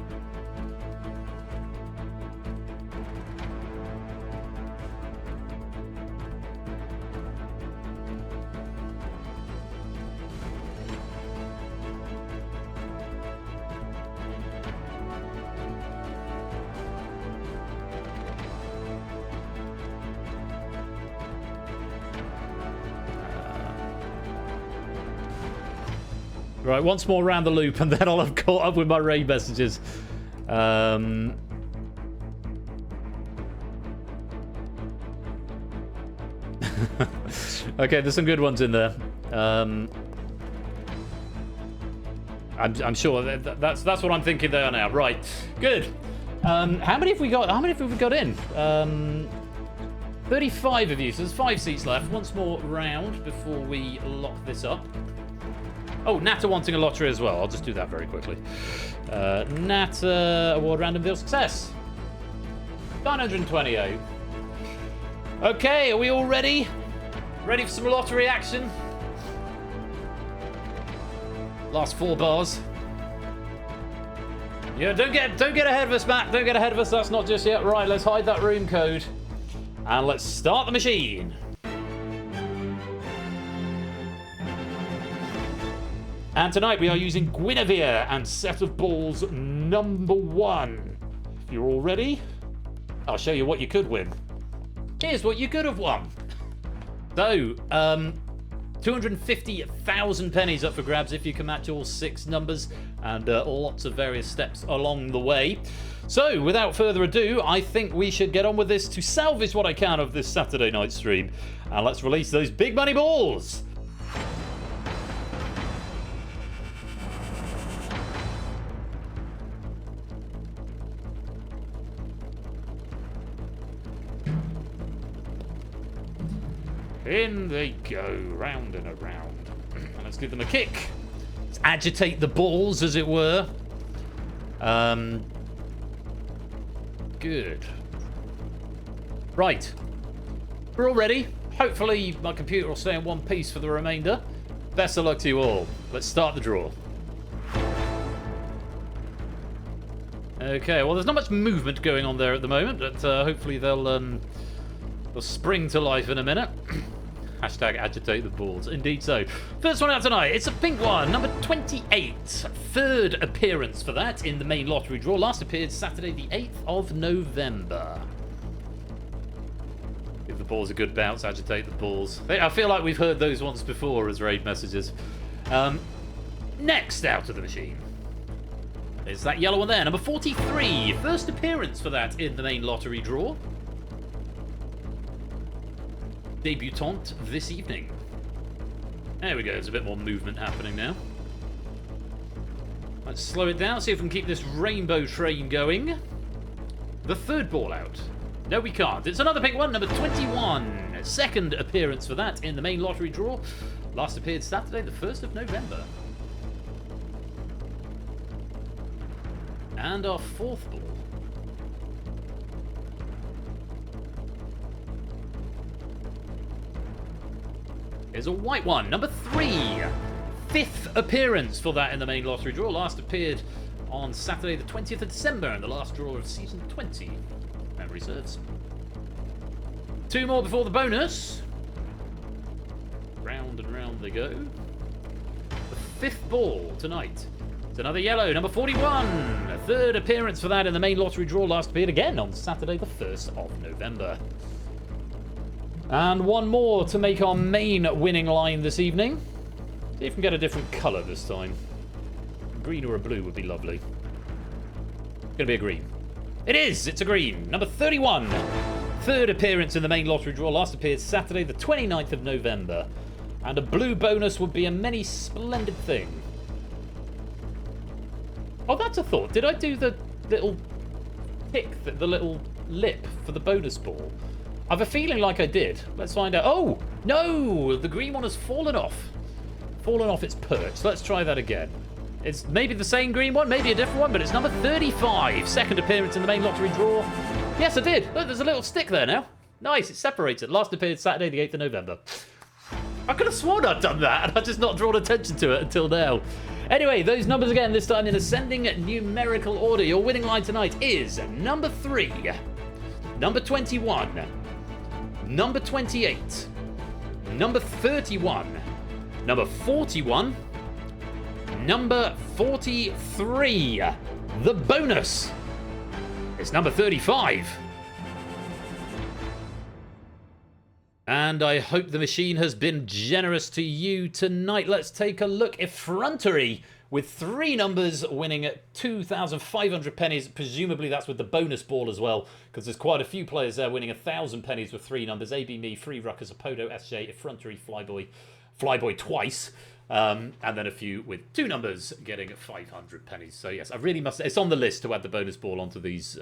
Right, once more around the loop, and then I'll have caught up with my raid messages. Okay, there's some good ones in there. I'm sure that's what I'm thinking they are now. Right, good. How many have we got? How many have we got in? 35 of you, so there's 5 seats left. Once more round before we lock this up. Oh, Nata wanting a lottery as well. I'll just do that very quickly. Nata award random deal success. 928. Okay, are we all ready? Ready for some lottery action? Last 4 bars. Yeah, don't get ahead of us, Matt. Don't get ahead of us. That's not just yet. Right, let's hide that room code. And let's start the machine. And tonight we are using Guinevere and set of balls number 1. If you're all ready, I'll show you what you could win. Here's what you could have won. So, 250,000 pennies up for grabs if you can match all 6 numbers, and lots of various steps along the way. So, without further ado, I think we should get on with this to salvage what I can of this Saturday night stream. And let's release those big money balls. In they go, round and around. And let's give them a kick. Let's agitate the balls, as it were. Good. Right. We're all ready. Hopefully my computer will stay in one piece for the remainder. Best of luck to you all. Let's start the draw. Okay, well, there's not much movement going on there at the moment, but hopefully they'll spring to life in a minute. Hashtag agitate the balls. Indeed so. First one out tonight. It's a pink one. Number 28. 3rd appearance for that in the main lottery draw. Last appeared Saturday the 8th of November. Give the balls a good bounce. Agitate the balls. I feel like we've heard those ones before as raid messages. Next out of the machine. There's that yellow one there. Number 43. 1st appearance for that in the main lottery draw. Debutante this evening. There we go, there's a bit more movement happening now. Let's slow it down, see if we can keep this rainbow train going. The 3rd ball out. No, we can't. It's another pink one, number 21. 2nd appearance for that in the main lottery draw. Last appeared Saturday, the 1st of November. And our 4th ball. Here's a white one, number 3. 5th appearance for that in the main lottery draw. Last appeared on Saturday the 20th of December in the last draw of season 20. Memory serves. 2 more before the bonus. Round and round they go. The 5th ball tonight. It's another yellow, number 41. A 3rd appearance for that in the main lottery draw. Last appeared again on Saturday the 1st of November. And one more to make our main winning line this evening. See if we can get a different colour this time. Green or a blue would be lovely. It's going to be a green. It is! It's a green. Number 31. 3rd appearance in the main lottery draw. Last appeared Saturday the 29th of November. And a blue bonus would be a many splendid thing. Oh, that's a thought. Did I do the little tick, the little lip for the bonus ball? I have a feeling like I did. Let's find out. Oh, no! The green one has fallen off. Fallen off its perch. Let's try that again. It's maybe the same green one, maybe a different one, but it's number 35. 2nd appearance in the main lottery draw. Yes, I did. Look, there's a little stick there now. Nice, it's separated. Last appeared Saturday, the 8th of November. I could have sworn I'd done that, and I've just not drawn attention to it until now. Anyway, those numbers again, this time in ascending numerical order. Your winning line tonight is number 3, number 21, number 28, number 31, number 41, number 43. The bonus is number 35. And I hope the machine has been generous to you tonight. Let's take a look. Effrontery with 3 numbers winning at 2,500 pennies. Presumably that's with the bonus ball as well, because there's quite a few players there winning 1,000 pennies with 3 numbers. AB Me, Free Ruckers, Apodo, SJ, Effrontery, Flyboy twice. And then a few with 2 numbers getting 500 pennies. So yes, I really must. It's on the list to add the bonus ball onto these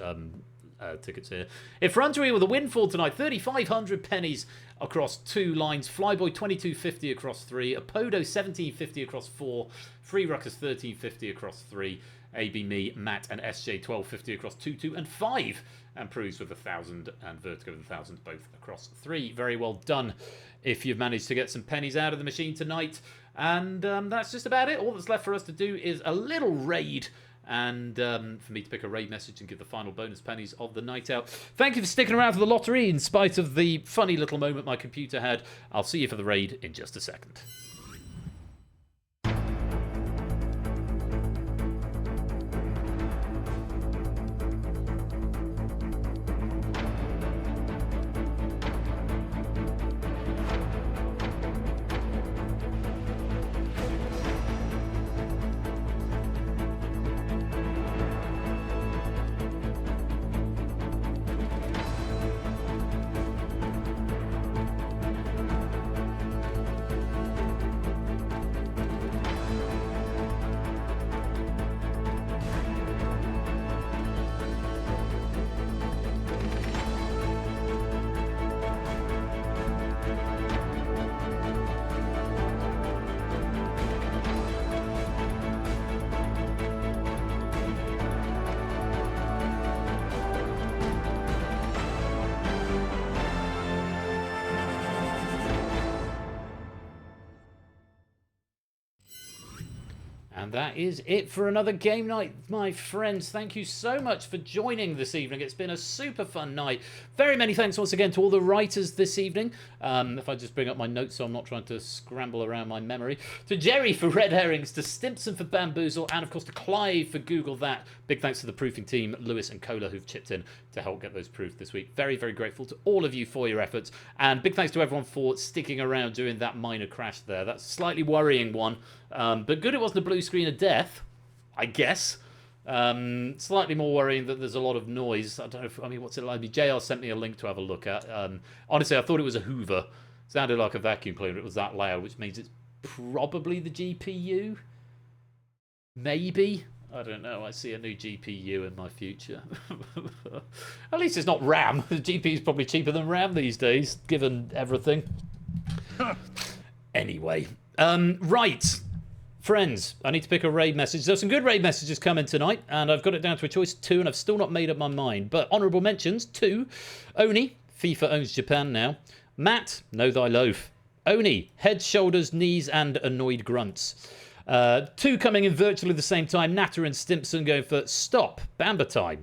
tickets here. If Runtery with a windfall tonight, 3,500 pennies across 2 lines. Flyboy 22.50 across 3. Apodo 17.50 across 4. Free Ruckus 13.50 across 3. AB Me, Matt, and SJ 12.50 across 2, 2, and 5. And Proves with 1,000 and Vertigo with 1,000 both across 3. Very well done if you've managed to get some pennies out of the machine tonight. And that's just about it. All that's left for us to do is a little raid and for me to pick a raid message and give the final bonus pennies of the night out. Thank you for sticking around for the lottery in spite of the funny little moment my computer had. I'll see you for the raid in just a second. And that is it for another game night, my friends. Thank you so much for joining this evening. It's been a super fun night. Very many thanks once again to all the writers this evening. If I just bring up my notes so I'm not trying to scramble around my memory. To Jerry for Red Herrings, to Stimpson for Bamboozle, and of course to Clive for Google That. Big thanks to the proofing team, Lewis and Cola, who've chipped in to help get those proofed this week. Very, very grateful to all of you for your efforts. And big thanks to everyone for sticking around during that minor crash there. That's a slightly worrying one. But good it wasn't a blue screen of death, I guess. Slightly more worrying that there's a lot of noise. I don't know if, I mean, what's it like? JR sent me a link to have a look at. Honestly, I thought it was a Hoover. Sounded like a vacuum cleaner. It was that loud, which means it's probably the GPU. Maybe. I don't know. I see a new GPU in my future. At least it's not RAM. The GPU is probably cheaper than RAM these days, given everything. Anyway. Right. Friends, I need to pick a raid message. There's some good raid messages coming tonight, and I've got it down to a choice of 2, and I've still not made up my mind. But honourable mentions, 2. Oni, FIFA owns Japan now. Matt, Know Thy Loaf. Oni, Head, Shoulders, Knees, and Annoyed Grunts. 2 coming in virtually the same time. Natter and Stimpson going for Stop, Bamba Time.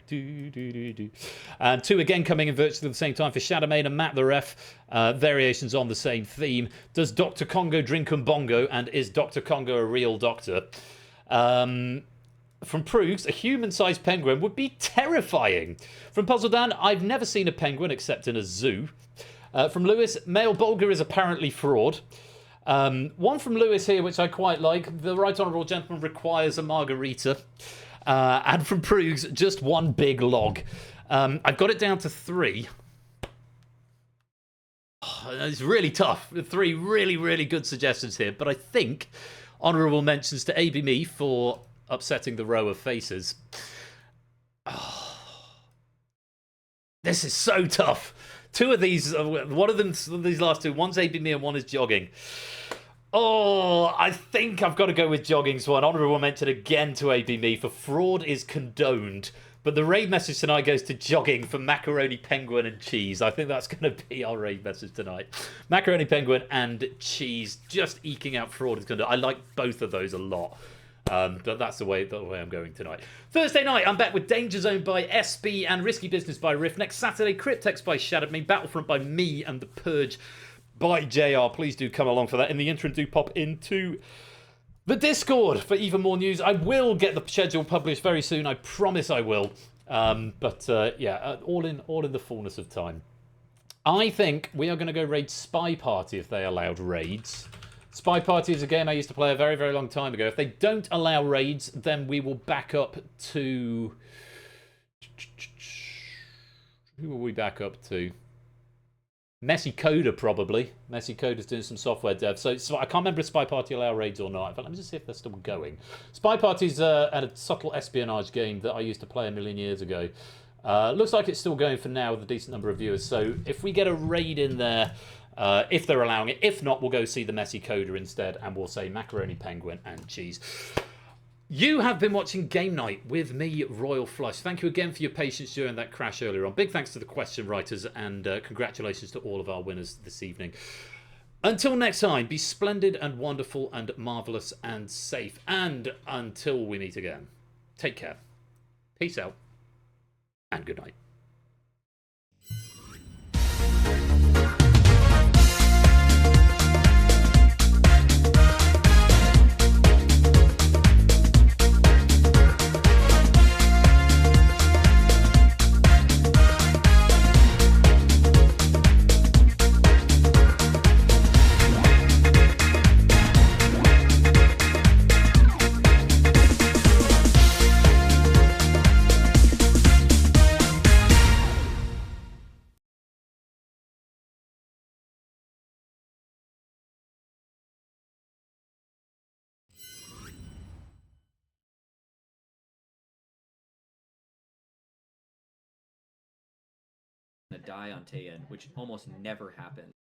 And 2 again coming in virtually the same time for Shadowmain and Matt the Ref. Variations on the same theme. Does Dr. Congo drink and bongo? And is Dr. Congo a real doctor? From Proofs, a human-sized penguin would be terrifying. From Puzzle Dan, I've never seen a penguin except in a zoo. From Lewis, male Bulgar is apparently fraud. One from Lewis here, which I quite like. The Right Honourable Gentleman requires a margarita. And from Prugs, just one big log. I've got it down to 3. Oh, it's really tough. 3 really, really good suggestions here. But I think honourable mentions to AB Me for upsetting the row of faces. Oh, this is so tough. 2 of these, one of them, these last 2, one's AB Me and one is jogging. Oh, I think I've got to go with jogging. So an honourable mention again to AB Me for fraud is condoned. But the raid message tonight goes to jogging for Macaroni, Penguin and Cheese. I think that's going to be our raid message tonight. Macaroni, Penguin and Cheese. Just eking out fraud is condoned. I like both of those a lot. But that's the way I'm going tonight. Thursday night, I'm back with Danger Zone by SB and Risky Business by Riff. Next Saturday, Cryptex by Shadowmain, Battlefront by me, and The Purge by JR. Please do come along for that. In the interim, do pop into the Discord for even more news. I will get the schedule published very soon. I promise I will. Yeah, all in the fullness of time. I think we are going to go raid Spy Party if they allowed raids. Spy Party is a game I used to play a very, very long time ago. If they don't allow raids, then we will back up to... Who will we back up to? Messy Coder, probably. Messy Coder's doing some software dev. So I can't remember if Spy Party allow raids or not. But let me just see if they're still going. Spy Party's a subtle espionage game that I used to play a million years ago. Looks like it's still going for now with a decent number of viewers. So if we get a raid in there, if they're allowing it. If not, we'll go see the Messy Coder instead. And we'll say Macaroni, Penguin and Cheese. You have been watching Game Night with me, Royal Flush. Thank you again for your patience during that crash earlier on. Big thanks to the question writers and congratulations to all of our winners this evening. Until next time, be splendid and wonderful and marvellous and safe. And until we meet again, take care. Peace out and good night. Die on Taeyeon, which almost never happens.